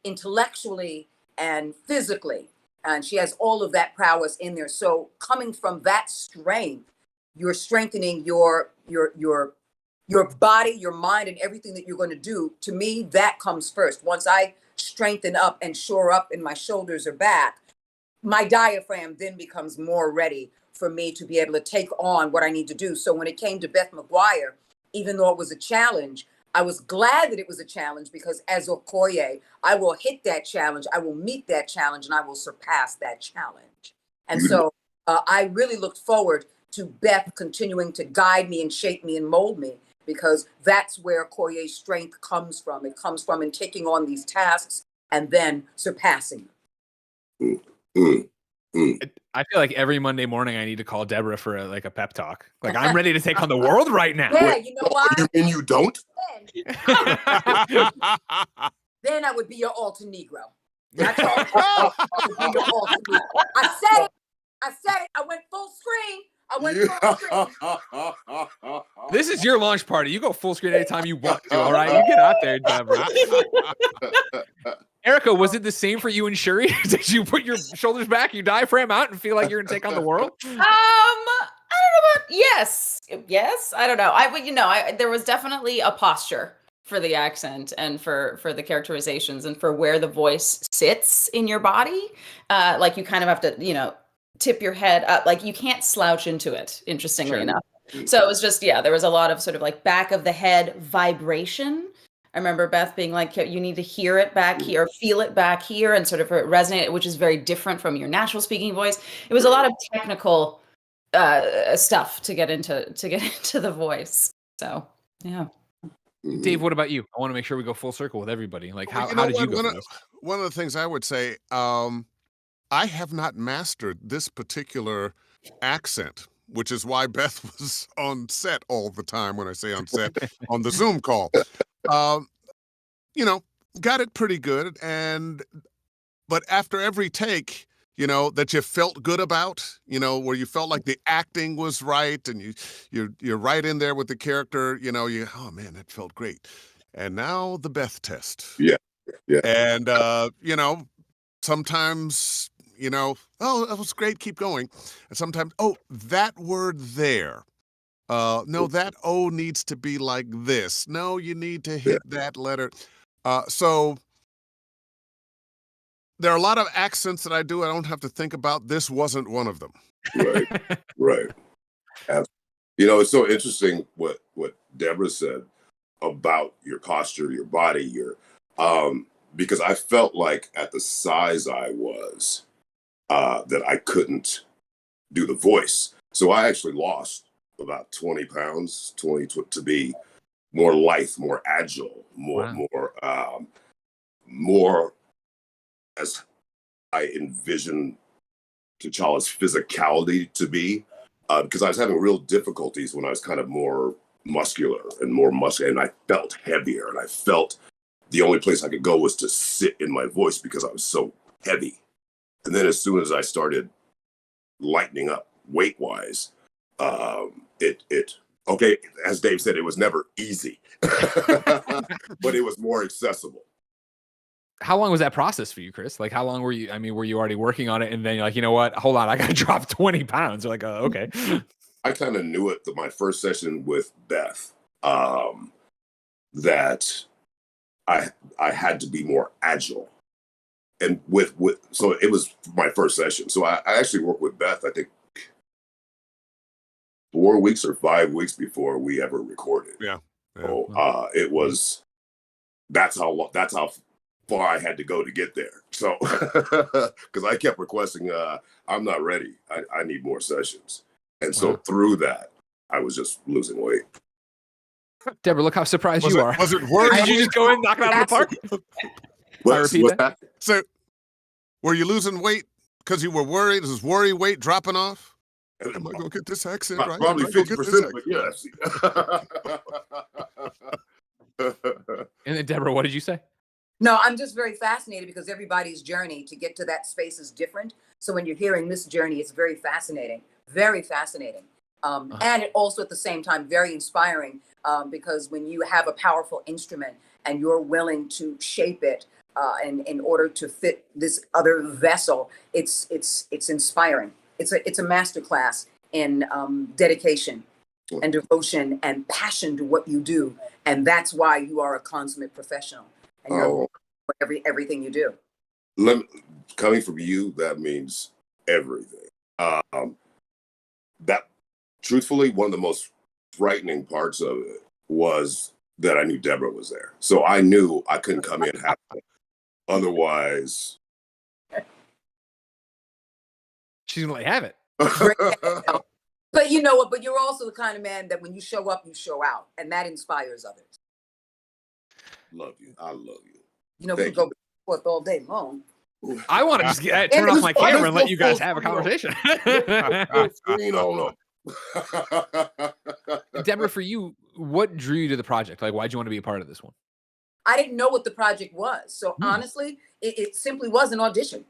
intellectually and physically, and she has all of that prowess in there. So coming from that strength, you're strengthening your body, your mind, and everything that you're going to do. To me, that comes first. Once I strengthen up and shore up and my shoulders are back, my diaphragm then becomes more ready for me to be able to take on what I need to do. So when it came to Beth McGuire, even though it was a challenge, I was glad that it was a challenge, because as Okoye, I will hit that challenge, I will meet that challenge, and I will surpass that challenge. And so I really looked forward to Beth continuing to guide me and shape me and mold me, because that's where Okoye's strength comes from. It comes from in taking on these tasks and then surpassing them. I feel like every Monday morning I need to call Deborah for a pep talk. Like, I'm ready to take on the world right now. Yeah, you know why? You mean you don't? Then I would be your alter Negro. That's all. I would be your alter Negro. I said it. I went full screen. This is your launch party. You go full screen anytime you want to. All right, you get out there, Deborah. Erica, was it the same for you and Shuri? Did you put your shoulders back, your diaphragm out, and feel like you're gonna take on the world? I don't know about yes. I don't know. There was definitely a posture for the accent and for the characterizations and for where the voice sits in your body. Like, you kind of have to, tip your head up. Like, you can't slouch into it, interestingly enough. So it was just, there was a lot of sort of like back of the head vibration. I remember Beth being like, you need to hear it back here, or feel it back here, and sort of resonate, which is very different from your natural speaking voice. It was a lot of technical stuff to get into the voice. So, yeah. Dave, what about you? I want to make sure we go full circle with everybody. Like, how did you go for this? One of the things I would say, I have not mastered this particular accent, which is why Beth was on set all the time. When I say on set, on the Zoom call, got it pretty good. But after every take, that you felt good about, where you felt like the acting was right, and you're right in there with the character, oh man, that felt great. And now the Beth test. Yeah. And sometimes, oh, that was great, keep going. And sometimes, oh, that word there. No, that O needs to be like this. No, you need to hit that letter. So there are a lot of accents that I do I don't have to think about. This wasn't one of them. Right. It's so interesting what Deborah said about your posture, your body, because I felt like at the size I was, that I couldn't do the voice. So I actually lost about 20 pounds, to be more lithe, more agile, more as I envisioned T'Challa's physicality to be, because I was having real difficulties when I was kind of more muscular, and I felt heavier, and I felt the only place I could go was to sit in my voice because I was so heavy. And then as soon as I started lightening up weight-wise, it Okay, as Dave said, it was never easy, but it was more accessible. How long was that process for you, Chris? Like, how long were you? I mean, were you already working on it, and then you're like, you know what? Hold on, I got to drop 20 pounds. You're like, okay. I kind of knew it my first session with Beth, that I had to be more agile, and so it was my first session. So I actually worked with Beth, I think 4 weeks or 5 weeks before we ever recorded. Yeah. So it was that's how far I had to go to get there. So because I kept requesting, I'm not ready. I need more sessions. And so through that, I was just losing weight. Deborah, look how surprised you are. Was it worry? Did you just go in, knock it out of the park? I repeat that. So, were you losing weight because you were worried? Is worry weight dropping off? Am I gonna get this accent right? Probably 50%, but yes. And then Deborah, what did you say? No, I'm just very fascinated because everybody's journey to get to that space is different. So when you're hearing this journey, it's very fascinating, very fascinating. And it also at the same time, very inspiring because when you have a powerful instrument and you're willing to shape it in order to fit this other vessel, it's inspiring. It's a masterclass in dedication and devotion and passion to what you do. And that's why you are a consummate professional. And you're everything you do. Coming from you, that means everything. That truthfully, one of the most frightening parts of it was that I knew Deborah was there. So I knew I couldn't come in half. Otherwise, she's gonna have it. But you know what? But you're also the kind of man that when you show up, you show out, and that inspires others. Love you. I love you. You know, we could go forth all day long. I want to just turn off my camera and let you guys have a conversation. Deborah, for you, what drew you to the project? Like, why'd you want to be a part of this one? I didn't know what the project was. So honestly, it simply was an audition.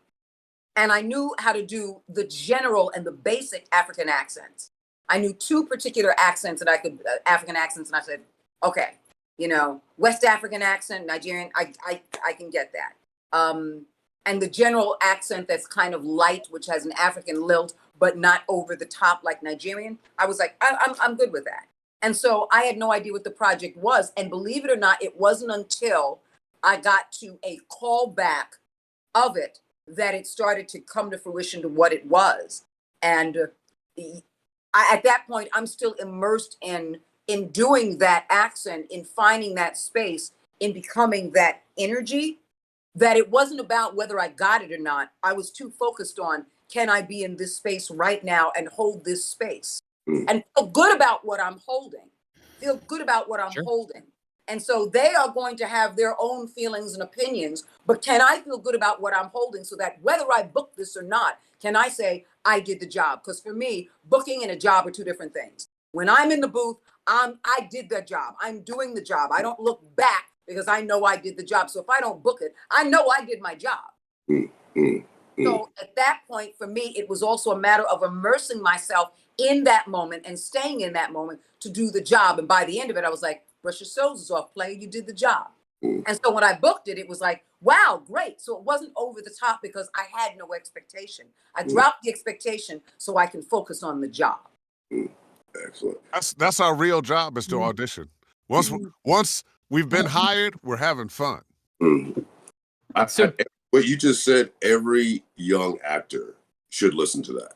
And I knew how to do the general and the basic African accents. I knew two particular accents that I could, African accents, and I said, okay, you know, West African accent, Nigerian, I can get that. And the general accent that's kind of light, which has an African lilt, but not over the top like Nigerian. I was like, I'm good with that. And so I had no idea what the project was. And believe it or not, it wasn't until I got to a callback of it that it started to come to fruition to what it was. And at that point, I'm still immersed in doing that accent, in finding that space, in becoming that energy, that it wasn't about whether I got it or not. I was too focused on, can I be in this space right now and hold this space and feel good about what I'm holding, feel good about what I'm holding. And so they are going to have their own feelings and opinions, but can I feel good about what I'm holding so that whether I book this or not, can I say I did the job? Because for me, booking and a job are two different things. When I'm in the booth, I did the job. I'm doing the job. I don't look back because I know I did the job. So if I don't book it, I know I did my job. So at that point, for me, it was also a matter of immersing myself in that moment and staying in that moment to do the job. And by the end of it, I was like, brush your shoulders off, player, you did the job. And so when I booked it, it was like, wow, great. So it wasn't over the top because I had no expectation. I dropped the expectation so I can focus on the job. Excellent. That's our real job, is to audition. Once we've been hired, we're having fun. What you just said, every young actor should listen to that.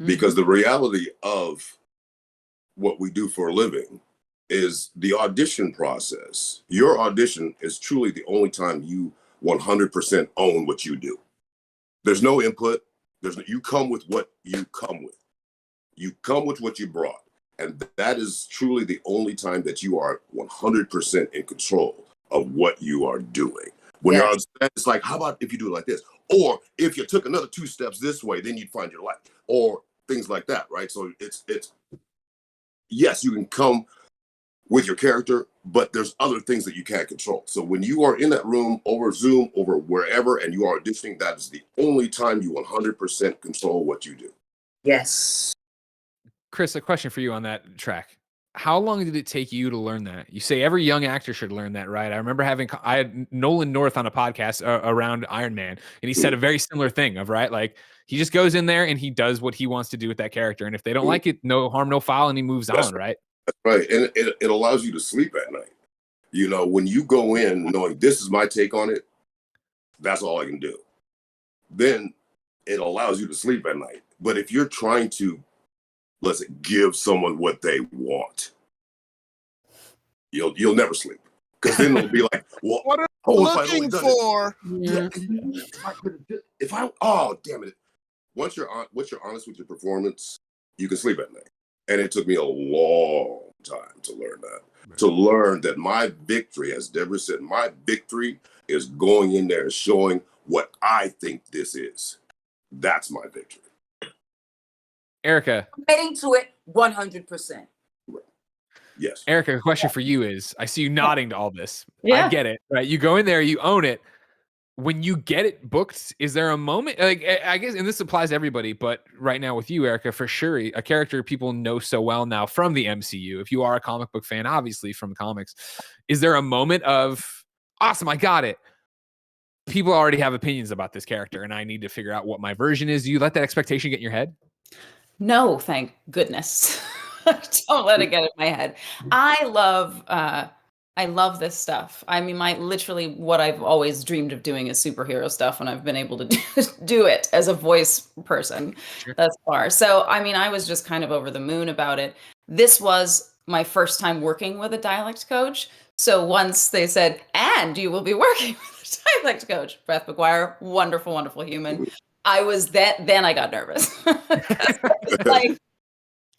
Because the reality of what we do for a living is the audition process. Your audition is truly the only time you 100% own what you do. There's no input. You come with what you come with. You come with what you brought. And that is truly the only time that you are 100% in control of what you are doing. When you're on set, it's like, how about if you do it like this? Or if you took another 2 steps this way, then you'd find your life. Or things like that, right? So it's yes, you can come with your character, but there's other things that you can't control. So when you are in that room over Zoom, over wherever, and you are auditioning, that is the only time you 100% control what you do. Yes. Chris, a question for you on that track. how long did it take you to learn that? You say every young actor should learn that, right? I remember I had Nolan North on a podcast around Iron Man, and he said a very similar thing of, right, like he just goes in there and he does what he wants to do with that character, and if they don't like it, no harm, no foul, and he moves on, right? That's right, and it allows you to sleep at night. You know, when you go in knowing this is my take on it, that's all I can do. Then it allows you to sleep at night. But if you're trying to, let's say, give someone what they want, you'll never sleep, because then they'll be like, "Well, What are oh, you if I'd only looking done it- for? if I oh damn it!" Once you're honest with your performance, you can sleep at night. And it took me a long time to learn that. Right. To learn that my victory, as Deborah said, my victory is going in there and showing what I think this is. That's my victory. Erica. Committing to it 100%. Yes. Erica, a question for you is, I see you nodding to all this. Yeah. I get it, right? You go in there, you own it. When you get it booked, is there a moment, like, I guess, and this applies to everybody, but right now with you, Erica, for sure, a character people know so well now from the MCU, if you are a comic book fan, obviously from comics, is there a moment of, awesome, I got it? People already have opinions about this character and I need to figure out what my version is. Do you let that expectation get in your head? No, thank goodness. Don't let it get in my head. I love this stuff. I mean, literally what I've always dreamed of doing is superhero stuff, and I've been able to do it as a voice person thus far. So, I mean, I was just kind of over the moon about it. This was my first time working with a dialect coach. So once they said, and you will be working with a dialect coach, Beth McGuire, wonderful, wonderful human. I was then I got nervous. Like,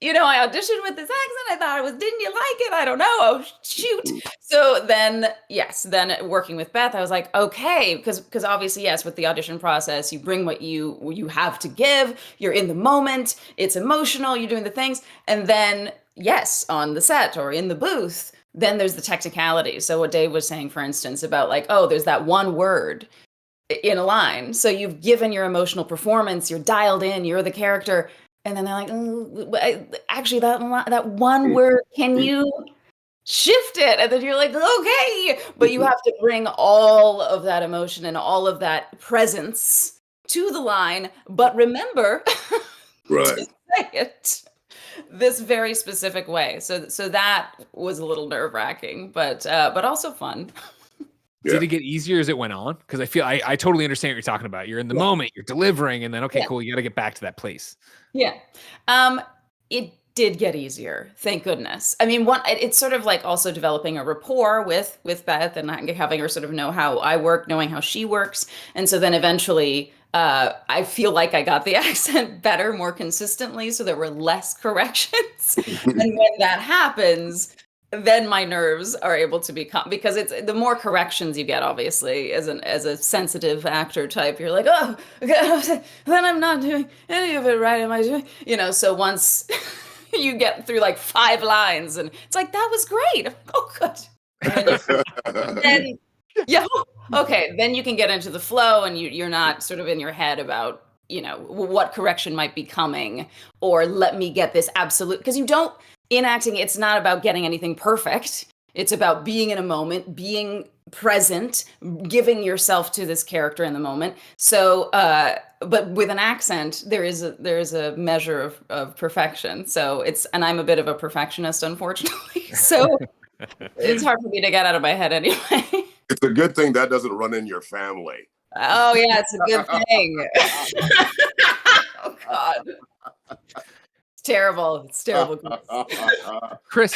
you know, I auditioned with this accent. I thought it was, didn't you like it? I don't know. Oh, shoot. So then, yes, then working with Beth, I was like, okay, because obviously, yes, with the audition process, you bring what you have to give. You're in the moment. It's emotional. You're doing the things. And then, yes, on the set or in the booth, then there's the technicalities. So what Dave was saying, for instance, about like, oh, there's that one word in a line. So you've given your emotional performance. You're dialed in. You're the character. And then they're like, actually, that one word, can you shift it? And then you're like, okay. But you have to bring all of that emotion and all of that presence to the line. But remember Right. to say it this very specific way. So that was a little nerve-wracking, but also fun. Did it get easier as it went on? Because I feel I totally understand what you're talking about. You're in the moment, you're delivering, and then, okay, cool, you got to get back to that place. Yeah. It did get easier, thank goodness. I mean, it's sort of like also developing a rapport with Beth and having her sort of know how I work, knowing how she works. And so then eventually I feel like I got the accent better, more consistently, so there were less corrections. And when that happens, then my nerves are able to become, because it's the more corrections you get, obviously, as a sensitive actor type, you're like, oh, okay, then I'm not doing any of it right. Am I doing, so once you get through like 5 lines and it's like, that was great. Oh, good. Then, yeah, okay. Then you can get into the flow and you're not sort of in your head about, what correction might be coming, or let me get this absolute, because in acting, it's not about getting anything perfect. It's about being in a moment, being present, giving yourself to this character in the moment. So, but with an accent, there is a measure of perfection. So and I'm a bit of a perfectionist, unfortunately. So it's hard for me to get out of my head anyway. It's a good thing that doesn't run in your family. Oh yeah, it's a good thing. Oh God. Terrible. It's terrible. Chris,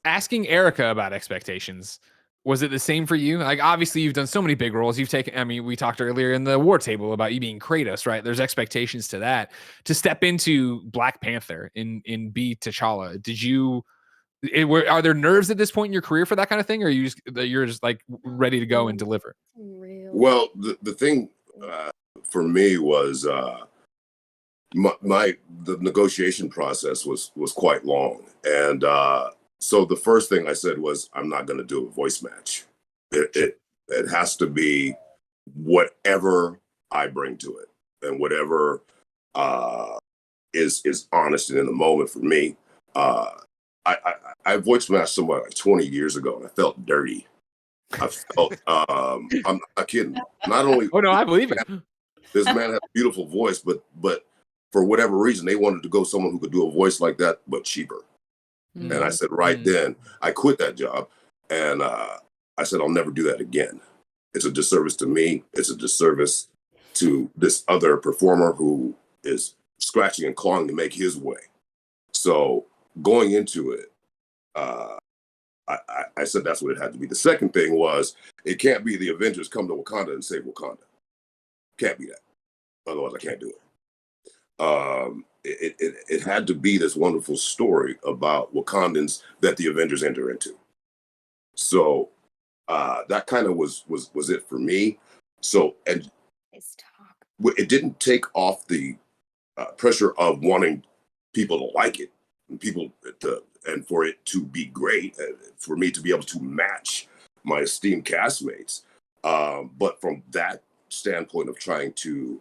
asking Erica about expectations, was it the same for you? Like, obviously, you've done so many big roles. You've taken, I mean, we talked earlier in the War Table about you being Kratos, right? There's expectations to that. To step into Black Panther and be T'Challa, are there nerves at this point in your career for that kind of thing? Or you're just like ready to go and deliver? Well, the thing for me was the negotiation process was quite long, and so the first thing I said was, I'm not going to do a voice match. It has to be whatever I bring to it, and whatever is honest and in the moment for me. I voice matched somebody like 20 years ago, and I felt dirty. I felt I'm not kidding. Not only Oh no, I believe it. this man had a beautiful voice, but for whatever reason, they wanted to go someone who could do a voice like that, but cheaper. And I said, right then, I quit that job, and I said, I'll never do that again. It's a disservice to me. It's a disservice to this other performer who is scratching and clawing to make his way. So going into it, I said that's what it had to be. The second thing was, it can't be the Avengers come to Wakanda and save Wakanda. Can't be that. Otherwise, I can't do it. It had to be this wonderful story about Wakandans that the Avengers enter into. So that kind of was it for me. So, and it didn't take off the pressure of wanting people to like it, and for it to be great, for me to be able to match my esteemed castmates. But from that standpoint of trying to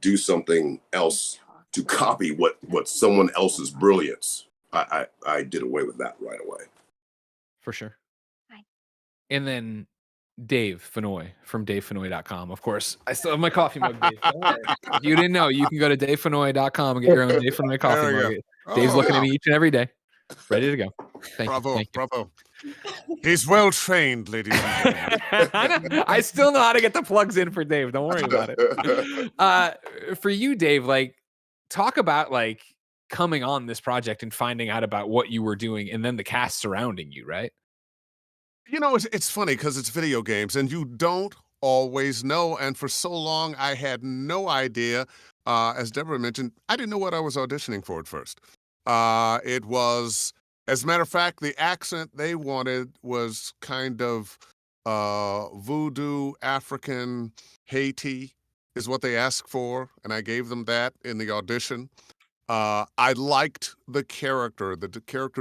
do something else to copy what someone else's brilliance, I did away with that right away. For sure. And then Dave Fenoy from DaveFenoy.com. Of course, I still have my coffee mug, Dave. If you didn't know, you can go to DaveFenoy.com and get your own Dave Fenoy coffee mug. Dave's looking at me each and every day, ready to go. Bravo, you. bravo. He's well trained, ladies and gentlemen. I still know how to get the plugs in for Dave. Don't worry about it. For you, Dave, like, talk about like coming on this project and finding out about what you were doing, and then the cast surrounding you, right? You know, it's funny because it's video games, and you don't always know. And for so long, I had no idea. As Deborah mentioned, I didn't know what I was auditioning for at first. It was, as a matter of fact, the accent they wanted was kind of voodoo, African, Haiti is what they asked for, and I gave them that in the audition. I liked the character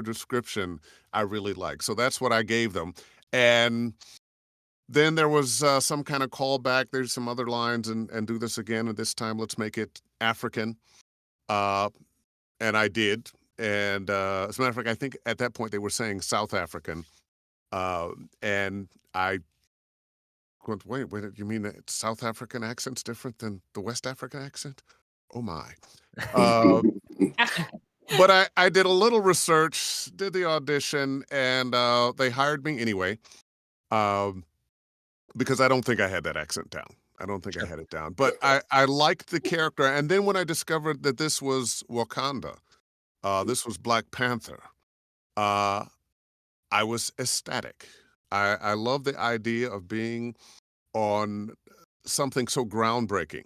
description I really liked. So that's what I gave them. And then there was some kind of callback. There's some other lines, and do this again, and this time let's make it African. And I did. And as a matter of fact, I think at that point they were saying South African. And I went, wait, you mean that South African accent's different than the West African accent? Oh my. But I did a little research, did the audition, and they hired me anyway, because I don't think I had that accent down. I don't think I had it down. But I liked the character. And then when I discovered that this was Wakanda, this was Black Panther, I was ecstatic. I love the idea of being on something so groundbreaking.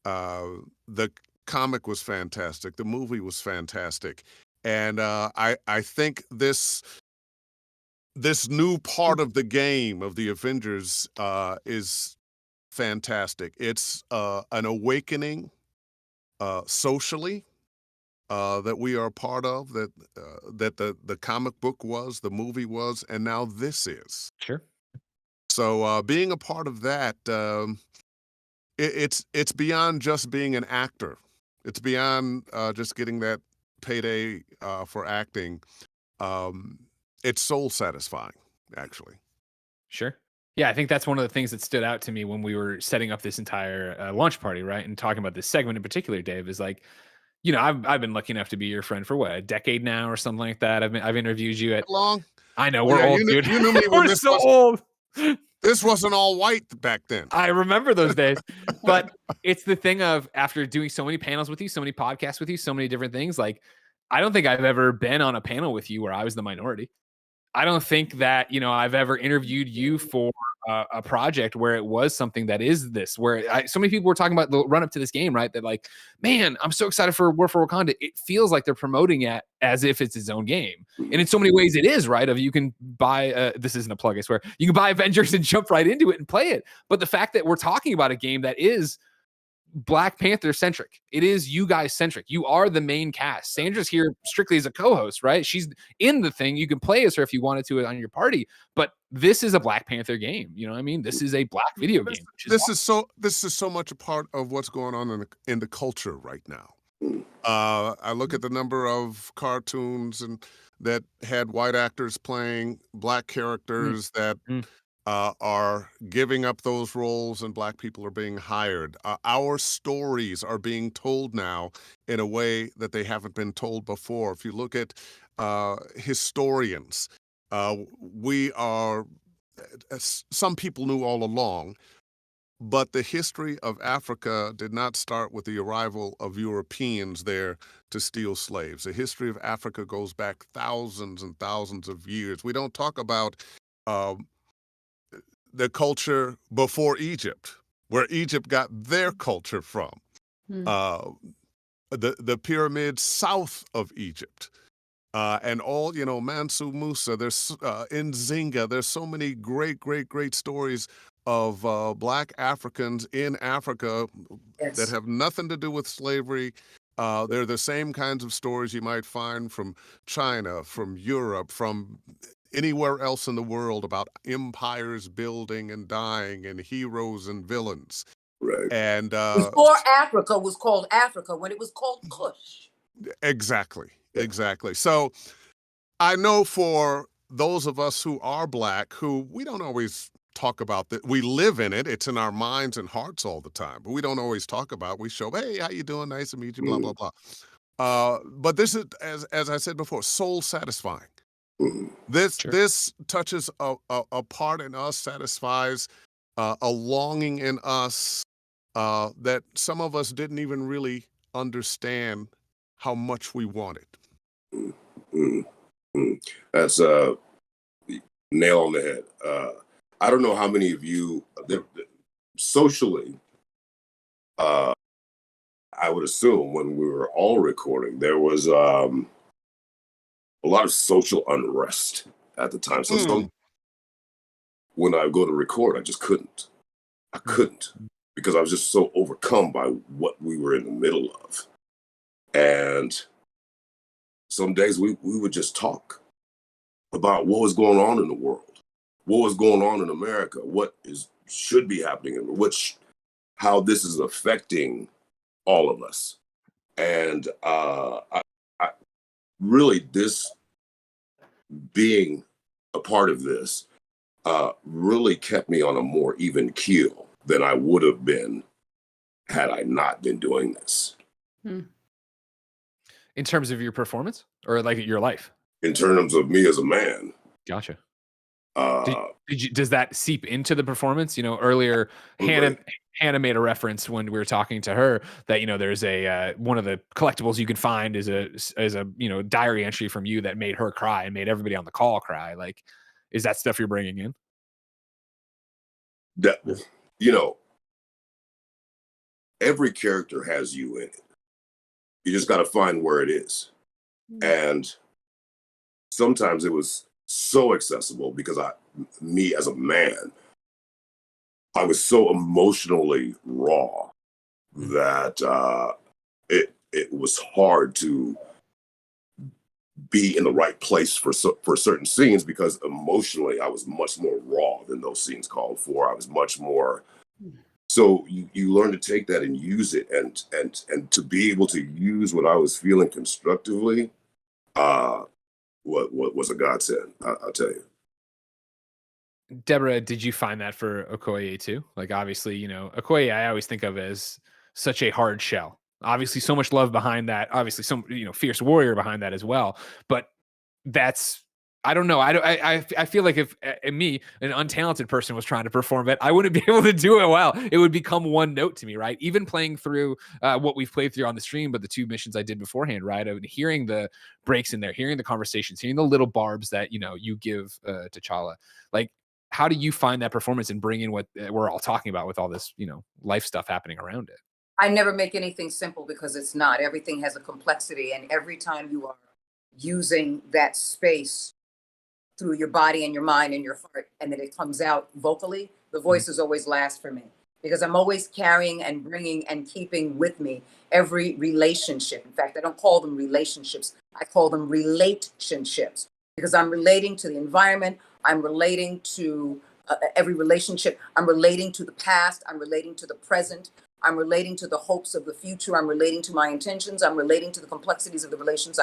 The comic was fantastic. The movie was fantastic. And I think this new part of the game of the Avengers is fantastic. It's an awakening socially that we are a part of, that the comic book was, the movie was, and now this is. Sure. So being a part of that, it's beyond just being an actor. It's beyond just getting that payday for acting. It's soul satisfying, actually. Sure. Yeah, I think that's one of the things that stood out to me when we were setting up this entire launch party, right? And talking about this segment in particular, Dave, is like, you know, I've been lucky enough to be your friend for what, a decade now or something like that. I've interviewed you at long. I know we're old, dude. You knew me when we're this so was, old. This wasn't all white back then. I remember those days. But it's the thing of, after doing so many panels with you, so many podcasts with you, so many different things, like, I don't think I've ever been on a panel with you where I was the minority. I don't think that, you know, I've ever interviewed you for a project where it was something that is this, where so many people were talking about the run up to this game, right? That like, man, I'm so excited for War for Wakanda. It feels like they're promoting it as if it's its own game. And in so many ways it is, right? Of you can buy, this isn't a plug, I swear. You can buy Avengers and jump right into it and play it. But the fact that we're talking about a game that is Black Panther centric, it is you guys centric. You are the main cast. Sandra's here strictly as a co-host, right? She's in the thing. You can play as her if you wanted to on your party, but this is a Black Panther game. You know what I mean? This is a Black video game. This is so much a part of what's going on in the culture right now. I look at the number of cartoons and that had white actors playing black characters that are giving up those roles and black people are being hired. Our stories are being told now in a way that they haven't been told before. If you look at historians, we are, some people knew all along, but the history of Africa did not start with the arrival of Europeans there to steal slaves. The history of Africa goes back thousands and thousands of years. We don't talk about the culture before Egypt, where Egypt got their culture from. The pyramids south of Egypt. And all, Mansu Musa, there's Nzinga, there's so many great stories of black Africans in Africa that have nothing to do with slavery. They're the same kinds of stories you might find from China, from Europe, from anywhere else in the world about empires building and dying and heroes and villains. Right. And before Africa was called Africa, when it was called Kush. Exactly. So I know for those of us who are black, who we don't always talk about that, we live in it. It's in our minds and hearts all the time, but we don't always talk about it. We show, hey, how you doing? Nice to meet you, blah, blah, blah. But this is, as I said before, soul satisfying. This touches a part in us, satisfies a longing in us that some of us didn't even really understand how much we wanted. That's nail on the head. I don't know how many of you socially, I would assume when we were all recording, there was a lot of social unrest at the time. So when I go to record, I just couldn't. I couldn't because I was just so overcome by what we were in the middle of. And some days we would just talk about what was going on in the world, what was going on in America, what should be happening, and how this is affecting all of us. And I really, this being a part of this really kept me on a more even keel than I would have been had I not been doing this. In terms of your performance or like your life? In terms of me as a man. Gotcha. Does that seep into the performance? Earlier Hannah made a reference when we were talking to her that there's a one of the collectibles you could find is a diary entry from you that made her cry and made everybody on the call cry. Like, is that stuff you're bringing in? That every character has you in it. You just got to find where it is. And sometimes it was so accessible because me as a man, I was so emotionally raw that it was hard to be in the right place for certain scenes because emotionally I was much more raw than those scenes called for. I was much more. So you learn to take that and use it, and to be able to use what I was feeling constructively, what was a godsend. I'll tell you. Deborah, did you find that for Okoye too? Like, obviously, Okoye, I always think of as such a hard shell. Obviously, so much love behind that. Obviously, some fierce warrior behind that as well. But that's, I don't know. I feel like if me, an untalented person, was trying to perform it, I wouldn't be able to do it well. It would become one note to me, right? Even playing through what we've played through on the stream, but the 2 missions I did beforehand, right? I would hearing the breaks in there, hearing the conversations, hearing the little barbs that you give T'Challa. Like, how do you find that performance and bring in what we're all talking about with all this life stuff happening around it? I never make anything simple because it's not. Everything has a complexity, and every time you are using that space through your body and your mind and your heart, and then it comes out vocally, the voice is always last for me because I'm always carrying and bringing and keeping with me every relationship. In fact, I don't call them relationships. I call them relationships because I'm relating to the environment. I'm relating to every relationship. I'm relating to the past. I'm relating to the present. I'm relating to the hopes of the future. I'm relating to my intentions. I'm relating to the complexities of the relationships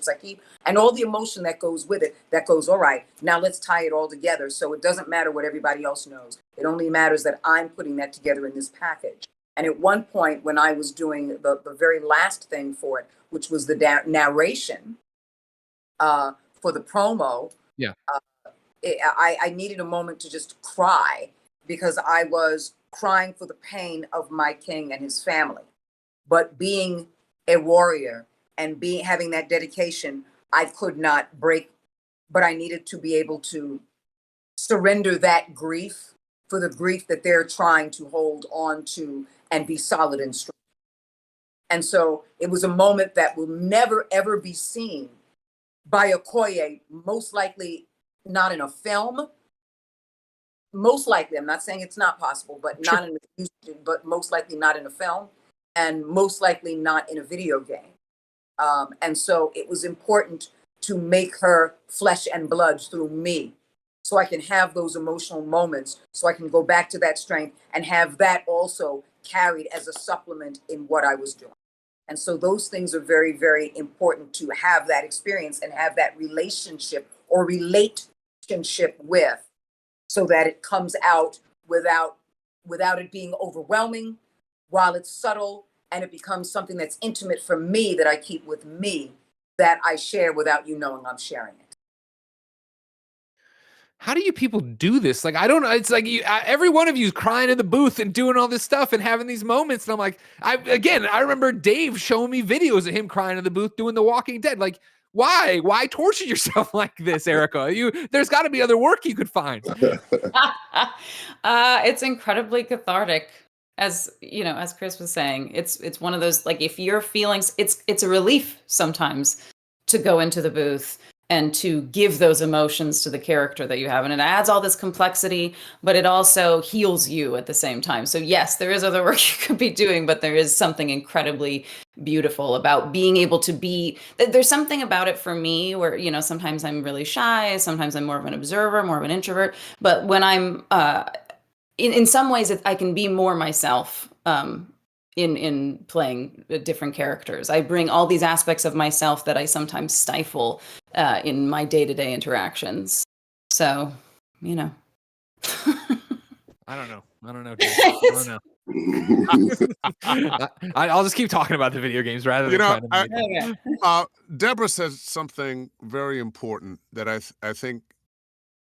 I keep, and all the emotion that goes with it. That goes, all right, now let's tie it all together. So it doesn't matter what everybody else knows. It only matters that I'm putting that together in this package. And at one point, when I was doing the very last thing for it, which was the narration for the promo, Yeah. I needed a moment to just cry, because I was crying for the pain of my king and his family. But being a warrior and having that dedication, I could not break, but I needed to be able to surrender that grief for the grief that they're trying to hold on to and be solid and strong. And so it was a moment that will never, ever be seen by Okoye, most likely not in a film. Most likely, I'm not saying it's not possible, but not in but most likely not in a film, and most likely not in a video game. And so it was important to make her flesh and blood through me, so I can have those emotional moments, so I can go back to that strength and have that also carried as a supplement in what I was doing. And so those things are very, very important to have that experience and have that relationship or relationship with, so that it comes out without it being overwhelming, while it's subtle, and it becomes something that's intimate for me, that I keep with me, that I share without you knowing I'm sharing it. How do you people do this? Like, I don't know. It's like every one of you is crying in the booth and doing all this stuff and having these moments. And I'm like, I remember Dave showing me videos of him crying in the booth doing The Walking Dead. Like, why? Why torture yourself like this, Erica? There's got to be other work you could find. It's incredibly cathartic. As you know, as Chris was saying, it's one of those, like, if your feelings, it's a relief sometimes to go into the booth and to give those emotions to the character that you have. And it adds all this complexity, but it also heals you at the same time. So yes, there is other work you could be doing, but there is something incredibly beautiful about being able to be, there's something about it for me where, you know, sometimes I'm really shy, sometimes I'm more of an observer, more of an introvert. But when I'm, in some ways, I can be more myself, in playing different characters. I bring all these aspects of myself that I sometimes stifle in my day-to-day interactions. So, you know. I don't know. Dave. I don't know. I'll just keep talking about the video games rather than trying to Deborah says something very important that I think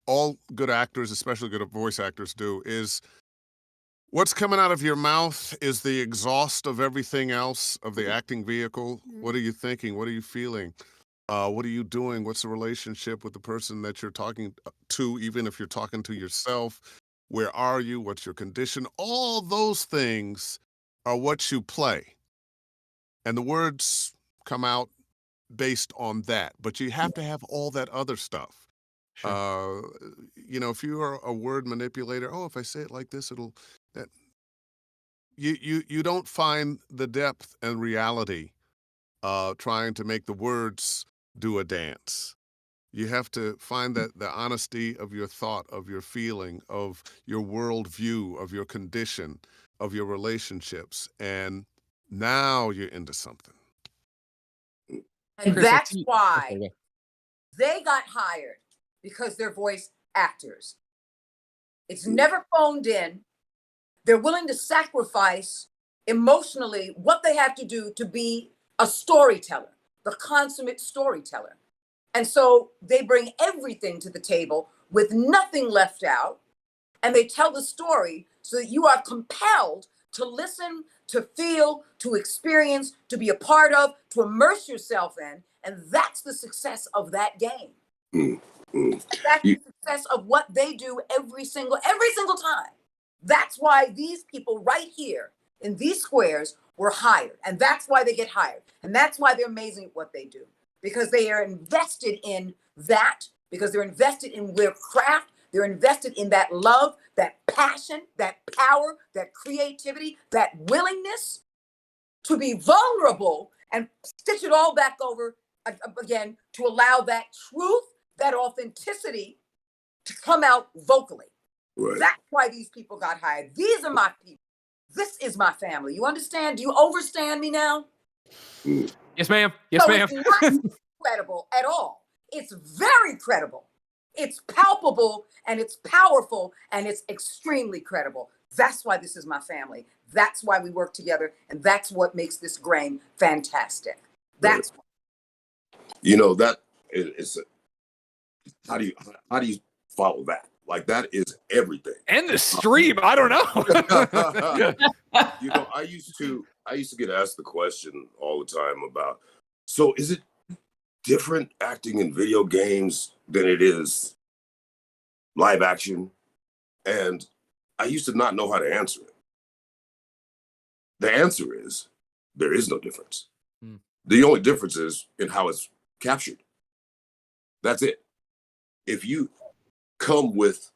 all good actors, especially good voice actors, do, is what's coming out of your mouth is the exhaust of everything else, of the acting vehicle. What are you thinking? What are you feeling? What are you doing? What's the relationship with the person that you're talking to, even if you're talking to yourself? Where are you? What's your condition? All those things are what you play. And the words come out based on that. But you have to have all that other stuff. Sure. You know, if you are a word manipulator, if I say it like this, it'll that you don't find the depth and reality trying to make the words do a dance. You have to find that the honesty of your thought, of your feeling, of your worldview, of your condition, of your relationships, and now you're into something. And that's why they got hired, because they're voice actors. It's never phoned in. They're willing to sacrifice emotionally what they have to do to be a storyteller, the consummate storyteller. And so they bring everything to the table with nothing left out, and they tell the story so that you are compelled to listen, to feel, to experience, to be a part of, to immerse yourself in. And that's the success of that game. That's the success of what they do every single time. That's why these people right here in these squares were hired. And that's why they get hired. And that's why they're amazing at what they do. Because they are invested in that, because they're invested in their craft, they're invested in that love, that passion, that power, that creativity, that willingness to be vulnerable and stitch it all back over again, to allow that truth, that authenticity to come out vocally. Right. That's why these people got hired. These are my people. This is my family. You understand? Do you overstand me now? Yes, ma'am. Yes, So ma'am. it's not credible at all. It's very credible. It's palpable and it's powerful and it's extremely credible. That's why this is my family. That's why we work together, and that's what makes this game fantastic. That's You know, that is how do you follow that? Like, that is everything. And the stream. I don't know. You know, I used to get asked the question all the time about, so is it different acting in video games than it is live action? And I used to not know how to answer it. The answer is there is no difference. The only difference is in how it's captured. That's it. If you come with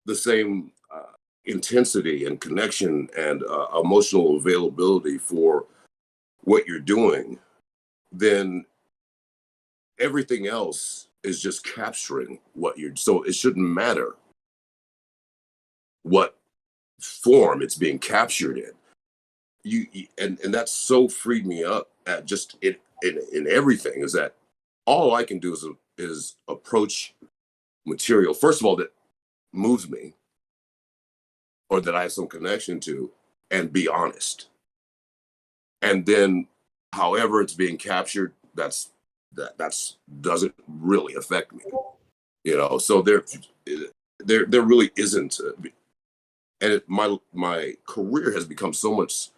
the same intensity and connection and emotional availability for what you're doing, then everything else is just capturing what you're. So it shouldn't matter what form it's being captured in. And that so freed me up at just in everything, is that all I can do is approach material, first of all, that moves me or that I have some connection to, and be honest. And then however it's being captured, that doesn't really affect me. You know, so there really isn't my career has become so much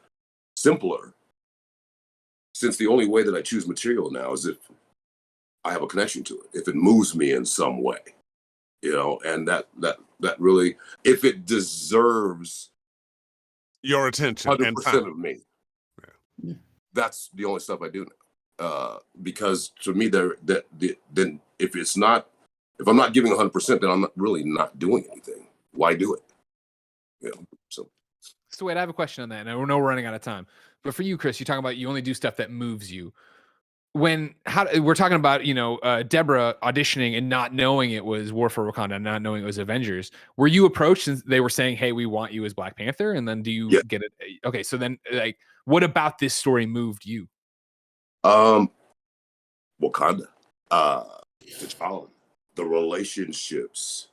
simpler, since the only way that I choose material now is if I have a connection to it, if it moves me in some way, you know, and that really, if it deserves your attention 100% of me, that's the only stuff I do now. Because to me, then if I'm not giving 100%, then I'm really not doing anything. Why do it? You know, so. So wait, I have a question on that, and I know we're running out of time. But for you, Chris, you're talking about you only do stuff that moves you. We're talking about, Deborah auditioning and not knowing it was War for Wakanda, not knowing it was Avengers. Were you approached and they were saying, "Hey, we want you as Black Panther"? And then do you get it? Okay, so then what about this story moved you? Wakanda, T'Challa, the relationships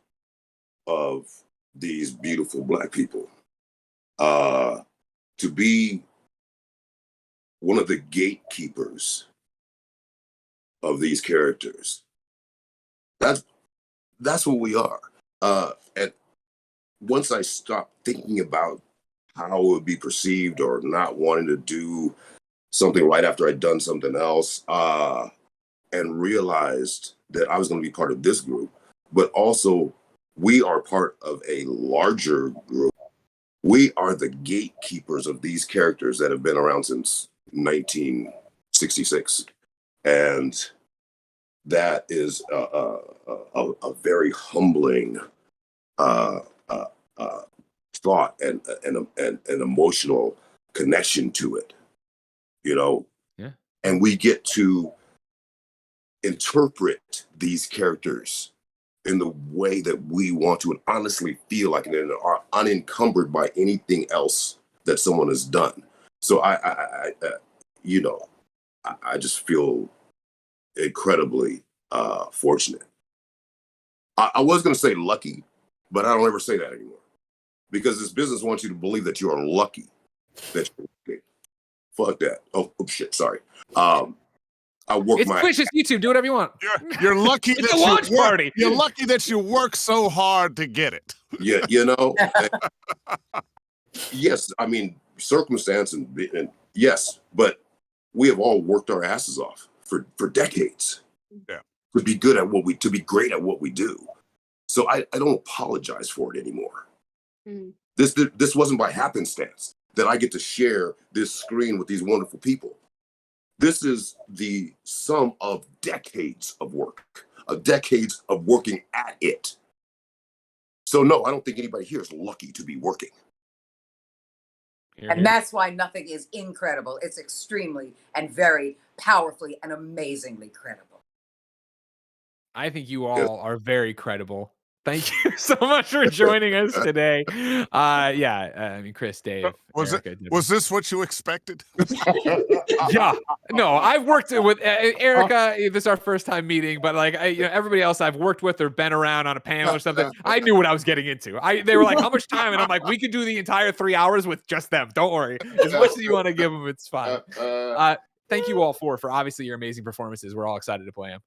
of these beautiful Black people, to be one of the gatekeepers of these characters. That's what we are. And once I stopped thinking about how it would be perceived or not wanting to do something right after I'd done something else, and realized that I was going to be part of this group, but also we are part of a larger group. We are the gatekeepers of these characters that have been around since 1966. And that is a very humbling thought and an emotional connection to it, you know? Yeah. And we get to interpret these characters in the way that we want to, and honestly feel like, and are unencumbered by anything else that someone has done. So I just feel incredibly fortunate. I was going to say lucky, but I don't ever say that anymore, because this business wants you to believe that you are lucky. That you're lucky. Fuck that. Oh shit. Sorry. I work It's Twitch, it's YouTube. Do whatever you want. You're lucky it's that a launch party. You're lucky that you work so hard to get it. Yeah, you know. Yes, I mean circumstance and yes, but we have all worked our asses off for decades. Yeah. To be great at what we do. So I don't apologize for it anymore. This wasn't by happenstance that I get to share this screen with these wonderful people. This is the sum of decades of work, of decades of working at it. So no, I don't think anybody here is lucky to be working. And that's why nothing is incredible. It's extremely and very powerfully and amazingly credible. I think you all are very credible. Thank you so much for joining us today. I mean, Chris, Dave, Erica, was this what you expected? Yeah, no, I've worked with Erica. This is our first time meeting, but like, everybody else I've worked with or been around on a panel or something, I knew what I was getting into. They were like, "How much time?" And I'm like, "We could do the entire 3 hours with just them. Don't worry. As much as you want to give them, it's fine." Thank you all for obviously your amazing performances. We're all excited to play them.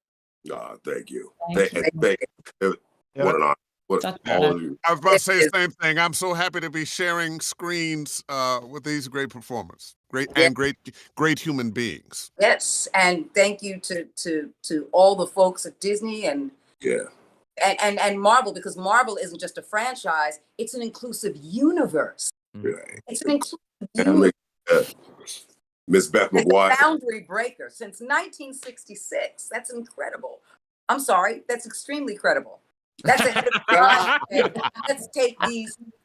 Thank you. Thank you. What an honor. What all of you. I was about to say the same thing. I'm so happy to be sharing screens with these great performers, great human beings. Yes, and thank you to all the folks at Disney and Marvel, because Marvel isn't just a franchise; it's an inclusive universe. Right. It's an inclusive universe. Miss Beth McGuire. Boundary breaker since 1966. That's incredible. I'm sorry, that's extremely credible. That's ahead of time. Let's take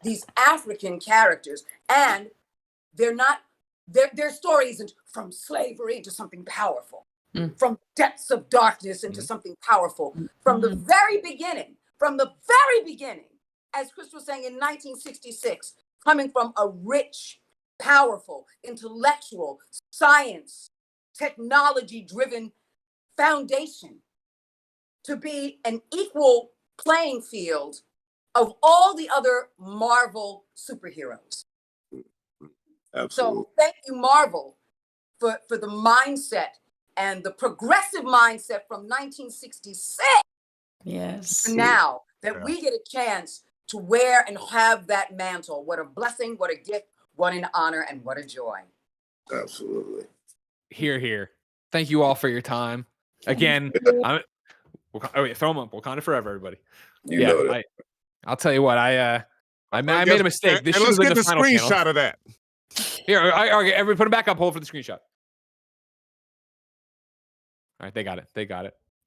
these African characters, and their story isn't from slavery into something powerful, from depths of darkness into something powerful. From the very beginning, as Chris was saying in 1966, coming from a rich, powerful, intellectual, science, technology-driven foundation to be an equal playing field of all the other Marvel superheroes. Absolutely. So thank you, Marvel, for the mindset and the progressive mindset from 1966 Yes. to now that we get a chance to wear and have that mantle. What a blessing, what a gift, what an honor, and what a joy. Absolutely. Here. Thank you all for your time. Again, throw them up. Wakanda forever, everybody. You know that. I'll tell you what, I made a mistake. This let's should get have been the the final screenshot panel. of that. Here, everybody put it back up. Hold for the screenshot. All right, they got it.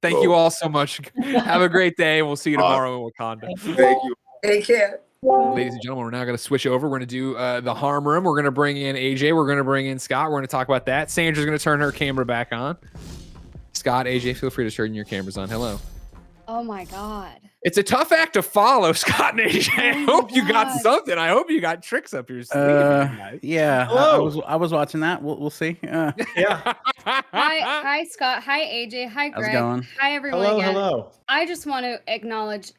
Thank you all so much. Have a great day. We'll see you tomorrow in Wakanda. Thank you. Take care. Ladies and gentlemen, we're now going to switch over. We're going to do the harm room. We're going to bring in AJ. We're going to bring in Scott. We're going to talk about that. Sandra's going to turn her camera back on. Scott, AJ, feel free to turn your cameras on. Hello. Oh my God. It's a tough act to follow, Scott and AJ. I hope you got something. I hope you got tricks up your sleeve. Yeah, I was watching that. We'll see. Hi, Scott. Hi, AJ. Hi, Greg. How's it going? Hi, everyone. Hello, again. hello. I just want to acknowledge,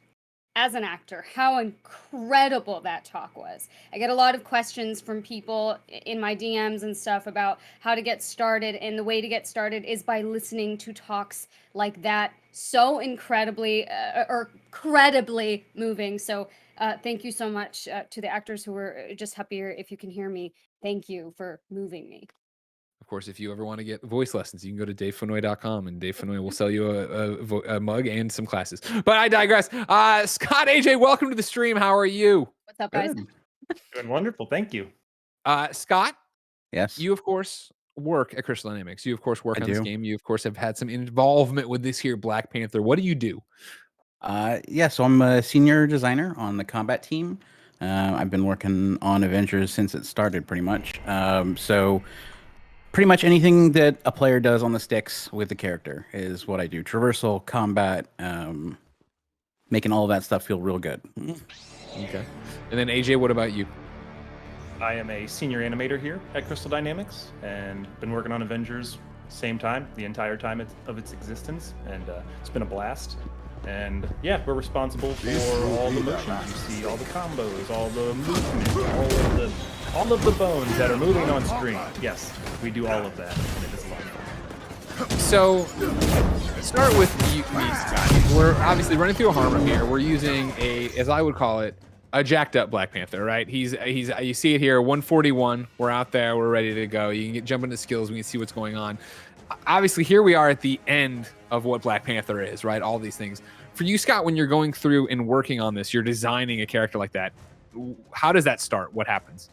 as an actor, how incredible that talk was. I get a lot of questions from people in my DMs and stuff about how to get started, and the way to get started is by listening to talks like that. So incredibly credibly moving. So thank you so much to the actors who were just happier. If you can hear me, thank you for moving me. Of course, if you ever want to get voice lessons, you can go to davefenoy.com and Dave Fenoy will sell you a mug and some classes. But I digress. Scott, AJ, welcome to the stream. How are you? What's up, guys? Doing wonderful. Thank you. Scott? Yes. You, of course, work at Crystal Dynamics. You, of course, work I on this do. game. You, of course, have had some involvement with this here Black Panther. What do you do? So I'm a senior designer on the combat team. I've been working on Avengers since it started, pretty much. So pretty much anything that a player does on the sticks with the character is what I do. Traversal, combat, making all of that stuff feel real good. Okay. And then AJ, what about you? I am a senior animator here at Crystal Dynamics and been working on Avengers same time, the entire time of its existence, and it's been a blast. And yeah, we're responsible for all the motions. You see all the combos, all the movement, all of the bones that are moving on screen. Yes, we do all of that, and it is fun. So, start with me, Scott. We're obviously running through a harm room here. We're using as I would call it, a jacked up Black Panther, right? He's you see it here, 141. We're out there. We're ready to go. You can jump into skills. We can see what's going on. Obviously, here we are at the end of what Black Panther is, right? All these things. For you, Scott, when you're going through and working on this, you're designing a character like that. How does that start? What happens?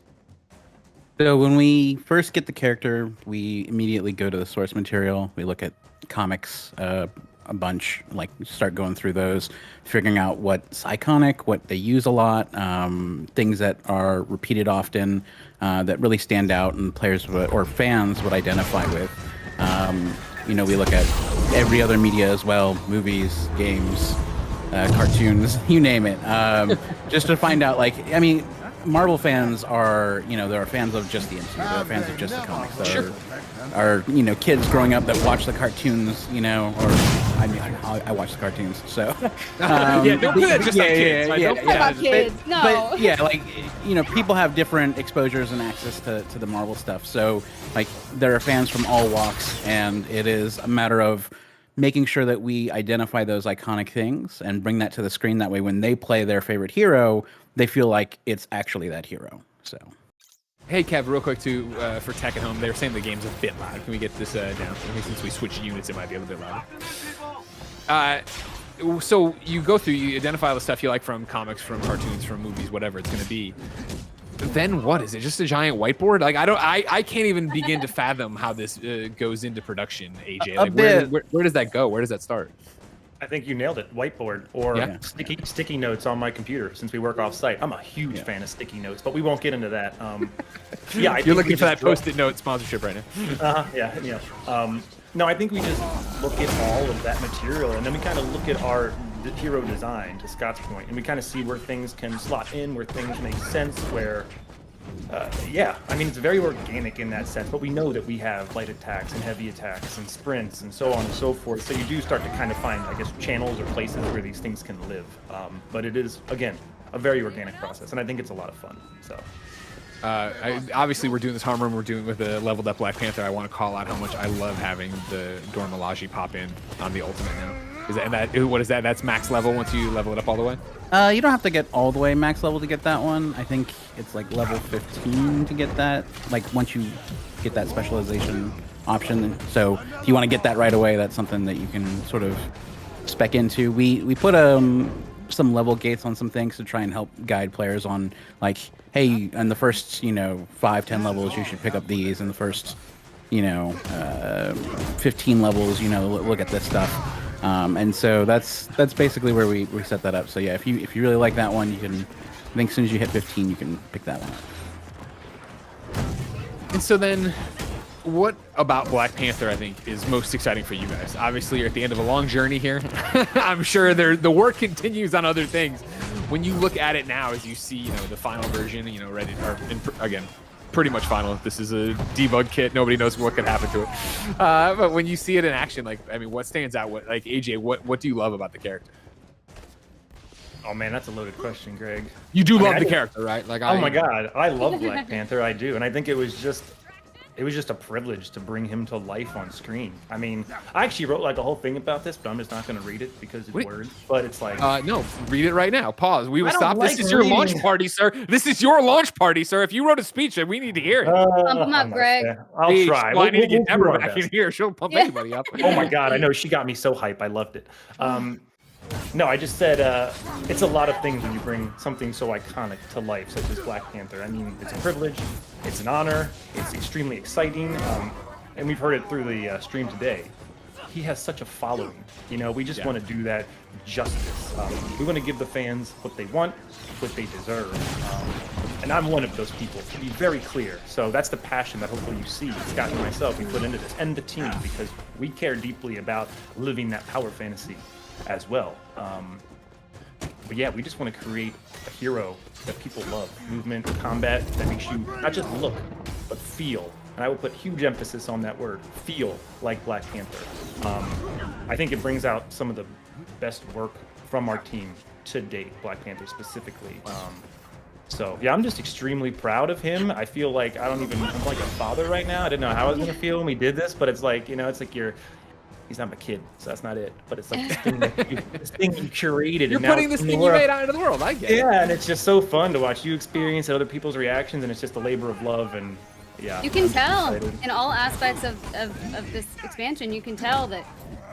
So when we first get the character, we immediately go to the source material. We look at comics a bunch, like start going through those, figuring out what's iconic, what they use a lot, things that are repeated often, that really stand out and players or fans would identify with. We look at every other media as well, movies, games, cartoons, you name it, just to find out. Like, I mean, Marvel fans are, there are fans of just the MCU, there are fans of just the comics. There are kids growing up that watch the cartoons, or I mean, I watch the cartoons, so yeah, don't put that just on kids. Don't put about kids. No. But yeah, like people have different exposures and access to the Marvel stuff. So like there are fans from all walks, and it is a matter of making sure that we identify those iconic things and bring that to the screen. That way, when they play their favorite hero, they feel like it's actually that hero. So. Hey, Kev, real quick, too, for tech at home, they were saying the game's a bit loud. Can we get this down? I mean, since we switched units, it might be a little bit louder. So you go through, you identify all the stuff you like from comics, from cartoons, from movies, whatever it's going to be. Then what is it? Just a giant whiteboard? Like I can't even begin to fathom how this goes into production, AJ. Like where does that go? Where does that start? I think you nailed it. Whiteboard or sticky notes on my computer. Since we work off site, I'm a huge fan of sticky notes, but we won't get into that. Yeah, you're looking for that post-it note sponsorship right now. No, I think we just look at all of that material, and then we kind of look at our hero design, to Scott's point, and we kind of see where things can slot in, where things make sense, where I mean, it's very organic in that sense, but we know that we have light attacks and heavy attacks and sprints and so on and so forth. So you do start to kind of find, I guess, channels or places where these things can live. But it is, again, a very organic process, and I think it's a lot of fun. So. Obviously, we're doing this harm room. We're doing with a leveled up Black Panther. I want to call out how much I love having the Dora Milaje pop in on the ultimate now. What is that? That's max level once you level it up all the way? You don't have to get all the way max level to get that one. I think it's like level 15 to get that. Like once you get that specialization option. So if you want to get that right away, that's something that you can sort of spec into. We put some level gates on some things to try and help guide players on, like, hey, in the first 5-10 levels you should pick up these. In the first 15 levels, look at this stuff. And so that's basically where we set that up. So yeah, if you really like that one, you can, I think as soon as you hit 15, you can pick that one up. And so then, what about Black Panther, I think, is most exciting for you guys? Obviously, you're at the end of a long journey here. I'm sure the work continues on other things. When you look at it now, as you see, the final version, ready, again, pretty much final. This is a debug kit. Nobody knows what could happen to it. But when you see it in action, like, I mean, what stands out? AJ, what do you love about the character? Oh man, that's a loaded question, Greg. You do love the character, right? Like, oh my God, I love Black Panther. I do, and I think it was just a privilege to bring him to life on screen. I mean, I actually wrote like a whole thing about this, but I'm just not going to read it because it's words. But it's like, no, read it right now. Pause. We will stop. This is your launch party, sir. This is your launch party, sir. If you wrote a speech, then we need to hear it. Pump him up, Greg. I'll try. I need to get Deborah back in here. She'll pump anybody up. Oh my God, I know, she got me so hype. I loved it. No, I just said it's a lot of things when you bring something so iconic to life, such as Black Panther. I mean, it's a privilege, it's an honor, it's extremely exciting, and we've heard it through the stream today. He has such a following. We just want to do that justice. We want to give the fans what they want, what they deserve. And I'm one of those people, to be very clear. So that's the passion that hopefully you see Scott and myself, we put into this, and the team, because we care deeply about living that power fantasy as well. But yeah, we just want to create a hero that people love. Movement, combat, that makes you not just look, but feel. And I will put huge emphasis on that word, feel like Black Panther. I think it brings out some of the best work from our team to date, Black Panther specifically. So yeah, I'm just extremely proud of him. I feel like I'm like a father right now. I didn't know how I was gonna feel when we did this, but it's like, it's like he's not my kid, so that's not it. But it's like this thing you curated. You're putting this thing you made out into the world. I get it. Yeah, and it's just so fun to watch you experience it, other people's reactions, and it's just a labor of love. And yeah, you can tell in all aspects of this expansion. You can tell that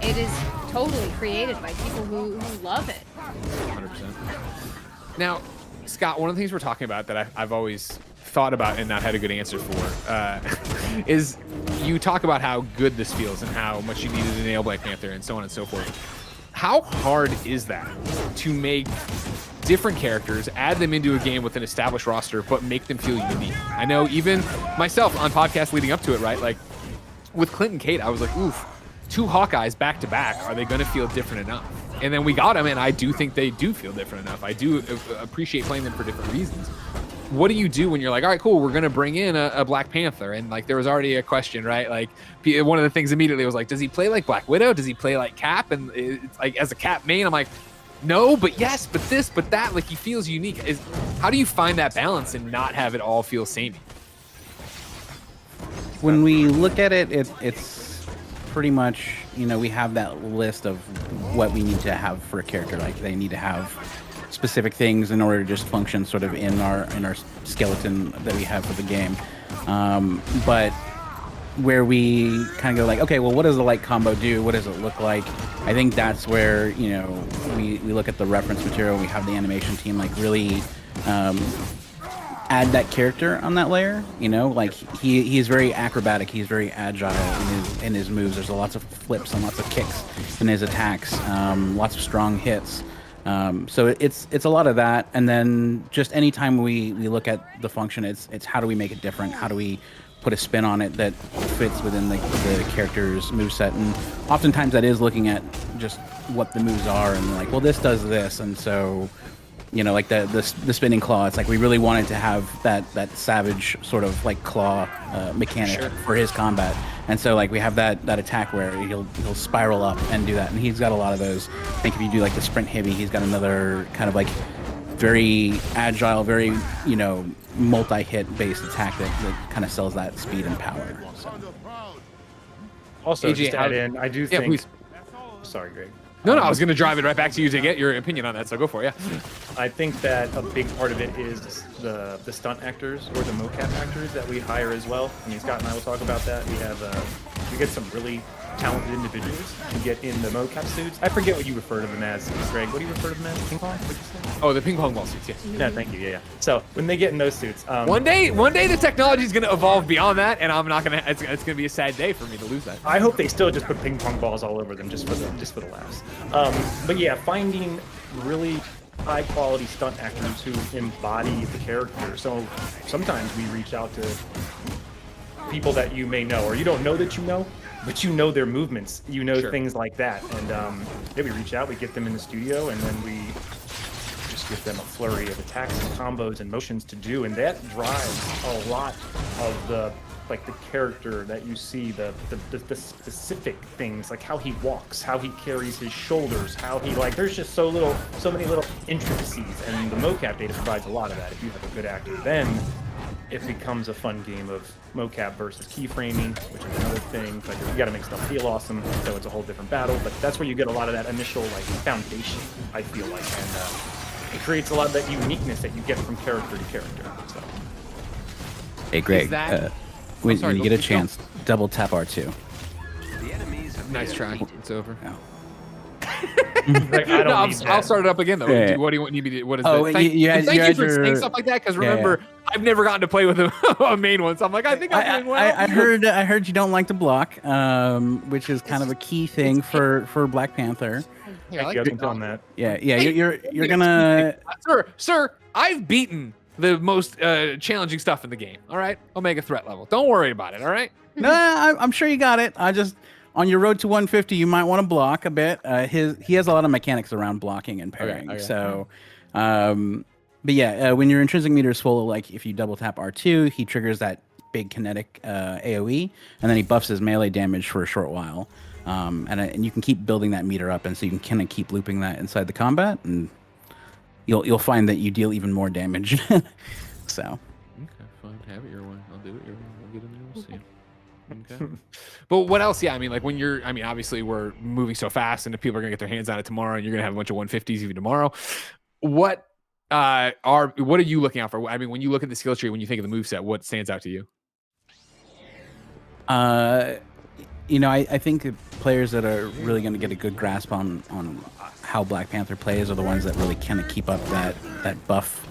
it is totally created by people who love it. 100%. Now, Scott, one of the things we're talking about that I've always thought about and not had a good answer for is you talk about how good this feels and how much you needed to nail Black Panther and so on and so forth. How hard is that to make different characters, add them into a game with an established roster, but make them feel unique? I know even myself on podcasts leading up to it, right? Like with Clint and Kate, I was like, oof, 2 Hawkeyes back to back. Are they going to feel different enough? and then we got them, and I do think they do feel different enough. I do appreciate playing them for different reasons. What do you do when you're like, all right, cool, we're gonna bring in a Black Panther, and like there was already a question, right? Like one of the things immediately was like, does he play like Black Widow? Does he play like Cap? And it's like as a Cap main, I'm like, no, but yes, but this, but that. Like he feels unique. How do you find that balance and not have it all feel samey? When we look at it, it's pretty much, we have that list of what we need to have for a character. Like they need to have specific things in order to just function sort of in our skeleton that we have for the game. But where we kind of go like, okay, well, what does the light combo do? What does it look like? I think that's where, we look at the reference material. We have the animation team like really add that character on that layer. Like he's very acrobatic. He's very agile in his moves. There's lots of flips and lots of kicks in his attacks. Lots of strong hits. So it's a lot of that. And then just anytime we look at the function, it's how do we make it different? How do we put a spin on it that fits within the character's moveset? And oftentimes that is looking at just what the moves are and like, well, this does this. And so, like the spinning claw, it's like we really wanted to have that savage sort of like claw mechanic for his combat. And so like we have that attack where he'll spiral up and do that. And he's got a lot of those. I think if you do like the sprint heavy, he's got another kind of like very agile, very, multi-hit based attack that kind of sells that speed and power. So. Also, AJ, just to add in, I do think... Please. Sorry, Greg. No, I was going to drive it right back to you to get your opinion on that, so go for it, yeah. I think that a big part of it is the stunt actors or the mocap actors that we hire as well. I mean, Scott and I will talk about that. We get some really talented individuals to get in the mocap suits. I forget what you refer to them as, Greg. What do you refer to them as? Ping pong? What'd you say? Oh, the ping pong ball suits, yeah. No, thank you. Yeah. So when they get in those suits, one day the technology is going to evolve beyond that, and I'm not going to. It's going to be a sad day for me to lose that. I hope they still just put ping pong balls all over them just for the laughs. But yeah, finding really high quality stunt actors who embody the character. So sometimes we reach out to people that you may know, or you don't know that you know, but you know their movements, things like that. And we reach out, we get them in the studio, and then we just give them a flurry of attacks and combos and motions to do, and that drives a lot of the character that you see, the specific things, like how he walks, how he carries his shoulders, how he there's just so many little intricacies, and the mocap data provides a lot of that. If you have a good actor, then it becomes a fun game of mocap versus keyframing, which is another thing. Like you got to make stuff feel awesome, so it's a whole different battle. But that's where you get a lot of that initial foundation, I feel like, and it creates a lot of that uniqueness that you get from character to character. So. Hey, Greg. When you get a chance, double tap R2. Nice try. It's over. No. I'll start it up again though. Yeah. What do you need me to? What is Oh, it? Thank you you for saying stuff like that, because remember, I've never gotten to play with a main one, so I'm like, I think I'm doing well. I heard you don't like to block, which is kind of a key thing for Black Panther. Yeah, on that. Yeah. You're gonna. Sir, I've beaten the most challenging stuff in the game. All right, Omega threat level. Don't worry about it. All right. No, I'm sure you got it. I just on your road to 150, you might want to block a bit. He has a lot of mechanics around blocking and parrying. Okay. So, but yeah, when your intrinsic meter is full, like if you double tap R2, he triggers that big kinetic AOE, and then he buffs his melee damage for a short while. And you can keep building that meter up, and so you can kind of keep looping that inside the combat, and you'll find that you deal even more damage. So. Okay, fine. Have it your way. I'll do it your way. I'll get in there. We'll see. Okay. But what else? Yeah, I mean, like when you're, I mean, obviously we're moving so fast, and if people are gonna get their hands on it tomorrow, and you're gonna have a bunch of 150s even tomorrow. What are you looking out for? I mean, when you look at the skill tree, when you think of the moveset, what stands out to you? I think the players that are really going to get a good grasp on how Black Panther plays are the ones that really kind of keep up that buff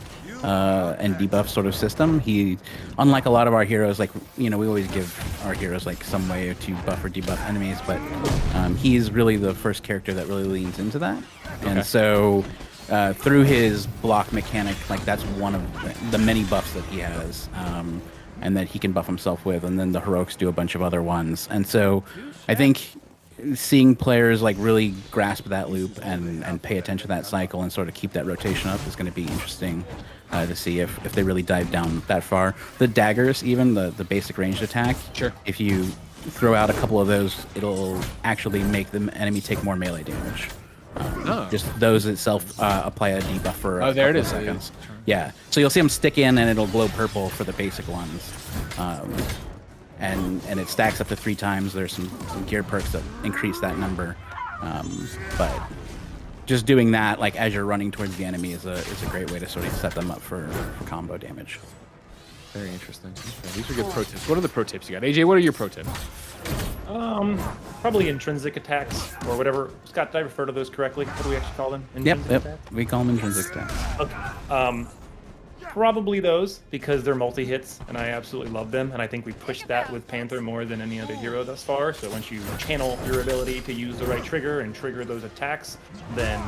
and debuff sort of system. He, unlike a lot of our heroes, like, we always give our heroes like some way to buff or debuff enemies, but he's really the first character that really leans into that. Okay. And so through his block mechanic, like that's one of the many buffs that he has. And that he can buff himself with, and then the heroics do a bunch of other ones. And so I think seeing players like really grasp that loop and pay attention to that cycle and sort of keep that rotation up is going to be interesting to see if they really dive down that far. The daggers, even the basic ranged attack, sure. If you throw out a couple of those, it'll actually make the enemy take more melee damage. Just those itself apply a debuff for a there it couple is. of seconds. Yeah, so you'll see them stick in and it'll glow purple for the basic ones. And it stacks up to 3 times. There's some gear perks that increase that number. But just doing that like as you're running towards the enemy is a great way to sort of set them up for combo damage. Very interesting. Okay, these are good pro tips. What are the pro tips you got? AJ, what are your pro tips? Probably intrinsic attacks or whatever. Scott, did I refer to those correctly? What do we actually call them? Intrinsic Yep. attacks? We call them intrinsic attacks. Okay. Probably those because they're multi-hits and I absolutely love them, and I think we pushed that with Panther more than any other hero thus far. So once you channel your ability to use the right trigger and trigger those attacks, then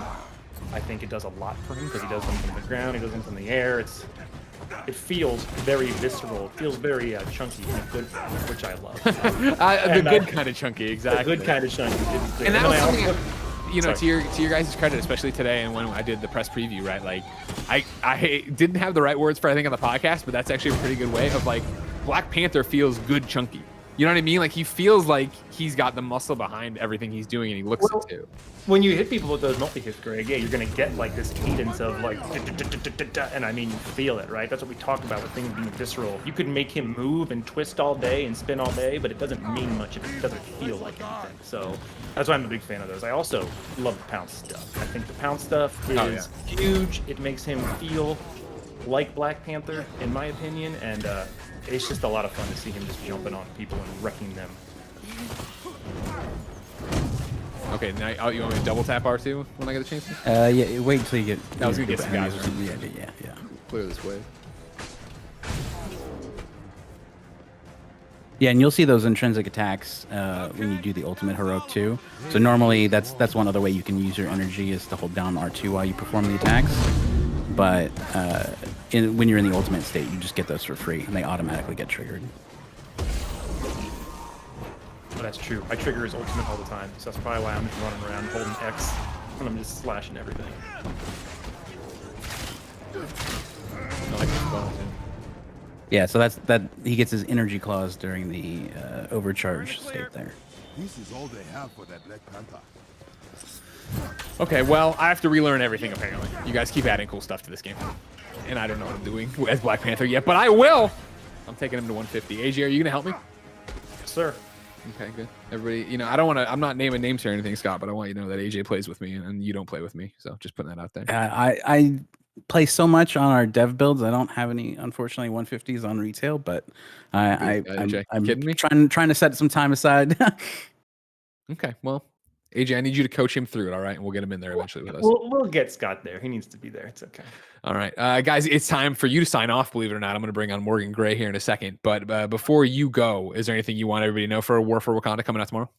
I think it does a lot for him because he does them from the ground, he does them from the air. It feels very visceral. It feels very chunky in a good way, which I love. The good kind of chunky, exactly. The good kind of chunky. And that was something, you know, to your guys' credit, especially today and when I did the press preview, right? Like, I didn't have the right words for everything on the podcast, but that's actually a pretty good way of like, Black Panther feels good chunky. You know what I mean? Like, he feels like he's got the muscle behind everything he's doing, and he looks it too. When you hit people with those multi-hits, Greg, yeah, you're gonna get like this cadence of like, and I mean, you feel it, right? That's what we talk about with things being visceral. You could make him move and twist all day and spin all day, but it doesn't mean much if it doesn't feel like anything. So that's why I'm a big fan of those. I also love the pounce stuff. I think the pounce stuff is huge. It makes him feel like Black Panther, in my opinion, and it's just a lot of fun to see him just jumping on people and wrecking them. Okay, now you want me to double tap R2 when I get a chance? Yeah, wait until you get. I was gonna get some guys. Yeah. Clear this way. Yeah, and you'll see those intrinsic attacks when you do the ultimate heroic too. So normally that's one other way you can use your energy is to hold down R2 while you perform the attacks. But when you're in the ultimate state, you just get those for free, and they automatically get triggered. Oh, that's true. I trigger his ultimate all the time, so that's probably why I'm just running around holding X, and I'm just slashing everything. I like this ball, too. Yeah, so that he gets his energy clause during the overcharge state there. This is all they have for that Black Panther. Okay, well, I have to relearn everything, apparently. You guys keep adding cool stuff to this game. And I don't know what I'm doing as Black Panther yet, but I will! I'm taking him to 150. AJ, are you going to help me? Yes, sir. Okay, good. Everybody, you know, I don't want to, I'm not naming names here or anything, Scott, but I want you to know that AJ plays with me and you don't play with me. So just putting that out there. I play so much on our dev builds. I don't have any, unfortunately, 150s on retail, but I'm kidding me? trying to set some time aside. Okay, well, AJ, I need you to coach him through it, all right? And we'll get him in there eventually with us. We'll get Scott there. He needs to be there. It's okay. All right. Guys, it's time for you to sign off, believe it or not. I'm going to bring on Morgan Gray here in a second. But before you go, is there anything you want everybody to know for War for Wakanda coming out tomorrow?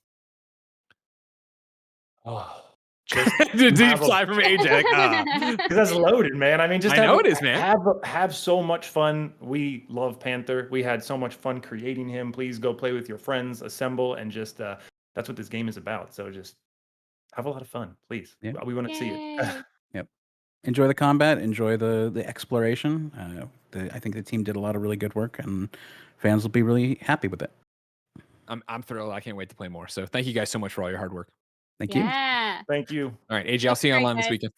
Oh, just the deep sigh from AJ. Because that's loaded, man. I mean, just I know it is, man. Have so much fun. We love Panther. We had so much fun creating him. Please go play with your friends, assemble, and just that's what this game is about. So just have a lot of fun, please. Yeah. We want to see it. Yep. Enjoy the combat. Enjoy the exploration. I think the team did a lot of really good work, and fans will be really happy with it. I'm thrilled. I can't wait to play more. So thank you guys so much for all your hard work. Thank you. Yeah. Thank you. All right, AJ, I'll see you online this weekend.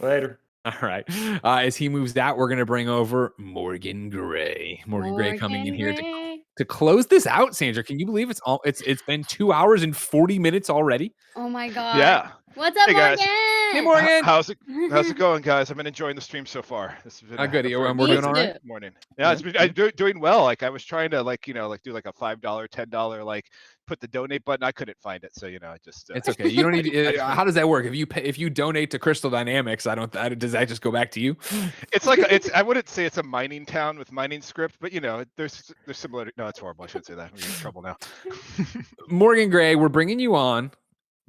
Later. All right. As he moves out, we're going to bring over Morgan Gray. Morgan Gray coming in here to close this out. Sandra, can you believe it's been 2 hours and 40 minutes already? Oh my god. Yeah. What's up, Hey, guys. Morgan? Hey, Morgan. How's it going, guys? I've been enjoying the stream so far. This has been good. We're Me doing all too. right. morning. Yeah, it's been doing well. Like I was trying to do like a $5, $10 like put the donate button. I couldn't find it, so I just. It's okay. You don't need. How does that work? If you donate to Crystal Dynamics, does that just go back to you? It's like I wouldn't say it's a mining town with mining script, but there's similar. No, it's horrible. I shouldn't say that. We're in trouble now. Morgan Gray, we're bringing you on.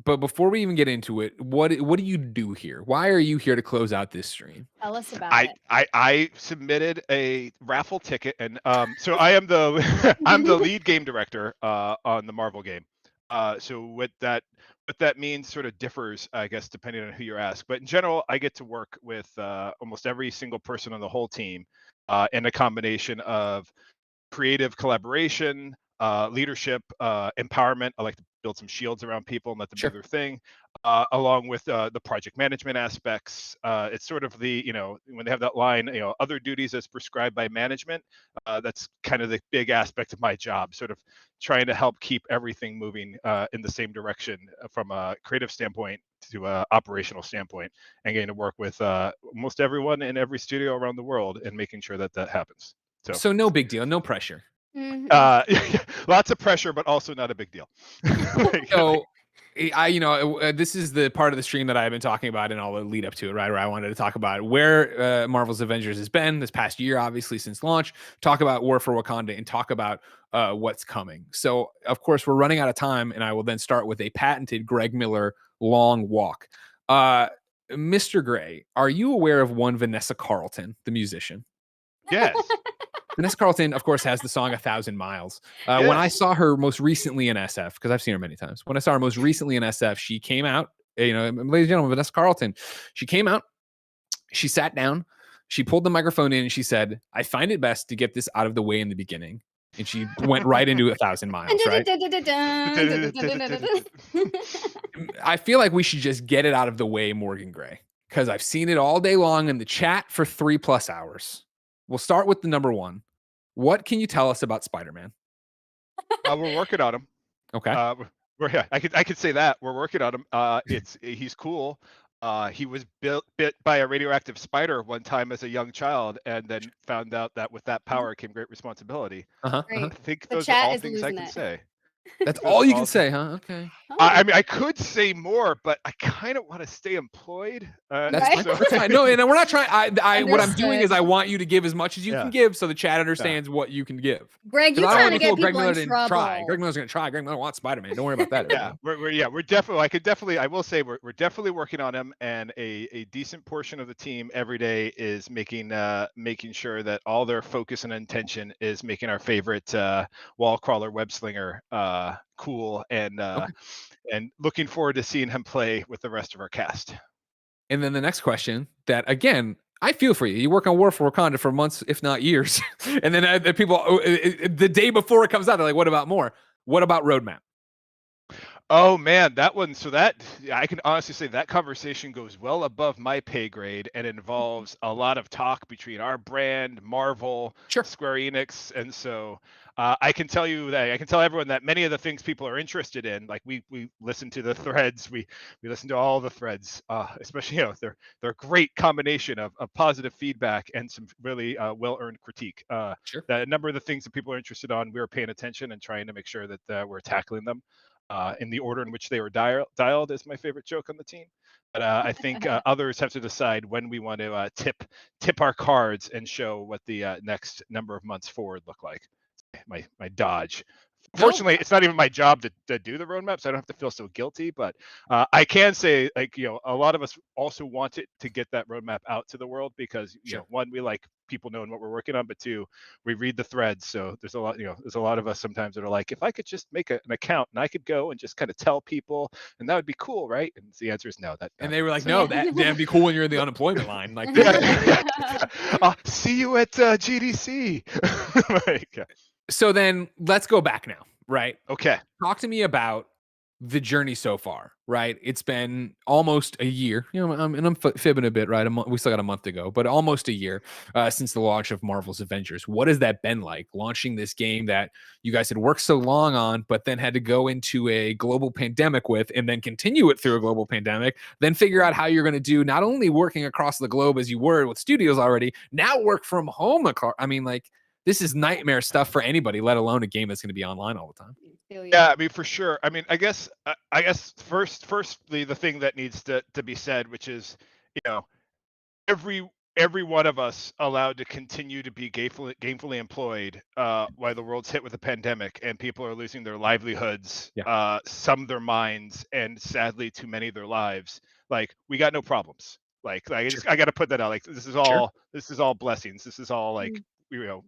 But before we even get into it, what do you do here? Why are you here to close out this stream? Tell us about it. I submitted a raffle ticket, and so I am the I'm the lead game director on the Marvel game. So what that means sort of differs, I guess, depending on who you ask. But in general, I get to work with almost every single person on the whole team in a combination of creative collaboration, leadership, empowerment. I like to build some shields around people and let them do their thing, along with the project management aspects. It's sort of the, when they have that line, other duties as prescribed by management. That's kind of the big aspect of my job, sort of trying to help keep everything moving in the same direction from a creative standpoint to a operational standpoint, and getting to work with almost everyone in every studio around the world and making sure that that happens. So no big deal, no pressure. Lots of pressure, but also not a big deal. So, this is the part of the stream that I've been talking about and all the lead up to it, right? Where I wanted to talk about where Marvel's Avengers has been this past year, obviously since launch. Talk about War for Wakanda and talk about what's coming. So, of course, we're running out of time, and I will then start with a patented Greg Miller long walk. Mr. Gray, are you aware of one Vanessa Carlton, the musician? Yes. Vanessa Carlton, of course, has the song 1,000 Miles. When I saw her most recently in SF, because I've seen her many times, when I saw her most recently in SF, she came out, ladies and gentlemen, Vanessa Carlton, she came out, she sat down, she pulled the microphone in, and she said, I find it best to get this out of the way in the beginning. And she went right into 1,000 Miles, right? I feel like we should just get it out of the way, Morgan Gray, because I've seen it all day long in the chat for 3+ hours. We'll start with the number one. What can you tell us about Spider-Man? We're working on him. Okay. I could say that we're working on him. He's cool. He was bit by a radioactive spider one time as a young child, and then found out that with that power came great responsibility. Uh-huh. I think The those are chat all is things I losing can it. say. That's Those all are you can say, huh? Okay. I mean, I could say more, but I kind of want to stay employed. That's fine. That's fine. No, and we're not trying. What I'm doing is Understood. I want you to give as much as you can give, so the chat understands what you can give. Greg, 'Cause you're I don't trying wanna to be told get Greg people Miller in didn't trouble. try. Greg Miller's going to try. Greg Miller wants Spider-Man. Don't worry about that. Yeah, we're definitely. I will say we're definitely working on him, and a decent portion of the team every day is making sure that all their focus and intention is making our favorite wall crawler web slinger cool, and looking forward to seeing him play with the rest of our cast. And then the next question that, again, I feel for you. You work on War for Wakanda for months, if not years. And then the people, the day before it comes out, they're like, what about more? What about roadmap? Oh man, that one. So that I can honestly say that conversation goes well above my pay grade and involves a lot of talk between our brand, Marvel, Square Enix, and so I can tell you that I can tell everyone that many of the things people are interested in, like we listen to the threads, we listen to all the threads, especially they're a great combination of positive feedback and some really well earned critique. That a number of the things that people are interested on, we're paying attention and trying to make sure that we're tackling them. In the order in which they were dialed is my favorite joke on the team. But I think others have to decide when we want to tip our cards and show what the next number of months forward look like. My dodge. Fortunately, it's not even my job to do the roadmap, so I don't have to feel so guilty. But I can say, a lot of us also want to get that roadmap out to the world because, one, we like people knowing what we're working on, but two, we read the threads. So there's a lot of us sometimes that are like, if I could just make an account and I could go and just kind of tell people, and that would be cool, right? And the answer is no. And they were like, no, that'd be cool when you're in the unemployment line. Like, see you at GDC. So then let's go back now, right? Okay. Talk to me about the journey so far, right? It's been almost a year, I'm fibbing a bit, right? We still got a month to go, but almost a year since the launch of Marvel's Avengers. What has that been like, launching this game that you guys had worked so long on, but then had to go into a global pandemic with, and then continue it through a global pandemic, then figure out how you're going to do not only working across the globe as you were with studios already, now work from home. I mean, like, this is nightmare stuff for anybody, let alone a game that's going to be online all the time. Yeah, I mean, for sure. I mean, I guess firstly, the thing that needs to be said, which is, every one of us allowed to continue to be gainfully employed while the world's hit with a pandemic and people are losing their livelihoods, some their minds, and sadly, too many of their lives. Like, we got no problems. I got to put that out. Like, this is all blessings. This is all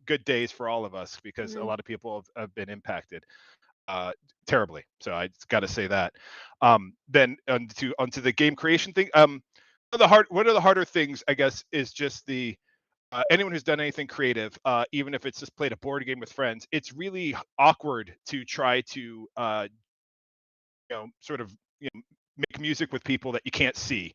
good days for all of us because a lot of people have been impacted. terribly. So I got to say that. Then onto the game creation thing. One of the harder things, I guess, is just the anyone who's done anything creative, even if it's just played a board game with friends, it's really awkward to try to sort of make music with people that you can't see.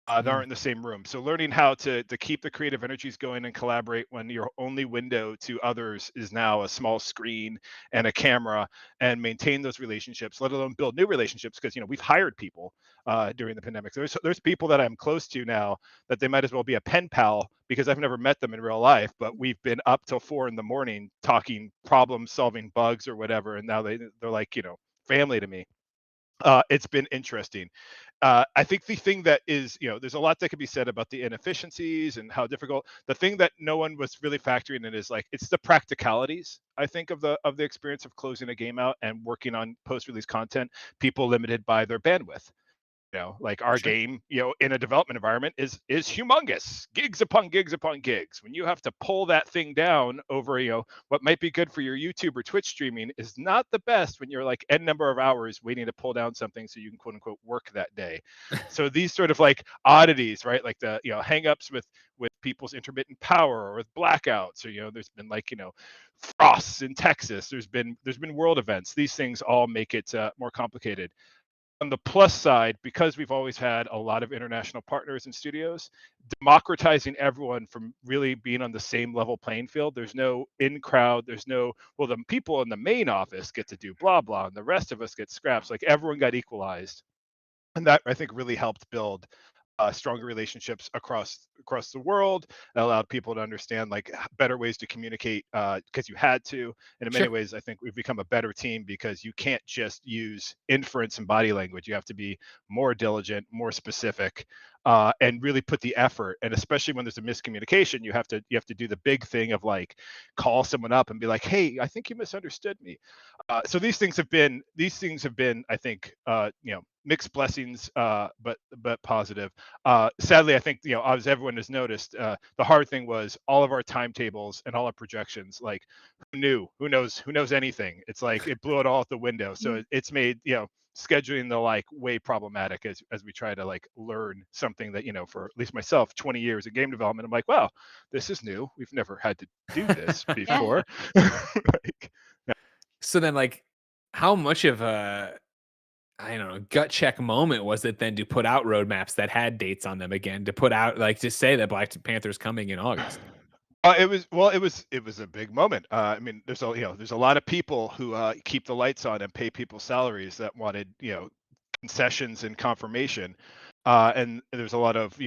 That aren't in the same room. So learning how to keep the creative energies going and collaborate when your only window to others is now a small screen and a camera, and maintain those relationships, let alone build new relationships. Because we've hired people during the pandemic. There's people that I'm close to now that they might as well be a pen pal because I've never met them in real life, but we've been up till 4 a.m. talking problem solving bugs or whatever, and now they're like family to me. It's been interesting. I think the thing that is, there's a lot that could be said about the inefficiencies and how difficult. The thing that no one was really factoring in is like it's the practicalities. I think of the experience of closing a game out and working on post-release content. People limited by their bandwidth. Like our game, in a development environment is humongous, gigs upon gigs upon gigs. When you have to pull that thing down over, what might be good for your YouTube or Twitch streaming is not the best when you're like n number of hours waiting to pull down something so you can quote unquote work that day. So these sort of like oddities, right? Like the hangups with people's intermittent power or with blackouts, or there's been like frosts in Texas. There's been world events. These things all make it more complicated. On the plus side, because we've always had a lot of international partners and studios, democratizing everyone from really being on the same level playing field. There's no in crowd. There's no, well, the people in the main office get to do blah, blah, and the rest of us get scraps. Like everyone got equalized. And that I think really helped build stronger relationships across the world. That allowed people to understand like better ways to communicate because you had to. And in many ways, I think we've become a better team because you can't just use inference and body language. You have to be more diligent, more specific, and really put the effort. And especially when there's a miscommunication, you have to do the big thing of like call someone up and be like, hey, I think you misunderstood me. So these things have been I think mixed blessings, but positive. Sadly, I think as everyone has noticed, the hard thing was all of our timetables and all our projections. Like, who knows anything? It's like it blew it all out the window. So it's made scheduling the like way problematic as we try to like learn something that for at least myself 20 years of game development. I'm like, wow, this is new. We've never had to do this before. So then, like, how much of a I don't know, gut check moment was it then to put out roadmaps that had dates on them again, to put out like to say that Black Panther's coming in August? It was a big moment. I mean, there's a lot of people who keep the lights on and pay people salaries that wanted concessions and confirmation, and there's a lot of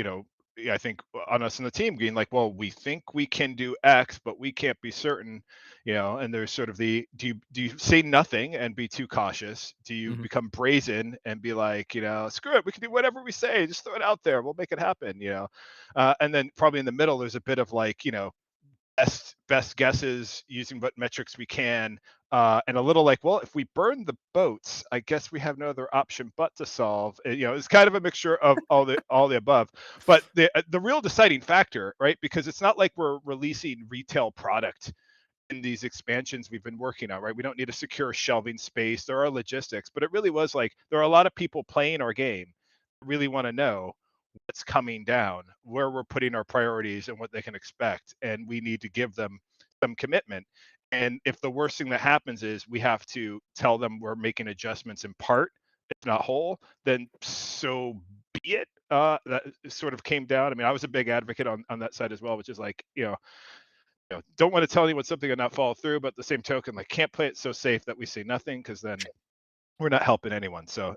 I think on us and the team being like, well, we think we can do X, but we can't be certain, and there's sort of do you say nothing and be too cautious? Do you become brazen and be like, screw it, we can do whatever we say, just throw it out there, we'll make it happen, and then probably in the middle, there's a bit of like, best guesses using what metrics we can, and a little like, well, if we burn the boats, I guess we have no other option but to solve. It's kind of a mixture of all the above. But the real deciding factor, right? Because it's not like we're releasing retail product in these expansions we've been working on, right? We don't need a secure shelving space. There are logistics, but it really was like there are a lot of people playing our game really want to know what's coming down, where we're putting our priorities and what they can expect. And we need to give them some commitment. And if the worst thing that happens is we have to tell them we're making adjustments in part, if not whole, then so be it. That sort of came down. I mean, I was a big advocate on that side as well, which is like, don't want to tell anyone something and not follow through, but at the same token, like can't play it so safe that we say nothing because then we're not helping anyone. So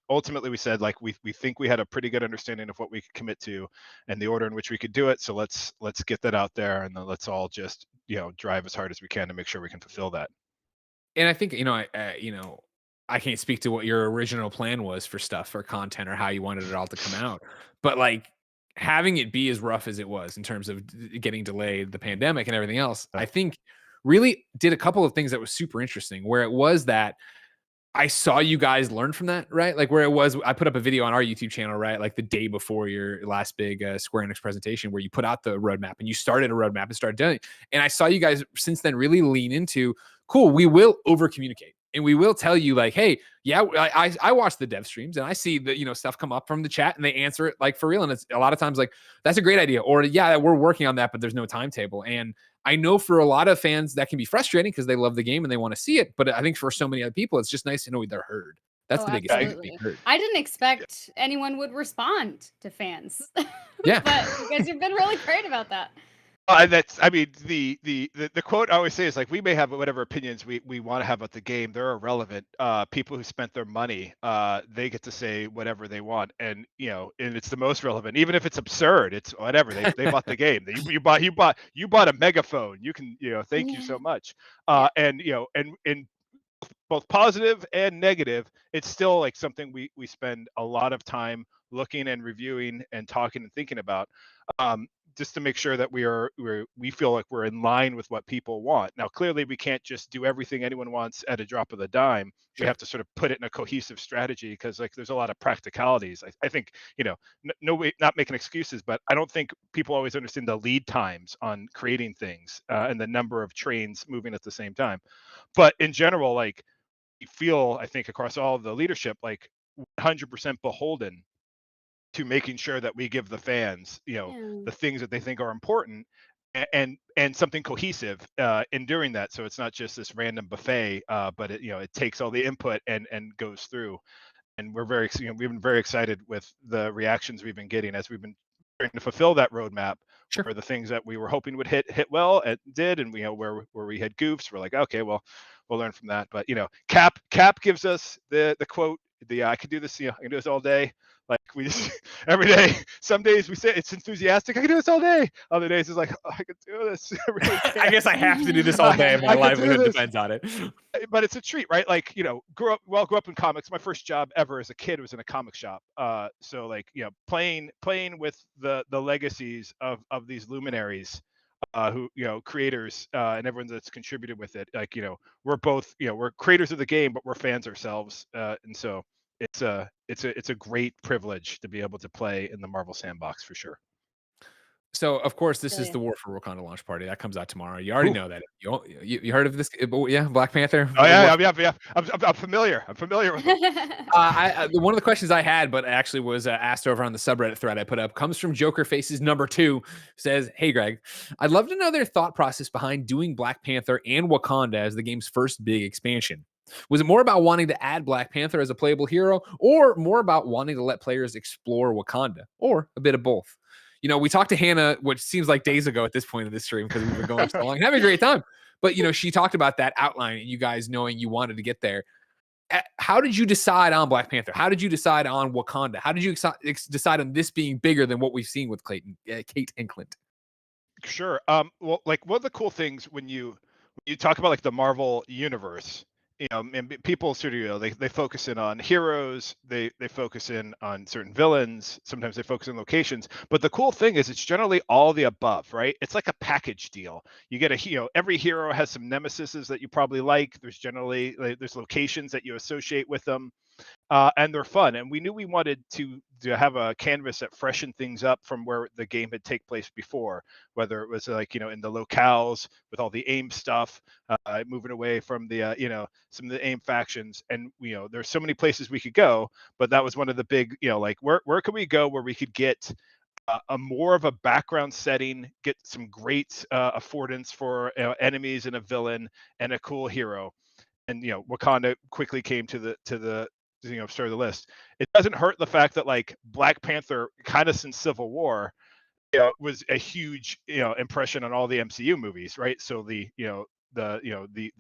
ultimately we said like we think we had a pretty good understanding of what we could commit to and the order in which we could do it. So let's get that out there, and then let's all just drive as hard as we can to make sure we can fulfill that. And I think I can't speak to what your original plan was for content or how you wanted it all to come out, but like having it be as rough as it was in terms of getting delayed, the pandemic and everything else, I think really did a couple of things that was super interesting, where it was that I saw you guys learn from that, right? Like where it was, I put up a video on our YouTube channel, right? Like the day before your last big Square Enix presentation where you put out the roadmap and you started a roadmap and started doing it. And I saw you guys since then really lean into, cool, we will over communicate. and we will tell you like, hey, yeah, I watch the dev streams and I see the stuff come up from the chat and they answer it like for real, and it's a lot of times like that's a great idea, or yeah, we're working on that, but there's no timetable. And I know for a lot of fans that can be frustrating because they love the game and they want to see it, but I think for so many other people, it's just nice to know they're heard. That's Oh, the biggest thing, being absolutely. heard. I didn't expect anyone would respond to fans. Yeah. But you guys have been really great about that. I mean, the quote I always say is like, we may have whatever opinions we want to have about the game. They're irrelevant. People who spent their money, they get to say whatever they want, and and it's the most relevant, even if it's absurd. It's whatever they bought the game. You bought a megaphone. You can thank you so much. And and both positive and negative, it's still like something we spend a lot of time looking and reviewing and talking and thinking about, just to make sure that we feel like we're in line with what people want. Now, clearly, we can't just do everything anyone wants at a drop of the dime. We have to sort of put it in a cohesive strategy, because like there's a lot of practicalities. I think no way, not making excuses, but I don't think people always understand the lead times on creating things, and the number of trains moving at the same time. But in general, like, you feel, I think, across all of the leadership, like 100% beholden to making sure that we give the fans, the things that they think are important, and something cohesive in doing that. So it's not just this random buffet, but it takes all the input and goes through. And we're we've been very excited with the reactions we've been getting as we've been trying to fulfill that roadmap. Sure. Where the things that we were hoping would hit well, it did, and where we had goofs, we're like, okay, well, we'll learn from that. But Cap gives us the quote, I could do this, I can do this all day. Like, we just every day. Some days we say it's enthusiastic, I can do this all day. Other days it's like, oh, I could do this. I really can't. I guess I have to do this all day. My livelihood depends on it. But it's a treat, right? Like, grew up in comics. My first job ever as a kid was in a comic shop. So like, playing with the legacies of these luminaries, who creators, and everyone that's contributed with it. Like, we're both, we're creators of the game, but we're fans ourselves. And so it's a great privilege to be able to play in the Marvel sandbox, for sure. So, of course, this is the War for Wakanda launch party that comes out tomorrow. You already know that. You heard of this? Yeah, Black Panther. Oh yeah. I'm familiar. I'm familiar with them. One of the questions I had, but actually was asked over on the subreddit thread I put up, comes from Joker Faces #2. Says, "Hey Greg, I'd love to know their thought process behind doing Black Panther and Wakanda as the game's first big expansion. Was it more about wanting to add Black Panther as a playable hero, or more about wanting to let players explore Wakanda, or a bit of both?" We talked to Hannah, which seems like days ago at this point of this stream because we've been going so long, having a great time. But she talked about that outline and you guys knowing you wanted to get there. How did you decide on Black Panther? How did you decide on Wakanda? How did you decide on this being bigger than what we've seen with Kate and Clint? Sure. Well, like, one of the cool things when you talk about like the Marvel universe, and people sort of, they focus in on heroes, they focus in on certain villains, sometimes they focus on locations, but the cool thing is it's generally all the above, right? It's like a package deal. You get every hero has some nemesises that you probably like. There's generally there's locations that you associate with them. And they're fun. And we knew we wanted to have a canvas that freshened things up from where the game had taken place before, whether it was like, in the locales with all the AIM stuff, moving away from the, some of the AIM factions. And, there's so many places we could go, but that was one of the big, like, where can we go where we could get a more of a background setting, get some great affordance for enemies and a villain and a cool hero. And Wakanda quickly came to the start of the list. It doesn't hurt the fact that like Black Panther, kind of since Civil War, was a huge impression on all the MCU movies, right? So the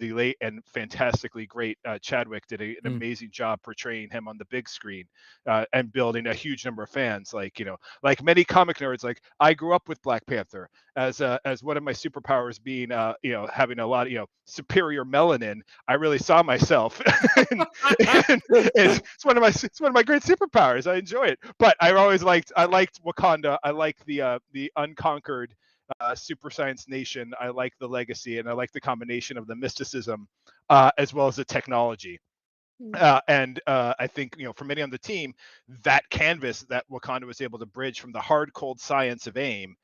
late and fantastically great Chadwick did an amazing job portraying him on the big screen, and building a huge number of fans. Like like many comic nerds, like I grew up with Black Panther as one of my superpowers being having a lot of superior melanin. I really saw myself, and it's one of my great superpowers. I enjoy it, but I liked Wakanda. I like the unconquered super science nation. I like the legacy, and I like the combination of the mysticism as well as the technology. And I think for many on the team, that canvas that Wakanda was able to bridge from the hard cold science of AIM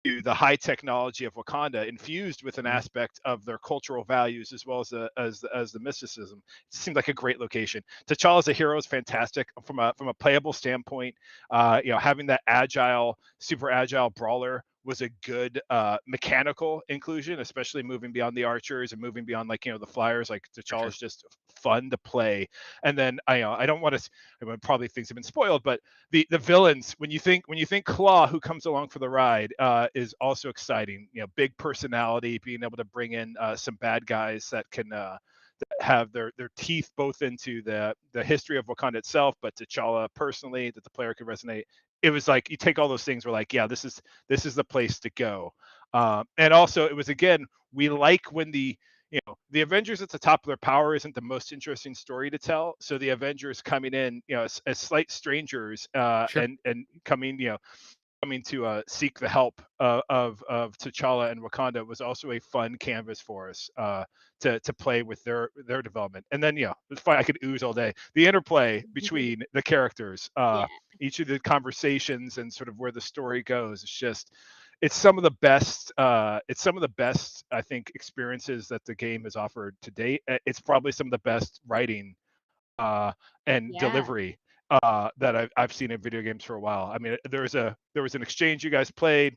the high technology of Wakanda, infused with an aspect of their cultural values as well as the mysticism. It seemed like a great location. T'Challa as a hero is fantastic from a playable standpoint. Having that super agile brawler was a good mechanical inclusion, especially moving beyond the archers and moving beyond the flyers. Like T'Challa is just fun to play. And then I don't want to. Probably things have been spoiled, but the villains, when you think Claw, who comes along for the ride, is also exciting. Big personality, being able to bring in some bad guys that can have their teeth both into the history of Wakanda itself, but T'Challa personally, that the player could resonate. It was like you take all those things, we're like, yeah, this is the place to go. And also, it was, again, we like when the Avengers at the top of their power isn't the most interesting story to tell. So the Avengers coming in, as slight strangers, and coming to seek the help of T'Challa and Wakanda was also a fun canvas for us to play with their development. And then it's fine. I could ooze all day. The interplay between the characters, each of the conversations, and sort of where the story goes. It's some of the best. It's some of the best, I think, experiences that the game has offered to date. It's probably some of the best writing and delivery that I've seen in video games for a while. I mean, there was an exchange you guys played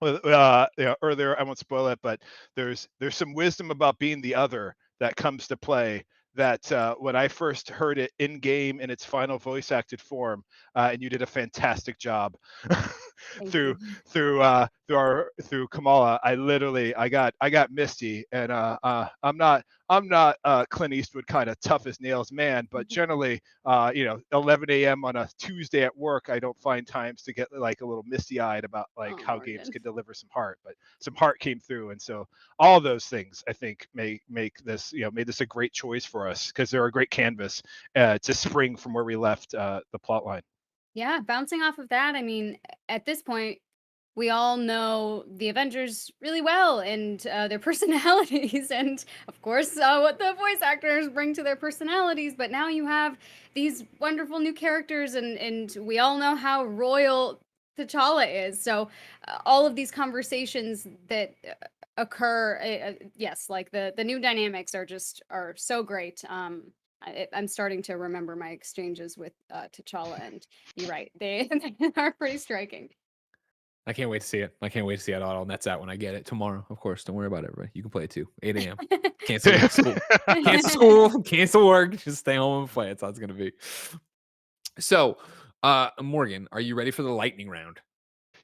earlier. I won't spoil it, but there's some wisdom about being the other that comes to play. That when I first heard it in game in its final voice acted form, and you did a fantastic job through Kamala. I got misty, and I'm not Clint Eastwood kind of tough as nails man, but generally 11 a.m. on a Tuesday at work, I don't find times to get like a little misty eyed about how games can deliver some heart, but some heart came through. And so all of those things, I think, made this a great choice for us, because they're a great canvas to spring from where we left the plot line. Yeah, bouncing off of that, I mean, at this point, we all know the Avengers really well, and their personalities, and of course, what the voice actors bring to their personalities. But now you have these wonderful new characters, and we all know how royal T'Challa is. So all of these conversations that occur, yes, like the new dynamics are so great. I'm starting to remember my exchanges with T'Challa, and you're right, they are pretty striking. I can't wait to see it. I can't wait to see it all. And that's out when I get it tomorrow. Of course, don't worry about it, everybody. You can play it too. 8 a.m. Cancel school. Cancel school. Cancel work. Just stay home and play. That's how it's gonna be. So, Morgan, are you ready for the lightning round?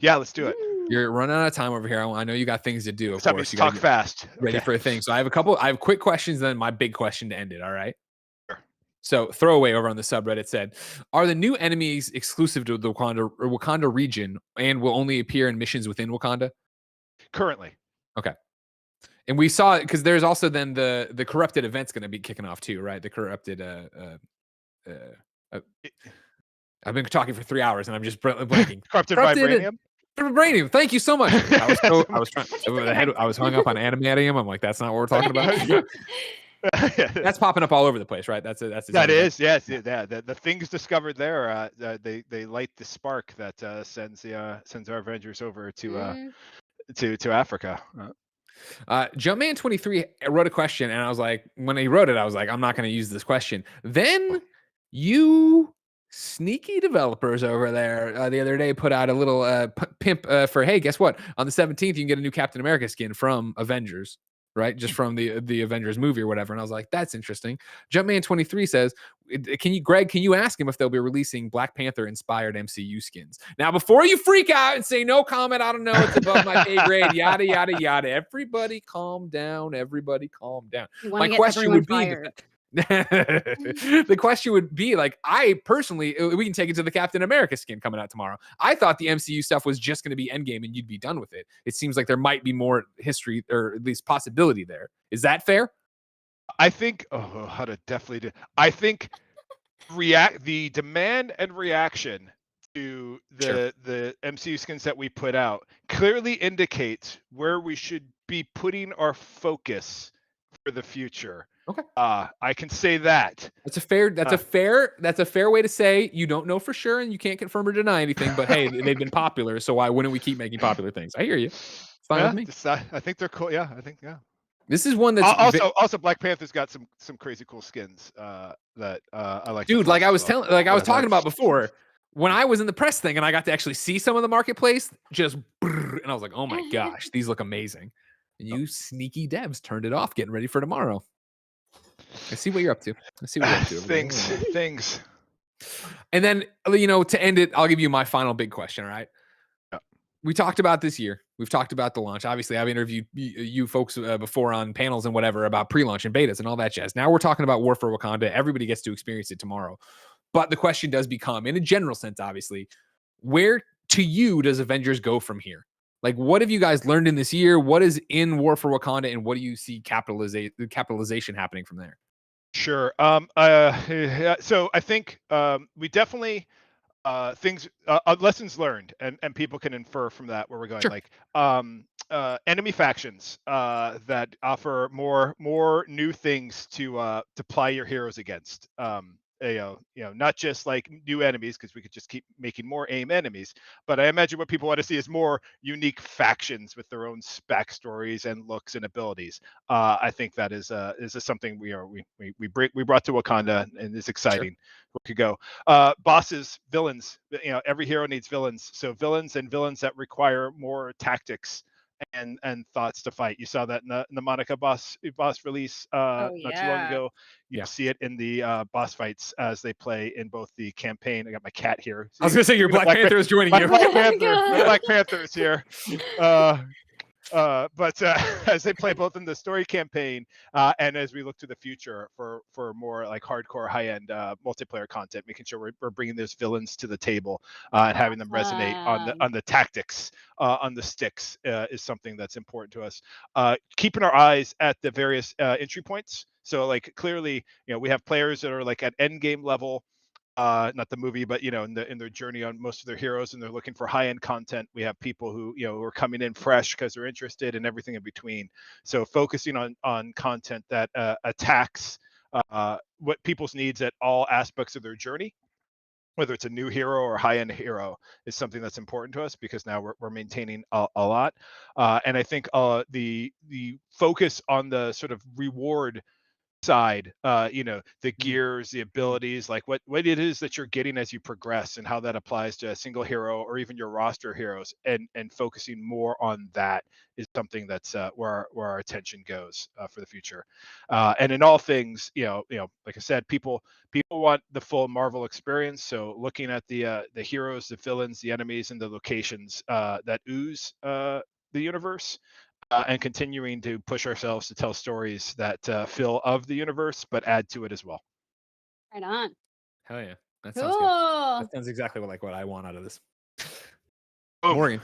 Yeah, let's do it. You're running out of time over here. I know you got things to do. Of Tell me course, to you gotta talk get fast. ready Okay. for a thing. So I have quick questions, then my big question to end it. All right. So throwaway over on the subreddit said, "Are the new enemies exclusive to the Wakanda region and will only appear in missions within Wakanda?" Currently. Okay. And we saw it because there's also then the corrupted event's going to be kicking off too, right? The corrupted. I've been talking for 3 hours and I'm just blanking. Corrupted vibranium. Vibranium. Thank you so much. I was hung up on animatium. I'm like, that's not what we're talking about. That's popping up all over the place, right? That's it. Yes. Yeah. The things discovered there, they light the spark that sends our Avengers over to Africa. Jumpman23 wrote a question, and I was like, when he wrote it, I was like, I'm not going to use this question. Then you sneaky developers over there the other day put out a little pimp for, hey, guess what? On the 17th, you can get a new Captain America skin from Avengers, right? Just from the Avengers movie or whatever. And I was like, that's interesting. Jumpman23 says, Greg, can you ask him if they'll be releasing Black Panther inspired MCU skins? Now, before you freak out and say no comment, I don't know, it's above my pay grade, yada, yada, yada. Everybody calm down. My question would be, the question would be like, I personally, we can take it to the Captain America skin coming out tomorrow. I thought the MCU stuff was just going to be Endgame and you'd be done with it. It seems like there might be more history, or at least possibility there. Is that fair? I think I think the demand and reaction to the MCU skins that we put out clearly indicates where we should be putting our focus for the future. Okay. I can say that. That's a fair way to say you don't know for sure and you can't confirm or deny anything, but hey, they've been popular, so why wouldn't we keep making popular things? I hear you. It's fine with me. I think they're cool. Yeah, I think This is one that's also Black Panther's got some crazy cool skins that I like. Dude, like I was talking about before, when I was in the press thing and I got to actually see some of the marketplace, and I was like, oh my gosh, these look amazing. And you sneaky devs turned it off, getting ready for tomorrow. I see what you're up to. Things. And then, to end it, I'll give you my final big question. All right. Yeah. We talked about this year. We've talked about the launch. Obviously, I've interviewed you folks before on panels and whatever about pre-launch and betas and all that jazz. Now we're talking about War for Wakanda. Everybody gets to experience it tomorrow. But the question does become, in a general sense, obviously, where to you does Avengers go from here? Like, what have you guys learned in this year? What is in War for Wakanda, and what do you see capitalization happening from there? Sure. So I think we definitely lessons learned, and people can infer from that where we're going. Sure. Like enemy factions that offer more new things to ply your heroes against. Not just like new enemies, because we could just keep making more AIM enemies, but I imagine what people want to see is more unique factions with their own backstories and looks and abilities. I think that is something we brought to Wakanda, and is exciting. Sure. Where we could go. Bosses, villains. Every hero needs villains. So villains that require more tactics and thoughts to fight. You saw that in the Monica boss release not too long ago. You see it in the boss fights as they play in both the campaign. I got my cat here. I was gonna say your Black Panther is joining you. Black Panther is here. But as they play both in the story campaign and as we look to the future for more like hardcore high-end multiplayer content, making sure we're bringing those villains to the table and having them resonate on the tactics, on the sticks is something that's important to us. Keeping our eyes at the various entry points. So like clearly, we have players that are like at end game level. Not the movie, but in their journey on most of their heroes, and they're looking for high-end content. We have people who are coming in fresh because they're interested, and everything in between. So focusing on content that attacks what people's needs at all aspects of their journey, whether it's a new hero or high-end hero, is something that's important to us, because now we're maintaining a lot. And I think the focus on the sort of reward side, the gears, the abilities, like what it is that you're getting as you progress, and how that applies to a single hero or even your roster heroes, and focusing more on that is something that's where our attention goes for the future. And in all things, like I said, people want the full Marvel experience. So looking at the heroes, the villains, the enemies, and the locations that ooze the universe. And continuing to push ourselves to tell stories that fill of the universe, but add to it as well. Right on. Hell yeah. That Cool. sounds good. That sounds exactly what I want out of this. Morgan,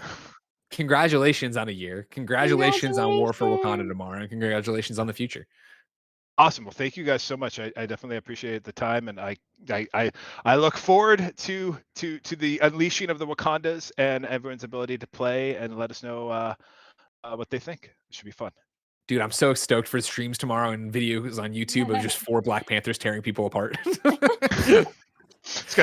congratulations on a year. Congratulations on War for Wakanda tomorrow, and congratulations on the future. Awesome. Well, thank you guys so much. I definitely appreciate the time, and I look forward to the unleashing of the Wakandas and everyone's ability to play, and let us know what they think. It should be fun. Dude, I'm so stoked for streams tomorrow and videos on YouTube of just 4 Black Panthers tearing people apart. It's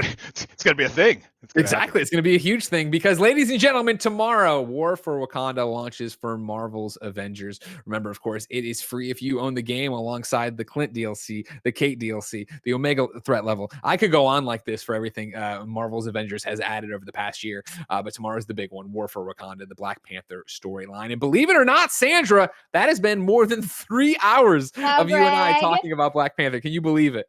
gonna be a thing. Exactly. It's gonna be a huge thing, because, ladies and gentlemen, tomorrow War for Wakanda launches for Marvel's Avengers. Remember, of course, it is free if you own the game, alongside the Clint DLC, the Kate DLC, the Omega threat level. I could go on like this for everything Marvel's Avengers has added over the past year, but tomorrow's the big one, War for Wakanda, the Black Panther storyline. And believe it or not, Sandra, that has been more than 3 hours of you and I talking about Black Panther. Can you believe it?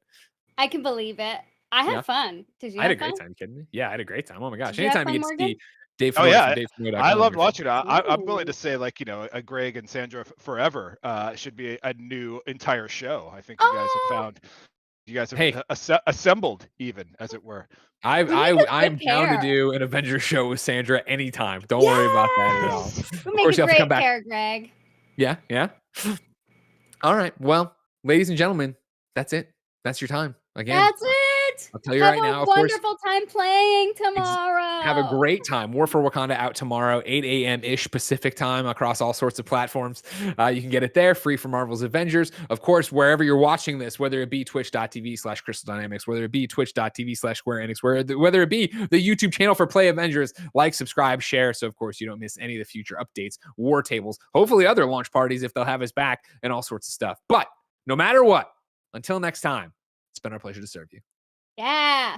I can believe it. I had fun. Did you? I had a great time. Kidding me? Yeah, I had a great time. Oh my gosh! Did you have Anytime you fun, get to see Dave. Oh yeah, Dave I loved watching it. I'm willing to say, like, a Greg and Sandra forever should be a new entire show. I think you guys have assembled, even, as it were. I'm down to do an Avengers show with Sandra anytime. Don't worry about that at all. We'll make a great pair, Greg. Yeah. All right. Well, ladies and gentlemen, that's it. That's your time. Again, that's it. it. I'll tell you Have right a now, of course. wonderful time playing tomorrow. Have a great time. War for Wakanda out tomorrow, 8 a.m.-ish Pacific time across all sorts of platforms. You can get it there, free for Marvel's Avengers. Of course, wherever you're watching this, whether it be twitch.tv/Crystal Dynamics, whether it be twitch.tv/Square Enix, whether it be the YouTube channel for Play Avengers, like, subscribe, share, so of course you don't miss any of the future updates, war tables, hopefully other launch parties if they'll have us back, and all sorts of stuff. But no matter what, until next time, it's been our pleasure to serve you. Yeah.